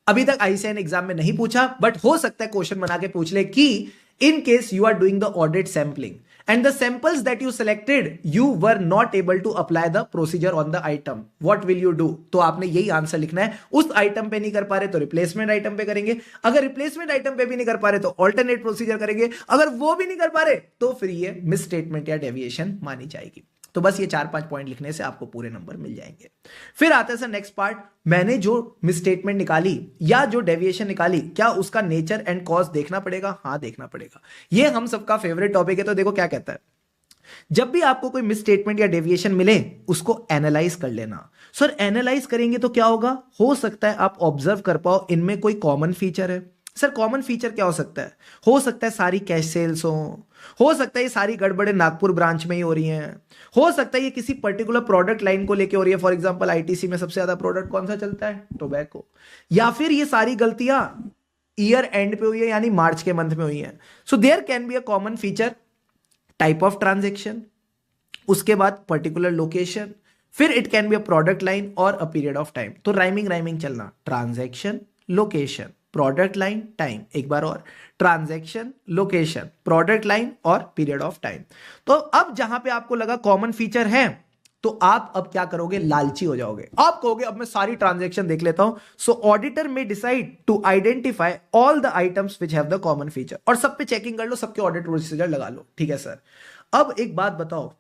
अभी तक आईसीआई ने एग्जाम में नहीं पूछा, बट हो सकता है क्वेश्चन बना के पूछ ले कि in case you are doing the audit sampling and the samples that you selected you were not able to apply the procedure on the item, what will you do? तो आपने यही आंसर लिखना है। उस आइटम पे नहीं कर पा रहे तो रिप्लेसमेंट आइटम पे करेंगे, अगर रिप्लेसमेंट आइटम पे भी नहीं कर पा रहे तो ऑल्टरनेट प्रोसीजर करेंगे, अगर वो भी नहीं कर पा रहे तो फिर ये मिस स्टेटमेंट या डेविएशन मानी जाएगी। तो बस ये 4-5 पॉइंट लिखने से आपको पूरे नंबर मिल जाएंगे। फिर आता है सर नेक्स्ट पार्ट, मैंने जो मिसस्टेटमेंट निकाली या जो डेविएशन निकाली, क्या उसका नेचर एंड कॉज देखना पड़ेगा? हाँ देखना पड़ेगा। ये हम सबका फेवरेट टॉपिक है। तो देखो क्या कहता है, जब भी आपको कोई मिसस्टेटमेंट या डेविएशन मिले उसको एनालाइज कर लेना। सर एनालाइज करेंगे तो क्या होगा? हो सकता है आप ऑब्जर्व कर पाओ इनमें कोई कॉमन फीचर है। सर कॉमन फीचर क्या हो सकता है? हो सकता है सारी कैश सेल्स हो सकता है ये सारी गड़बड़े नागपुर ब्रांच में ही हो रही हैं, हो सकता है ये किसी पर्टिकुलर प्रोडक्ट लाइन को लेके हो रही है। फॉर एग्जांपल आईटीसी में सबसे ज्यादा प्रोडक्ट कौन सा चलता है? टोबैको। या फिर ये सारी गलतियां ईयर एंड पे हुई है, यानी मार्च के मंथ में हुई है। So there can be a common feature, type of transaction, उसके बाद पर्टिकुलर लोकेशन, फिर it can be a product line और अ पीरियड ऑफ टाइम। तो राइमिंग चलना, transaction, location, product line, time. एक बार और, ट्रांजैक्शन, लोकेशन, प्रोडक्ट लाइन और पीरियड ऑफ टाइम। तो अब जहां पे आपको लगा कॉमन फीचर है तो आप अब क्या करोगे? लालची हो जाओगे। आप कहोगे अब मैं सारी ट्रांजैक्शन देख लेता हूं। So auditor may decide to identify all the items which have the common feature, और सब पे चेकिंग कर लो, सबके ऑडिट प्रोसीजर लगा लो। ठीक है सर। अब एक बात बताओ,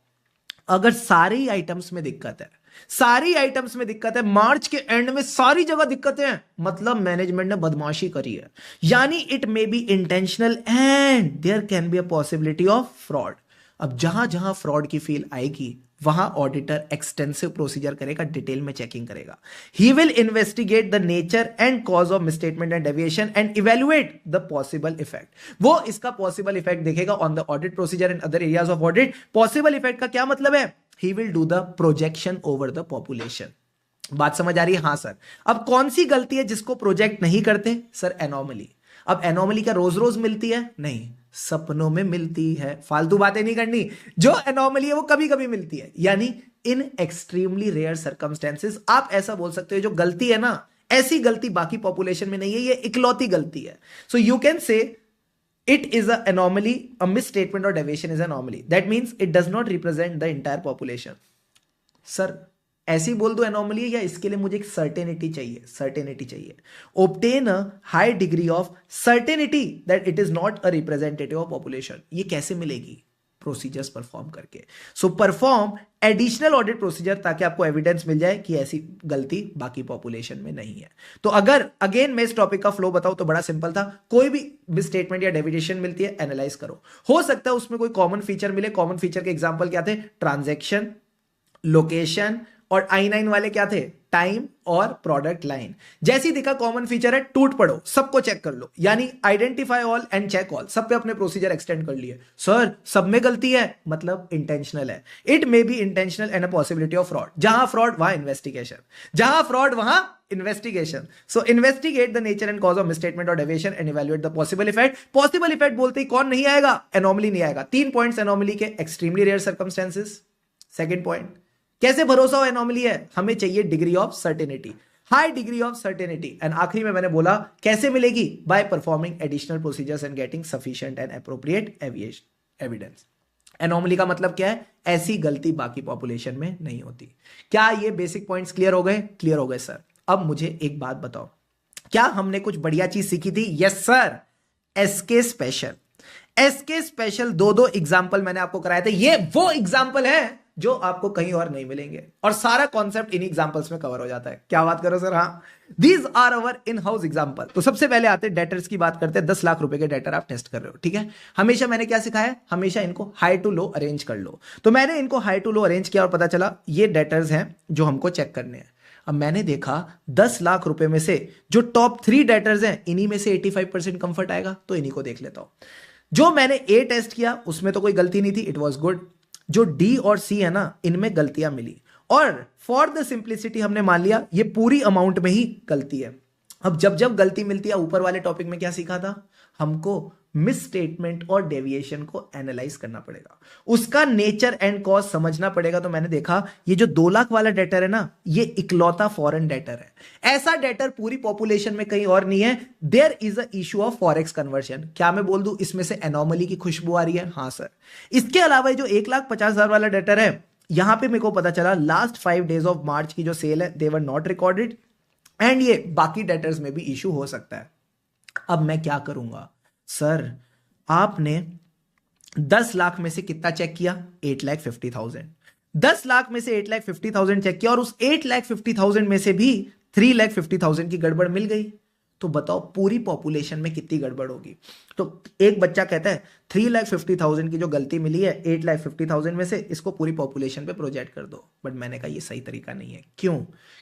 अगर सारे ही आइटम्स में दिक्कत है, सारी आइटम्स में दिक्कत है, मार्च के एंड में सारी जगह दिक्कतें हैं, मतलब मैनेजमेंट ने बदमाशी करी है, यानी it may be intentional and there can be a possibility of fraud. अब जहां जहां फ्रॉड की फील आएगी वहां ऑडिटर एक्सटेंसिव प्रोसीजर करेगा, डिटेल में चेकिंग करेगा। He will investigate the nature and cause of misstatement and deviation and evaluate the possible effect. वो इसका पॉसिबल इफेक्ट देखेगा on the audit procedure and other areas of audit. Possible effect का क्या मतलब है? He will do the projection over the population. बात समझ आ रही है? हाँ सर। अब कौन सी गलती है जिसको प्रोजेक्ट नहीं करते? Sir anomaly. अब एनोमली क्या रोज रोज मिलती है? नहीं, सपनों में मिलती है। फालतू बातें नहीं करनी, जो एनोमली है वो कभी कभी मिलती है, यानी इन एक्सट्रीमली रेयर सर्कमस्टेंसेस। आप ऐसा बोल सकते हो जो गलती है ना, ऐसी गलती बाकी पॉपुलेशन में नहीं है, ये इकलौती गलती है। सो यू कैन से it is an anomaly, a misstatement or deviation is an anomaly. That means it does not represent the entire population. Sir ऐसी बोल दो एनोमली है, या इसके लिए मुझे एक सर्टेनिटी चाहिए? सर्टेनिटी चाहिए। obtain a high degree of certainty that it is not a representative of population। ये कैसे मिलेगी? प्रोसीजर्स परफॉर्म करके। सो परफॉर्म एडिशनल ऑडिट प्रोसीजर, ताकि आपको एविडेंस मिल जाए कि ऐसी गलती बाकी पॉपुलेशन में नहीं है। तो अगर अगेन मैं इस टॉपिक का फ्लो बताऊं तो बड़ा सिंपल था। कोई भी मिसस्टेटमेंट या डेविएशन मिलती है, एनालाइज करो। हो सकता है उसमें कोई कॉमन फीचर मिले। कॉमन फीचर के एग्जांपल क्या थे? ट्रांजैक्शन, लोकेशन, और I9 वाले क्या थे? टाइम और प्रोडक्ट लाइन। जैसी दिखा कॉमन फीचर है, टूट पड़ो, सबको चेक कर लो, यानी identify all and check all. सब पे अपने प्रोसीजर एक्सटेंड कर लिए। सर सब में गलती है, मतलब इंटेंशनल है। It may be intentional and a possibility of fraud. जहां फ्रॉड वहां इन्वेस्टिगेशन, जहां फ्रॉड वहां investigation. So investigate the nature and cause of misstatement और deviation and evaluate the possible effect. Possible effect बोलते ही कौन नहीं आएगा? एनोमली नहीं आएगा। 3 पॉइंट्स एनोमली के: extremely rare circumstances. Second point, कैसे भरोसा हो एनोमली है? हमें चाहिए degree of certainty, high degree of certainty. And आखिरी में मैंने बोला कैसे मिलेगी? By performing additional procedures and getting sufficient and appropriate evidence. Anomaly का मतलब क्या है? ऐसी गलती बाकी पॉपुलेशन में नहीं होती। क्या ये बेसिक पॉइंट्स क्लियर हो गए? क्लियर हो गए सर। अब मुझे एक बात बताओ, क्या हमने कुछ बढ़िया चीज सीखी थी? Yes sir. SK special, SK special 2 example मैंने आपको कराए थे। ये वो एग्जाम्पल है जो आपको कहीं और नहीं मिलेंगे, और सारा कॉन्सेप्ट इन एग्जांपल्स में कवर हो जाता है। क्या बात करो सर? हाँ, these are our in house example. तो सबसे पहले आते हैं डेटर्स की बात करते हैं। 10 लाख रुपए के डेटर आप टेस्ट कर रहे हो, ठीक है। हमेशा मैंने क्या सिखाया है? हमेशा इनको हाई टू लो अरेंज कर लो। तो मैंने इनको हाई टू लो अरेंज किया और पता चला ये डेटर्स हैं जो हमको चेक करने हैं। अब मैंने देखा 10 लाख रुपए में से जो टॉप 3 डेटर्स हैं, इन्हीं में से 85% कंफर्ट आएगा, तो इन्हीं को देख लेता हूं। जो मैंने ए टेस्ट किया उसमें तो कोई गलती नहीं थी, इट वॉज गुड। जो डी और सी है ना, इनमें गलतियां मिली, और फॉर द सिंप्लिसिटी हमने मान लिया ये पूरी अमाउंट में ही गलती है। अब जब जब गलती मिलती है, ऊपर वाले टॉपिक में क्या सीखा था? हमको मिस स्टेटमेंट और डेविएशन को एनालाइज करना पड़ेगा, उसका नेचर एंड कॉज समझना पड़ेगा। तो मैंने देखा ये जो 2 लाख वाला डेटर है ना, ये इकलौता फॉरेन डेटर है। ऐसा डेटर पूरी पॉपुलेशन में कहीं और नहीं है। There is a issue of forex conversion. क्या मैं बोल दूं इसमें से एनोमली की खुशबू आ रही है? हाँ सर। इसके अलावा जो 1,50,000 वाला डेटर है, यहां पे मेरे को पता चला लास्ट 5 डेज ऑफ मार्च की जो सेल है, दे वर नॉट रिकॉर्डेड, एंड ये बाकी डेटर्स में भी इशू हो सकता है। अब मैं क्या करूंगा? सर आपने 10 लाख में से कितना चेक किया? 8,50,000। 10 लाख में से 8,50,000 चेक किया, और उस 8,50,000 में से भी 3,50,000 की गड़बड़ मिल गई। तो बताओ पूरी पॉपुलेशन में कितनी गड़बड़ होगी? तो एक बच्चा कहता है 3,50,000 की जो गलती मिली है 8,50,000 में से, इसको पूरी पॉपुलेशन पे प्रोजेक्ट कर दो। बट मैंने कहा ये सही तरीका नहीं है। क्यों?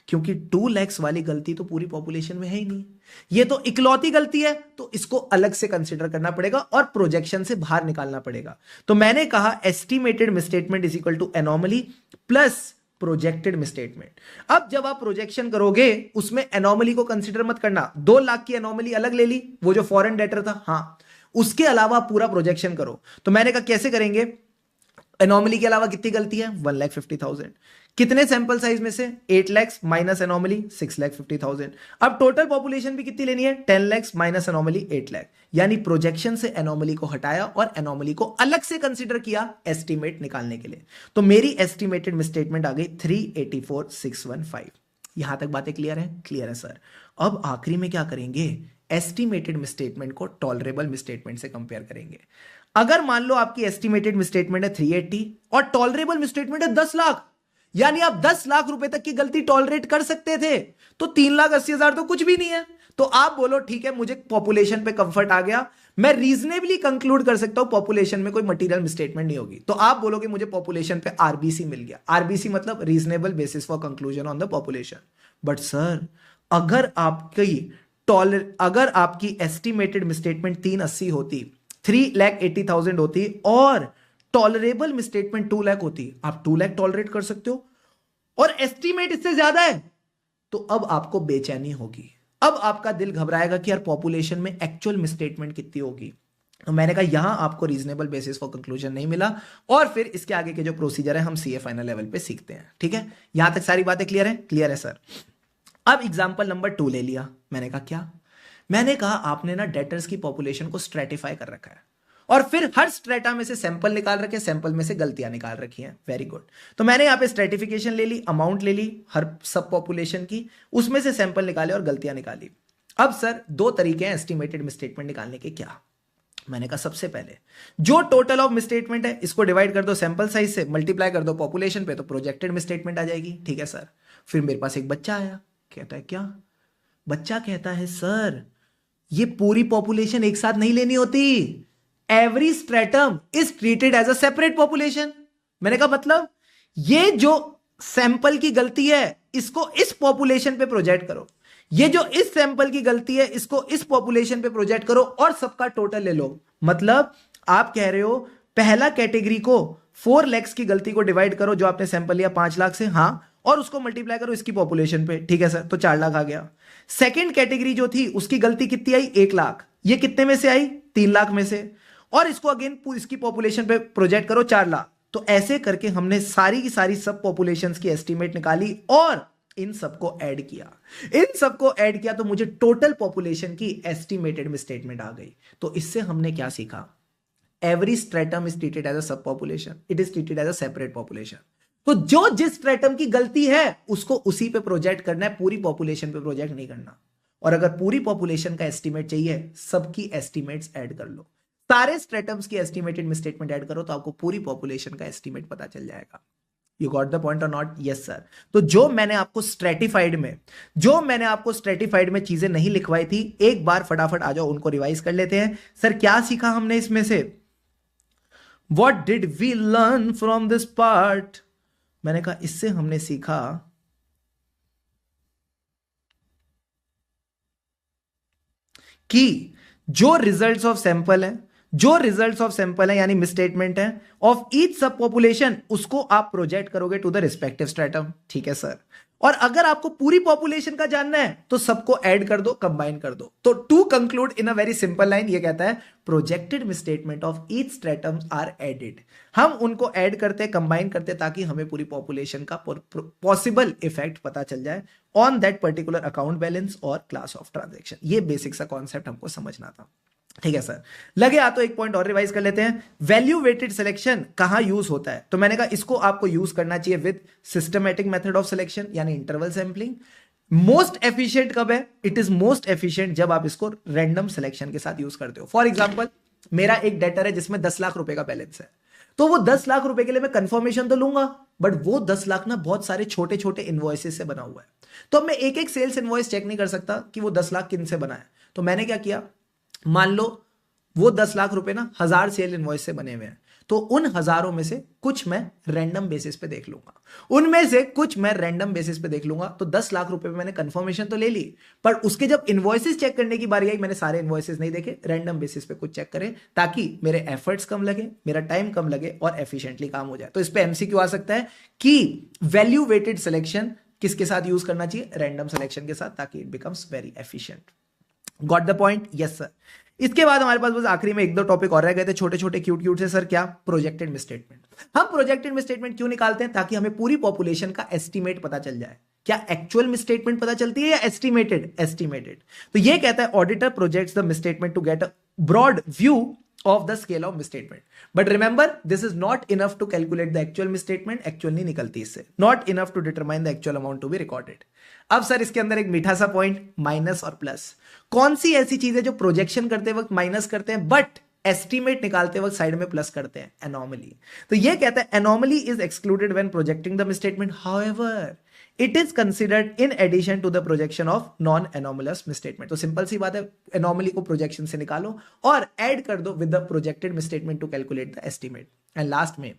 क्योंकि 2 लाख वाली गलती तो पूरी पॉपुलेशन में है ही नहीं, ये तो इकलौती गलती है, तो इसको अलग से कंसिडर करना पड़ेगा और प्रोजेक्शन से बाहर निकालना पड़ेगा। तो मैंने कहा estimated misstatement is equal to anomaly plus projected misstatement. अब जब आप प्रोजेक्शन करोगे उसमें एनोमली को कंसीडर मत करना। 2 लाख की एनोमली अलग ले ली, वो जो फॉरेन डेटर था, हाँ, उसके अलावा पूरा प्रोजेक्शन करो। तो मैंने कहा कैसे करेंगे? एनोमली के अलावा कितनी गलती है? 1,50,000। कितने सैंपल साइज में से? 8 लाख माइनस एनोमली 6,50,000। अब टोटल पॉपुलेशन भी कितनी लेनी है? 10 लाख माइनस एनोमली 8 लाख। यानी प्रोजेक्शन से एनोमली को हटाया और एनोमली को अलग से कंसीडर किया एस्टीमेट निकालने के लिए। तो मेरी एस्टिमेटेड मिसस्टेटमेंट आ गई 384,615। यहां तक बातें क्लियर है? क्लियर है सर। अब आखिरी में क्या करेंगे? एस्टिमेटेड मिसस्टेटमेंट को टॉलरेबल मिसस्टेटमेंट से कंपेयर करेंगे। अगर मान लो आपकी एस्टिमेटेड मिसस्टेटमेंट है 380 और टॉलरेबल मिसस्टेटमेंट है 10 लाख, यानी आप 10 लाख रुपए तक की गलती टॉलरेट कर सकते थे, तो 3,80,000 तो कुछ भी नहीं है। तो आप बोलो ठीक है, मुझे पॉपुलेशन पे कंफर्ट आ गया, मैं रीजनेबली कंक्लूड कर सकता हूं पॉपुलेशन में कोई मटेरियल मिसस्टेटमेंट नहीं होगी। तो आप बोलोगे मुझे पॉपुलेशन पे आरबीसी मिल गया। आरबीसी मतलब reasonable basis for conclusion on the population. But sir, अगर आपकी एस्टिमेटेड मिसस्टेटमेंट 380 होती, 3,80,000 होती और टॉलरेबल मिसस्टेटमेंट 2 लाख होती, आप 2 लाख टॉलरेट कर सकते हो और एस्टिमेट इससे ज्यादा है, तो अब आपको बेचैनी होगी, अब आपका दिल घबराएगा कि यार पॉपुलेशन में एक्चुअल मिसस्टेटमेंट कितनी होगी। तो मैंने कहा यहां आपको रीजनेबल बेसिस फॉर कंक्लूजन नहीं मिला, और फिर इसके आगे के जो प्रोसीजर है हम सीए फाइनल लेवल पे सीखते हैं। ठीक है, यहां तक सारी बातें क्लियर है? क्लियर है सर। अब एग्जांपल नंबर 2 ले लिया। मैंने कहा क्या? मैंने कहा आपने ना डेटर्स की पॉपुलेशन को स्ट्रेटिफाई कर रखा है और फिर हर स्ट्रेटा में से सैंपल निकाल रखे, सैंपल में से गलतियां निकाल रखी हैं। Very good. तो मैंने यहां पे स्ट्रेटिफिकेशन ले ली, अमाउंट ले ली हर सब पॉपुलेशन की, उसमें से सैंपल निकाले और गलतियां निकाली। अब सर 2 तरीके हैं एस्टिमेटेड मिसस्टेटमेंट निकालने के। क्या? मैंने कहा सबसे पहले जो टोटल ऑफ मिसस्टेटमेंट है इसको डिवाइड कर दो सैंपल साइज से, मल्टीप्लाई कर दो पॉपुलेशन पे, तो प्रोजेक्टेड मिसस्टेटमेंट आ जाएगी। ठीक है सर। फिर मेरे पास एक बच्चा आया, कहता है क्या? बच्चा कहता है सर ये पूरी पॉपुलेशन एक साथ नहीं लेनी होती, every stratum is treated as a separate population. मैंने कहा मतलब ये जो सैंपल की गलती है इसको इस पॉपुलेशन पे प्रोजेक्ट करो, ये जो इस सैंपल की गलती है इसको इस पॉपुलेशन पे प्रोजेक्ट करो और सबका टोटल ले लो। मतलब आप कह रहे हो पहला कैटेगरी को 4 लाख की गलती को डिवाइड करो जो आपने सैंपल लिया 5 लाख से, हाँ, और उसको मल्टीप्लाई करो इसकी पॉपुलेशन पे। ठीक है सर, तो 4 लाख आ गया। सेकंड कैटेगरी जो थी उसकी गलती कितनी आई? 1 लाख। ये कितने में से आई? 3 लाख में से, और इसको अगेन इसकी पॉपुलेशन पे प्रोजेक्ट करो 4 लाख। तो ऐसे करके हमने सारी की सारी सब पॉपुलेशंस की एस्टीमेट निकाली और इन सबको ऐड किया। इन सबको ऐड किया तो मुझे टोटल पॉपुलेशन की एस्टिमेटेड मिसस्टेटमेंट आ गई। तो इससे हमने क्या सीखा? Every stratum is treated as a sub population, it is treated as a separate population. तो जो जिस स्ट्रेटम की गलती है उसको उसी पे प्रोजेक्ट करना है, पूरी पॉपुलेशन पे प्रोजेक्ट नहीं करना। और अगर पूरी पॉपुलेशन का एस्टीमेट चाहिए, सबकी एस्टीमेट्स ऐड कर लो, सारे स्ट्रेटम्स की एस्टिमेटेड मिसस्टेटमेंट ऐड करो तो आपको पूरी पॉपुलेशन का एस्टीमेट पता चल जाएगा। यू गॉट द पॉइंट और नॉट? Yes sir. तो जो मैंने आपको स्ट्रेटिफाइड में चीजें नहीं लिखवाई थी, एक बार फटाफट आ जाओ उनको रिवाइज कर लेते हैं। सर क्या सीखा हमने इसमें से? What did we learn from this part? मैंने कहा इससे हमने सीखा कि जो रिजल्ट्स ऑफ सैंपल है यानी मिसस्टेटमेंट है ऑफ ईच सब पॉपुलेशन, उसको आप प्रोजेक्ट करोगे टू द रिस्पेक्टिव स्ट्रेटम। ठीक है सर। और अगर आपको पूरी पॉपुलेशन का जानना है तो सबको ऐड कर दो, कंबाइन कर दो। तो to conclude in a very simple line ये कहता है projected misstatement of each stratum are added. हम उनको ऐड करते, कंबाइन करते ताकि हमें पूरी पॉपुलेशन का पॉसिबल इफेक्ट पता चल जाए on that particular account balance और क्लास ऑफ ट्रांजेक्शन। ये बेसिक सा कॉन्सेप्ट हमको समझना था। ठीक है सर। लगे आ तो एक पॉइंट और रिवाइज कर लेते हैं। वैल्यू वेटेड सिलेक्शन कहां यूज होता है? तो मैंने कहा इसको आपको यूज करना चाहिए with systematic method of selection यानी इंटरवल सैंपलिंग। मोस्ट एफिशिएंट कब है? इट इज मोस्ट एफिशिएंट जब आप इसको रैंडम सिलेक्शन के साथ यूज करते हो। फॉर एग्जांपल मेरा एक डेटर है जिसमें 10 लाख रुपए का बैलेंस है, तो वो 10 लाख रुपए के लिए मैं कंफर्मेशन तो लूंगा, बट वो 10 लाख ना बहुत सारे छोटे छोटे इनवॉइसेस से बना हुआ है, तो अब मैं एक एक सेल्स इनवॉइस चेक नहीं कर सकता कि वो 10 लाख किन से बना है। तो मैंने क्या किया, मान लो वो 10 लाख रुपए ना 1000 सेल इनवॉइस से बने हुए हैं, तो उन हजारों में से कुछ मैं रैंडम बेसिस पे देख लूंगा, तो 10 लाख रुपए पे मैंने कंफर्मेशन तो ले ली, पर उसके जब इनवॉइसेस चेक करने की बारी आई मैंने सारे इनवॉइसेस नहीं देखे, रैंडम बेसिस पे कुछ चेक करें ताकि मेरे एफर्ट्स कम लगे, मेरा टाइम कम लगे और एफिशिएंटली काम हो जाए। तो इस पे एमसीक्यू आ सकता है कि वैल्यू वेटेड सिलेक्शन किसके साथ यूज करना चाहिए? रैंडम सिलेक्शन के साथ, ताकि it becomes very efficient. Got the point? Yes sir. इसके बाद हमारे पास बस आखिरी में 1-2 टॉपिक और रह गए थे, छोटे छोटे क्यूट से। सर क्या? Projected misstatement. हम प्रोजेक्टेड मिसस्टेटमेंट क्यों निकालते हैं? ताकि हमें पूरी पॉपुलेशन का एस्टीमेट पता चल जाए। क्या एक्चुअल मिसस्टेटमेंट पता चलती है या एस्टिमेटेड? तो ये कहता है auditor projects the misstatement to get a broad view of the scale of misstatement, but remember this is not enough to calculate the actual misstatement, actual नहीं निकलती इससे, not enough to determine the actual amount to be recorded। अब sir इसके अंदर एक मीठा सा point, minus और प्लस। कौन सी ऐसी चीज है जो प्रोजेक्शन करते वक्त माइनस करते हैं बट एस्टीमेट निकालते वक्त साइड में प्लस करते हैं, एनोमली। तो ये कहता है anomaly is excluded when projecting the misstatement, however it is considered in addition to the projection of non anomalous misstatement. तो सिंपल सी बात है, एनोमली को प्रोजेक्शन से निकालो और ऐड कर दो with the projected misstatement to calculate the estimate. And last में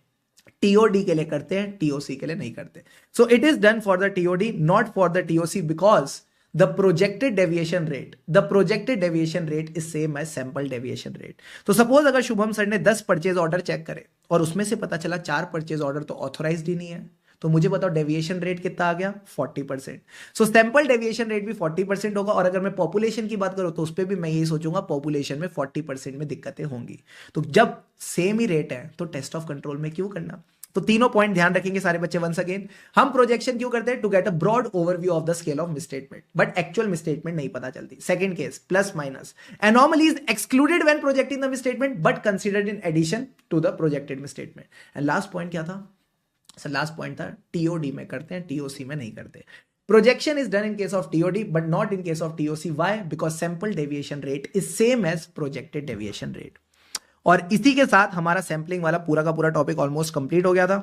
टीओडी के लिए करते हैं, टीओसी के लिए नहीं करते। So it is done for the TOD, not for the TOC, because the projected deviation rate is same as sample deviation rate. तो सपोज अगर शुभम सर ने 10 परचेज ऑर्डर चेक करे और उसमें से पता चला 4 परचेज ऑर्डर तो ऑथोराइज्ड ही नहीं है, तो मुझे बताओ डेविएशन रेट कितना आ गया, 40%। सो सैंपल डेविएशन रेट भी 40% होगा। और अगर मैं पॉपुलेशन की बात करूं तो उस पर भी मैं यही सोचूंगा, पॉपुलेशन में 40% में दिक्कतें होंगी। तो जब सेम ही रेट है तो टेस्ट ऑफ कंट्रोल में क्यों करना। तो तीनों पॉइंट ध्यान रखेंगे सारे बच्चे। वंस अगेन, हम प्रोजेक्शन क्यों करते हैं, to get a broad overview of the scale of misstatement, but actual misstatement नहीं पता चलती। Second case, plus minus, anomaly is excluded when projecting the misstatement but considered in addition to the projected misstatement. And last point क्या था sir, last point था TOD में करते हैं, TOC में नहीं करते। Projection is done in case of TOD but not in case of TOC. Why? Because sample deviation rate is same as projected deviation rate. और इसी के साथ हमारा सैंपलिंग वाला पूरा का पूरा टॉपिक ऑलमोस्ट कंप्लीट हो गया था।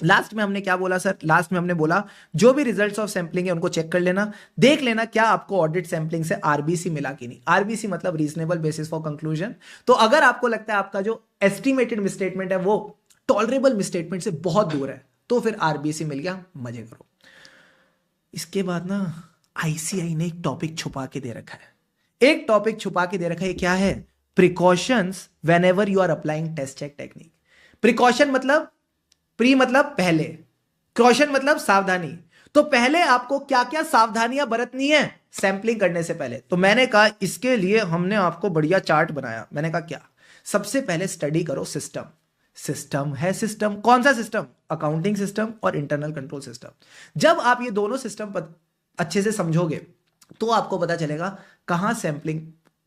लास्ट में हमने क्या बोला सर, लास्ट में हमने बोला जो भी रिजल्ट्स ऑफ सैंपलिंग है उनको चेक कर लेना, देख लेना क्या आपको ऑडिट सैंपलिंग से आरबीसी मिला कि नहीं। आरबीसी मतलब रीजनेबल बेसिस फॉर कंक्लूजन। तो अगर आपको लगता है आपका जो एस्टिमेटेड मिसस्टेटमेंट है वो टॉलरेबल मिसस्टेटमेंट से बहुत दूर है, तो फिर आरबीसी मिल गया, मजे करो। इसके बाद ना आईसीआई ने एक टॉपिक छुपा के दे रखा है, एक टॉपिक छुपा के दे रखा है। क्या है, precautions whenever you are applying test check technique. Precaution मतलब प्री मतलब पहले, कॉशन मतलब सावधानी। तो पहले आपको क्या क्या सावधानियां बरतनी है सैंपलिंग करने से पहले। तो मैंने कहा इसके लिए हमने आपको बढ़िया चार्ट बनाया। मैंने कहा क्या, सबसे पहले स्टडी करो सिस्टम। सिस्टम है, सिस्टम कौन सा सिस्टम, अकाउंटिंग सिस्टम और इंटरनल कंट्रोल सिस्टम। जब आप ये दोनों सिस्टम अच्छे से समझोगे तो आपको पता चलेगा कहां सैंपलिंग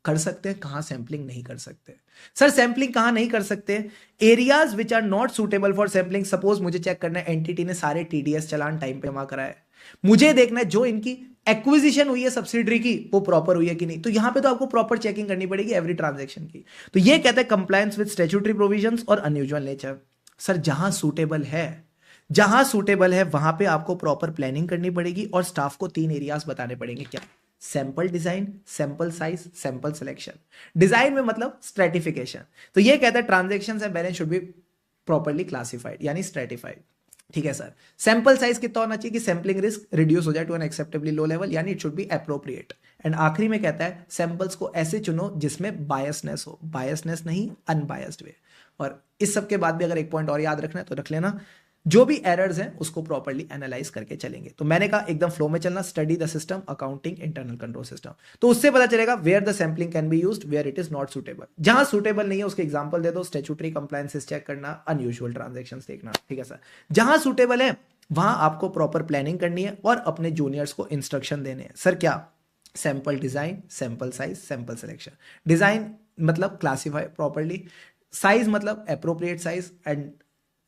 कर सकते हैं, कहां सैंपलिंग नहीं कर सकते। सर सैंपलिंग कहां नहीं कर सकते, areas which are not suitable for sampling. Suppose मुझे चेक करना है एंटिटी ने सारे टीडीएस चलान टाइम पे जमा कराए, मुझे देखना है जो इनकी एक्विजिशन हुई है सब्सिडरी की वो प्रॉपर हुई है कि नहीं। तो यहां पे तो आपको प्रॉपर चेकिंग करनी पड़ेगी एवरी ट्रांजैक्शन की। तो ये कहते हैं कंप्लायंस विद स्टैट्यूटरी प्रोविजंस और अनयूजुअल नेचर। सर जहां सूटेबल है, जहां सूटेबल है वहां पे आपको प्रॉपर प्लानिंग करनी पड़ेगी और स्टाफ को 3 एरियाज बताने पड़ेंगे। क्या, sample design, sample size, sample selection. Design में मतलब स्ट्रेटिफिकेशन। तो ये कहता है transactions and balance should be properly classified यानी स्ट्रेटिफाइड। ठीक है सर। सैंपल साइज कितना होना चाहिए कि सैंपलिंग रिस्क रिड्यूस हो जाए to an acceptably low level, यानी it should be appropriate. And आखिरी में कहता है सैंपल्स को ऐसे चुनो जिसमें बायसनेस हो, बायसनेस नहीं अनबायस्ड वे। और इस सब के बाद भी अगर एक पॉइंट और याद रखना है तो रख लेना, जो भी एरर्स हैं उसको प्रॉपर्ली एनालाइज करके चलेंगे। तो मैंने कहा एकदम फ्लो में चलना, study the system, accounting, internal control system. तो उससे पता चलेगा where the sampling can be used, where it is not suitable. जहां सुटेबल नहीं है उसके एग्जांपल दे दो, स्टैट्यूटरी कंप्लायंसेस चेक करना, अनयूजुअल ट्रांजैक्शंस देखना। ठीक है सर। जहां सुटेबल है वहां आपको प्रॉपर प्लानिंग करनी है और अपने जूनियर्स को इंस्ट्रक्शन देने हैं। सर क्या, sample design, sample size, sample selection. Design मतलब क्लासीफाई प्रॉपर्ली, साइज मतलब एप्रोप्रिएट साइज, एंड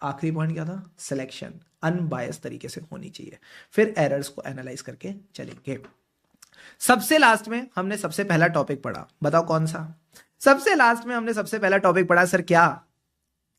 आखिरी पॉइंट क्या था, सिलेक्शन अनबायस तरीके से होनी चाहिए। फिर एरर्स को एनालाइज करके चलेंगे। सबसे लास्ट में हमने सबसे पहला टॉपिक पढ़ा, बताओ कौन सा। सबसे लास्ट में हमने सबसे पहला टॉपिक पढ़ा सर क्या,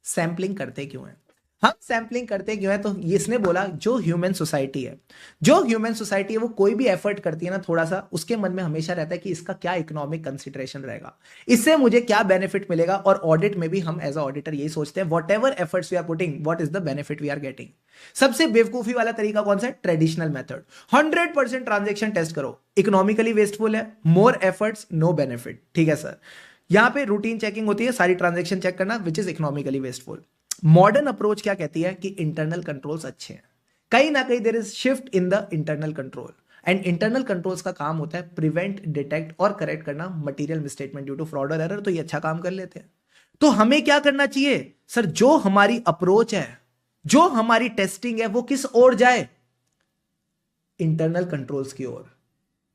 सैंपलिंग करते क्यों है। हम सैंपलिंग करते क्यों है, तो इसने बोला जो ह्यूमन सोसाइटी है, जो ह्यूमन सोसाइटी है वो कोई भी एफर्ट करती है ना थोड़ा सा, उसके मन में हमेशा रहता है कि इसका क्या इकोनॉमिक कंसिडरेशन रहेगा, इससे मुझे क्या बेनिफिट मिलेगा। और ऑडिट में भी हम एज अ ऑडिटर यही सोचते हैं, whatever efforts we are putting what is the benefit we are getting. सबसे बेवकूफी वाला तरीका कौन सा है, ट्रेडिशनल मेथड। 100% ट्रांजेक्शन टेस्ट करो, इकोनॉमिकली वेस्टफुल है, मोर एफर्ट्स नो बेनिफिट। ठीक है सर। यहां पे रूटीन चेकिंग होती है, सारी ट्रांजेक्शन चेक करना, which is economically wasteful. Modern approach क्या कहती है कि इंटरनल कंट्रोल्स अच्छे हैं, कहीं ना कहीं there is shift in the internal control. And internal controls का काम होता है प्रिवेंट, डिटेक्ट और करेक्ट करना material misstatement due to fraud और एरर। तो ये अच्छा काम कर लेते हैं। तो हमें क्या करना चाहिए सर, जो हमारी अप्रोच है, जो हमारी टेस्टिंग है वो किस ओर जाए, इंटरनल कंट्रोल्स की ओर।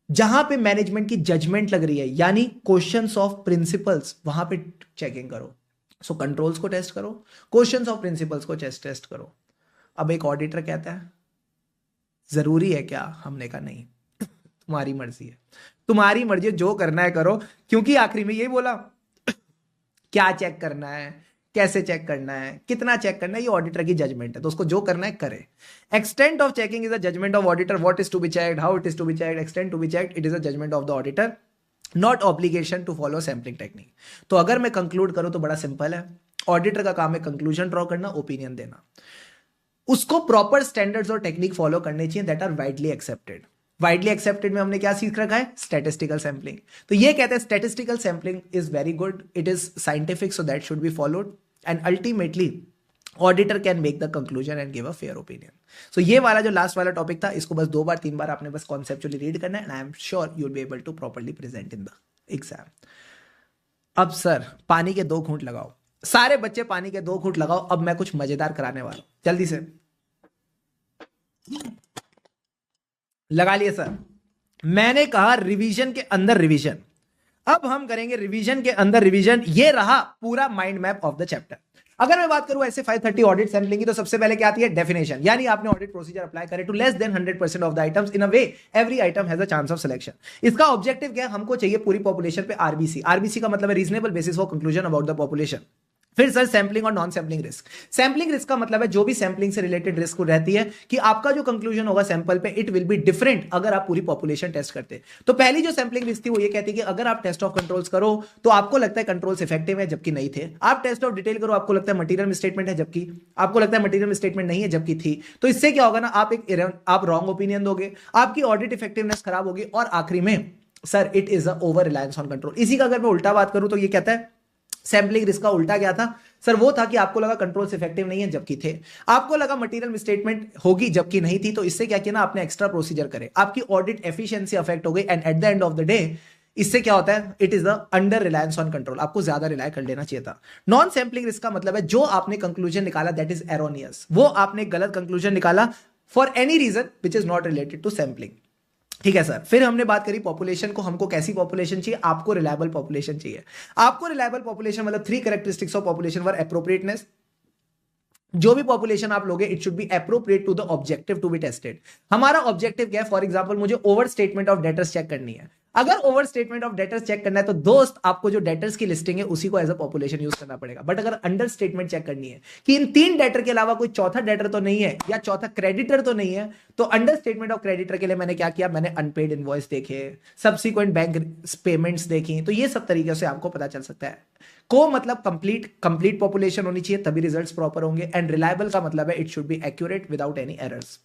जहां पे मैनेजमेंट की जजमेंट लग रही है यानी क्वेश्चंस ऑफ प्रिंसिपल्स, वहां पे चेकिंग करो। सो कंट्रोल्स को टेस्ट करो, क्वेश्चंस ऑफ प्रिंसिपल्स को टेस्ट करो। अब एक ऑडिटर कहता है जरूरी है क्या, हमने कहा नहीं, तुम्हारी मर्जी है, तुम्हारी मर्जी है, जो करना है करो। क्योंकि आखिरी में यही बोला क्या चेक करना है, कैसे चेक करना है, कितना चेक करना है, ये ऑडिटर की जजमेंट है, तो उसको जो करना है करे। Extent of checking is a judgement of auditor, what is to be checked, how it is to be checked, extent to be checked, it is a judgement of the auditor, not obligation to follow sampling technique. तो अगर मैं conclude करूं तो बड़ा simple है, auditor का काम है कंक्लूजन ड्रॉ करना, ओपिनियन देना, उसको प्रॉपर स्टैंडर्ड्स और टेक्निक फॉलो करने चाहिए that are widely accepted. Widely accepted में हमने क्या सीख रखा है, स्टैटिस्टिकल सैम्पलिंग। तो ये कहते हैं statistical sampling is very good, it is scientific, so that should be followed and ultimately auditor can make the conclusion and give a fair opinion. So ये वाला जो लास्ट वाला टॉपिक था, इसको बस 2 बार 3 बार आपने बस कॉन्सेप्चुअली रीड करना है and I am sure you will be able to properly present in the exam. अब सर पानी के 2 घूंट लगाओ, सारे बच्चे पानी के 2 घूंट लगाओ। अब मैं कुछ मजेदार कराने वाला हूं, जल्दी से लगा लिए सर। मैंने कहा रिवीजन के अंदर रिवीजन, अब हम करेंगे रिवीजन के अंदर रिवीजन। ये रहा पूरा mind map of the chapter. अगर मैं बात करूं ऐसे 530 ऑडिट सैम्पलिंग की, तो सबसे पहले क्या आती है, डेफिनेशन, यानी आपने ऑडिट प्रोसीजर अप्लाई करे to less than 100% of the items in a way every item has a chance of selection. इसका ऑब्जेक्टिव क्या है, हमको चाहिए पूरी पॉपुलेशन पे आरबीसी। आरबीसी का मतलब है reasonable basis for conclusion about the population. फिर सर सैम्पलिंग और non sampling risk. Sampling risk का मतलब है जो भी सैम्पलिंग से रिलेटेड रिस्क रहती है कि आपका जो कंक्लूजन होगा सैंपल पे इट विल बी डिफरेंट अगर आप पूरी पॉपुलेशन टेस्ट करते। तो पहली जो सैम्पलिंग रिस्क थी वो ये कहती है कि अगर आप टेस्ट ऑफ कंट्रोल्स करो तो आपको लगता है कंट्रोल्स इफेक्टिव है जबकि नहीं थे, आप टेस्ट ऑफ डिटेल करो आपको लगता है मटीरियल मिसस्टेटमेंट है जबकि आपको लगता है मटीरियल मिसस्टेटमेंट नहीं है जबकि थी। तो इससे क्या होगा ना, आप रॉन्ग ओपिनियन दोगे, आपकी ऑडिट इफेक्टिवनेस खराब होगी और आखिरी में sir it is a over reliance on control. इसी का अगर मैं उल्टा बात करूं तो ये कहता है सैम्पलिंग रिस्क का उल्टा क्या था सर, वो था कि आपको लगा कंट्रोल्स इफेक्टिव नहीं है जबकि थे, आपको लगा मटेरियल मिसस्टेटमेंट होगी जबकि नहीं थी। तो इससे क्या किया ना, आपने एक्स्ट्रा प्रोसीजर करे, आपकी ऑडिट एफिशिएंसी अफेक्ट हो गई and at the end of the day इससे क्या होता है, it is the under reliance on control, आपको ज्यादा रिलाय कर लेना चाहिए था। नॉन सैम्पलिंग रिस्क का मतलब है जो आपने कंक्लूजन निकाला दैट इज एरोनियस, वो आपने गलत कंक्लूजन निकाला for any reason which is not related to sampling. ठीक है सर। फिर हमने बात करी पॉपुलेशन को, हमको कैसी पॉपुलेशन चाहिए, आपको रिलायबल पॉपुलेशन चाहिए। आपको रिलायबल पॉपुलेशन मतलब 3 characteristics of population were appropriateness, जो भी पॉपुलेशन आप लोगे it should be appropriate to the objective to be tested. हमारा ऑब्जेक्टिव क्या है, फॉर एग्जांपल मुझे over statement of debtors check करनी है। अगर over statement of debtors check करना है तो दोस्त आपको जो डेटर्स की लिस्टिंग है उसी को एज अ पॉपुलेशन यूज करना पड़ेगा। बट अगर अंडर स्टेटमेंट चेक करनी है कि इन 3 डेटर के अलावा कोई चौथा डेटर तो नहीं है या चौथा क्रेडिटर तो नहीं है, तो अंडर स्टेटमेंट ऑफ क्रेडिटर के लिए मैंने क्या किया, मैंने अनपेड इनवॉइस देखे, सब्सिक्वेंट बैंक पेमेंट्स देखी। तो ये सब तरीके से आपको पता चल सकता है। को मतलब कंप्लीट पॉपुलेशन होनी चाहिए तभी रिजल्ट्स प्रॉपर होंगे एंड रिलायबल का मतलब है it should be accurate without any errors.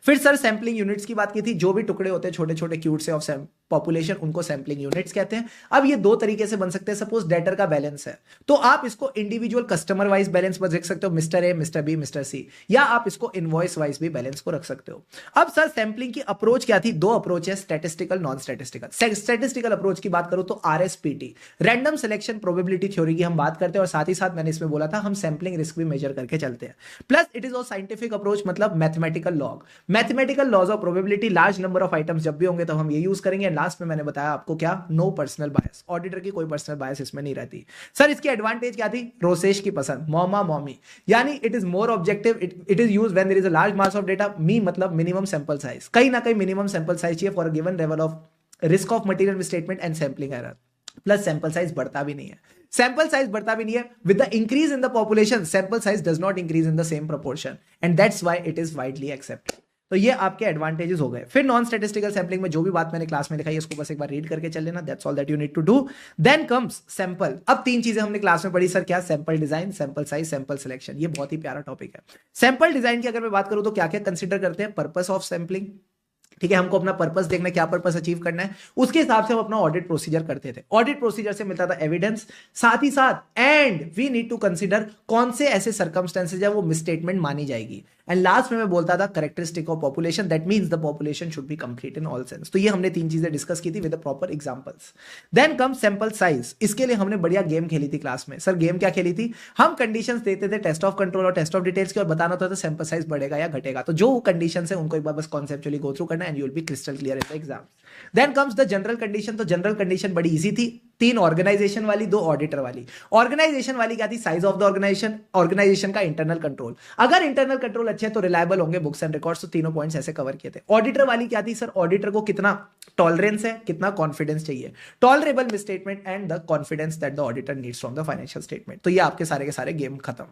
फिर सर सैम्पलिंग यूनिट्स की बात की थी, जो भी टुकड़े होते हैं छोटे छोटे क्यूट से ऑफ पॉपुलेशन उनको सैम्पलिंग यूनिट्स कहते हैं। अब ये 2 तरीके से बन सकते हैं। सपोज डेटर का बैलेंस है तो आप इसको इंडिविजुअल कस्टमर वाइज बैलेंस पर रख सकते हो, mister A, mister B, mister C, या आप इसको इनवॉइस वाइज भी बैलेंस को रख सकते हो। अब सर सैम्पलिंग की अप्रोच क्या थी, 2 अप्रोच है, statistical, non statistical. Statistical approach की बात करूं तो आरएसपीटी, रैंडम सिलेक्शन प्रोबेबिलिटी थ्योरी की हम बात करते हैं और साथ ही साथ मैंने इसमें बोला था हम सैम्पलिंग रिस्क भी मेजर करके चलते हैं। Plus it is of scientific approach मतलब mathematical law, mathematical laws of probability, large number of items जब भी होंगे तो हम ये यूज करेंगे। लास्ट में मैंने बताया आपको क्या, नो पर्सनल बायस, ऑडिटर की कोई पर्सनल बायस इसमें नहीं रहती। सर इसकी एडवांटेज क्या थी, रोसेश की पसंद, मॉमा मॉमी, यानी it is more objective, it is used when there is a large mass of data. मी मतलब मिनिमम सैंपल साइज, कहीं ना कहीं मिनिमम सैंपल साइज चाहिए for a given level of risk of material misstatement and sampling error. Plus sample size बढ़ता भी नहीं है, सैंपल साइज बढ़ता भी नहीं है। With the increase in the population sample size does not increase in the same proportion and that's why it is widely accepted. तो ये आपके एडवांटेजेस हो गए। फिर नॉन स्टैटिस्टिकल सैंपलिंग में जो भी बात मैंने क्लास में लिखाई है उसको बस एक बार रीड करके चल लेना, that's all that you need to do. Then comes sample. अब 3 चीजें हमने क्लास में पढ़ी सर, क्या, sample design, sample size, sample selection. ये बहुत ही प्यारा टॉपिक है। सैंपल डिजाइन की अगर मैं बात करूं तो क्या क्या कंसिडर करते हैं, पर्पस ऑफ सैंपलिंग, ठीक है, हमको अपना पर्पस देखना है, क्या पर्पस अचीव करना है, उसके हिसाब से हम अपना ऑडिट प्रोसीजर करते थे। ऑडिट प्रोसीजर से मिलता था एविडेंस, साथ ही साथ and we need to consider कौन से ऐसे सर्कमस्टेंसेज है वो मिसस्टेटमेंट मानी जाएगी। एंड लास्ट में मैं बोलता था characteristic of population, that means the population should be complete in all sense. तो ये हमने 3 चीजें डिस्कस की थी with proper examples. Then come sample size. इसके लिए हमने बढ़िया गेम खेली थी क्लास में। सर गेम क्या खेली थी, हम कंडीशंस देते थे टेस्ट ऑफ कंट्रोल और टेस्ट ऑफ डिटेल्स की और बताना होता था सैंपल साइज बढ़ेगा या घटेगा। तो जो कंडीशंस है उनको एक बार बस कॉन्सेप्चुअली गो थ्रू करना and you will be crystal clear in the exam. Then comes the general condition. तो जनरल कंडीशन बड़ी इजी थी, 3 ऑर्गेनाइजेशन वाली, 2 ऑडिटर वाली। ऑर्गेनाइजेशन वाली क्या थी? Size of the organisation, organisation का इंटरनल कंट्रोल। अगर इंटरनल कंट्रोल अच्छे तो रिलायबल होंगे बुक्स एंड रिकॉर्ड्स, तो तीनों पॉइंट्स ऐसे कवर किए थे। ऑडिटर वाली क्या थी सर? ऑडिटर को कितना टॉलरेंस है, कितना कॉन्फिडेंस चाहिए, tolerable misstatement and the confidence that the auditor needs from the financial statement. तो ये आपके सारे के सारे गेम खत्म।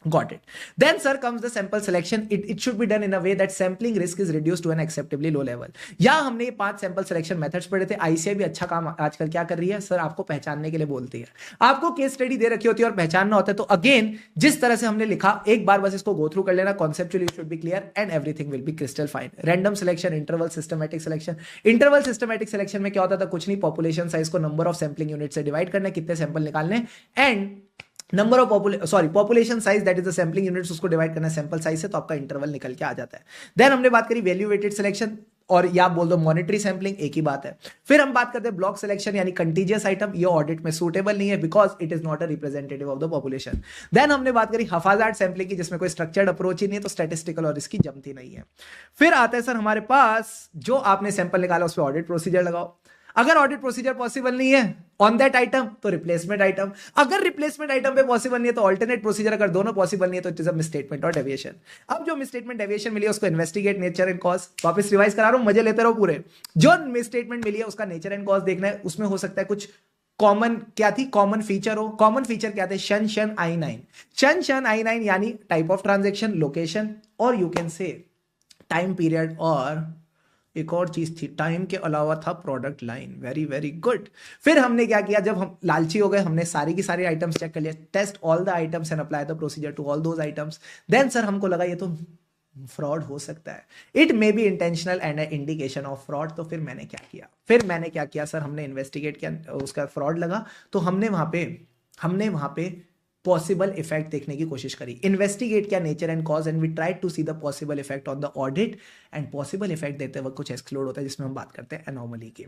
Got it. Then, sir, comes the sample selection. It should be done in a way that sampling risk is reduced to an acceptably low level. या हमने ये 5 सैंपल सिलेक्शन मेथड्स पढ़े थे। आईसीआई भी अच्छा काम आजकल क्या कर रही है सर? आपको पहचानने के लिए बोलती है, आपको केस स्टडी दे रखी होती है और पहचानना होता है। तो अगेन जिस तरह से हमने लिखा, एक बार बस इसको गो थ्रू कर लेना। Conceptually should be clear and everything will be crystal fine. Random selection, interval systematic selection. Interval systematic selection में क्या होता था? कुछ नहीं, पॉपुलेशन साइज को नंबर ऑफ सैंपलिंग यूनिट से डिवाइड करना, कितने सैंपल निकालने, and number of population size that is the sampling units, उसको डिवाइड करना सैंपल साइज से, तो आपका इंटरवल निकल के आ जाता है। देन हमने बात करी वैल्यू वेटेड सिलेक्शन, और या बोल दो मॉनिटरी सैंपलिंग, एक ही बात है। फिर हम बात करते हैं ब्लॉक सिलेक्शन यानी कंटीजियस आइटम, ये ऑडिट में सूटेबल नहीं है because it is not a representative of the population. Then हमने बात करी हफाजात सैंपलिंग की, जिसमें कोई स्ट्रक्चर्ड अप्रोच ही नहीं है, तो स्टैटिस्टिकल और इसकी जमती नहीं है। फिर आता है सर हमारे पास, जो आपने सैंपल निकाला उस पर ऑडिट प्रोसीजर लगाओ। अगर ऑडिट प्रोसीजर पॉसिबल नहीं है ऑन दैट आइटम तो रिप्लेसमेंट आइटम, अगर रिप्लेसमेंट आइटम पे पॉसिबल नहीं है तो ऑल्टरनेट प्रोसीजर, अगर दोनों पॉसिबल नहीं है तो इट इज अ मिसस्टेटमेंट और डेविएशन। अब जो मिसस्टेटमेंट डेविएशन मिली है उसको इन्वेस्टिगेट नेचर एंड कॉज, वापस रिवाइज करा रहा हूं, मजे लेते रहो पूरे। जो मिसस्टेटमेंट मिली है उसका नेचर एंड कॉज देखना है, उसमें हो सकता है कुछ कॉमन, क्या थी कॉमन फीचर हो। कॉमन फीचर क्या थे? शन शन I9, शन शन I9 यानी टाइप ऑफ ट्रांजेक्शन, लोकेशन, और यू कैन से टाइम पीरियड, और एक और चीज थी टाइम के अलावा था product line. Very very good. फिर हमने क्या किया, जब हम लालची हो गए, हमने सारी की सारी आइटम्स चेक कर लिया, test all the items and apply the procedure to all those items. Then sir हमको लगा ये तो फ्रॉड हो सकता है, it may be intentional and indication of fraud. तो फिर मैंने क्या किया सर, हमने इन्वेस्टिगेट किया, उसका फ्रॉड लगा तो हमने वहां पे पॉसिबल इफेक्ट देखने की कोशिश करी। इन्वेस्टिगेट किया nature and cause, and we try to see the possible effect on the audit. And possible effect देते वक्त कुछ एक्सक्लूड होता है, जिसमें हम बात करते हैं एनोमली की।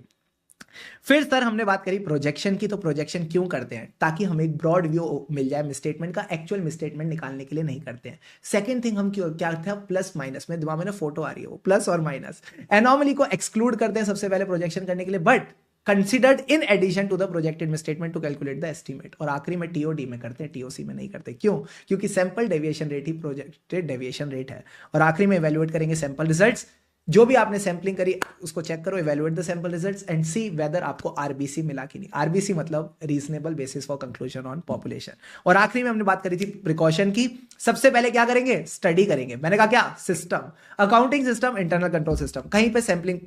फिर सर हमने बात करी प्रोजेक्शन की। तो प्रोजेक्शन क्यों करते हैं? ताकि हमें एक ब्रॉड व्यू मिल जाए मिसस्टेटमेंट का, एक्चुअल मिसस्टेटमेंट निकालने के लिए नहीं करते हैं। सेकंड थिंग हम क्या था, प्लस माइनस में, दिमाग में ना फोटो आ रही है, वो प्लस और माइनस, एनोमली को एक्सक्लूड करते हैं सबसे पहले प्रोजेक्शन करने के लिए, but considered in addition to the projected misstatement to calculate the estimate. और आखिरी में टीओडी में करते हैं, टीओसी में नहीं करते। क्यों? क्योंकि सैंपल डेविएशन रेट ही प्रोजेक्टेड डेविएशन रेट है। और आखिरी में इवैल्यूएट करेंगे सैंपल रिजल्ट्स, जो भी आपने सैंपलिंग करी उसको चेक करो, evaluate the sample results and see whether आपको आरबीसी मिला कि नहीं। आरबीसी मतलब reasonable basis for conclusion on population. और आखिरी में हमने बात करी थी प्रिकॉशन की। सबसे पहले क्या करेंगे? स्टडी करेंगे। मैंने कहा क्या? System, accounting system, internal control system. कहीं पे सैंपलिंग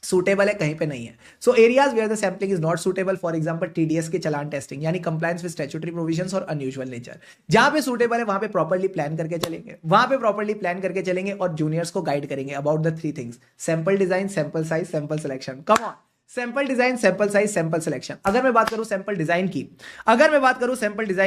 सूटेबल है, कहीं पे नहीं है। So areas where the sampling is not suitable, for example TDS के चालान टेस्टिंग यानी कंप्लायंस विद स्टैट्यूटरी प्रोविजंस और अनयूजुअल नेचर। जहां पे सूटेबल है वहां पे प्रॉपर्ली प्लान करके चलेंगे, और जूनियर्स को गाइड करेंगे about the 3 things: sample design, sample size, sample selection. Come on, sample design, sample size, sample selection. अगर मैं बात करूं सैंपल डिजाइन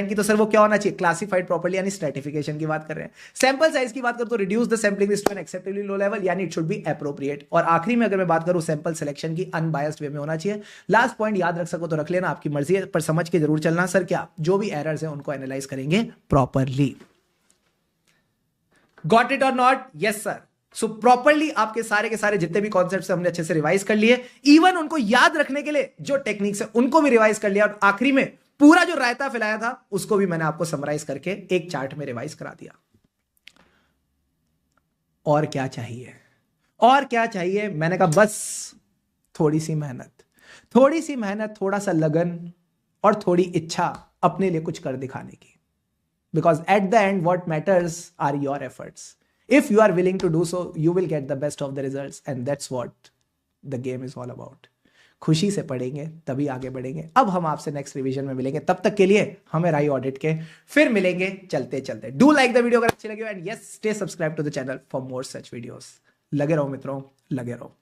की, तो सर वो क्या होना चाहिए? क्लासिफाइड प्रॉपर्ली यानी स्ट्रेटिफिकेशन की बात कर रहे हैं। सैंपल साइज की बात करूं तो reduce the sampling to an acceptably low level यानी इट शुड बी एप्रोप्रिएट। और आखिरी में अगर मैं बात करूं सैंपल सिलेक्शन की, अनबायस्ड वे में होना चाहिए। लास्ट पॉइंट याद रख सको तो रख लेना, आपकी मर्जी है, पर समझ के जरूर चलना। सर क्या जो भी एरर्स हैं उनको एनालाइज करेंगे प्रॉपरली। गॉट इट और not? Yes sir. So properly आपके सारे के सारे जितने भी कॉन्सेप्ट्स हमने अच्छे से रिवाइज कर लिए, इवन उनको याद रखने के लिए जो टेक्निक्स है उनको भी रिवाइज कर लिया, और आखिरी में पूरा जो रायता फैलाया था उसको भी मैंने आपको समराइज करके एक चार्ट में रिवाइज करा दिया। और क्या चाहिए? मैंने कहा बस थोड़ी सी मेहनत, थोड़ा सा लगन और थोड़ी इच्छा अपने लिए कुछ कर दिखाने की। Because at the end what matters are your efforts. If you are willing to do so, you will get the best of the results, and that's what the game is all about. खुशी से पढ़ेंगे तभी आगे बढ़ेंगे। अब हम आपसे next revision में मिलेंगे, तब तक के लिए हमें राई ऑडिट के फिर मिलेंगे चलते चलते। डू लाइक द वीडियो अगर अच्छी लगी, and yes stay subscribe to the channel for more such videos. लगे रहो मित्रों, लगे रहो।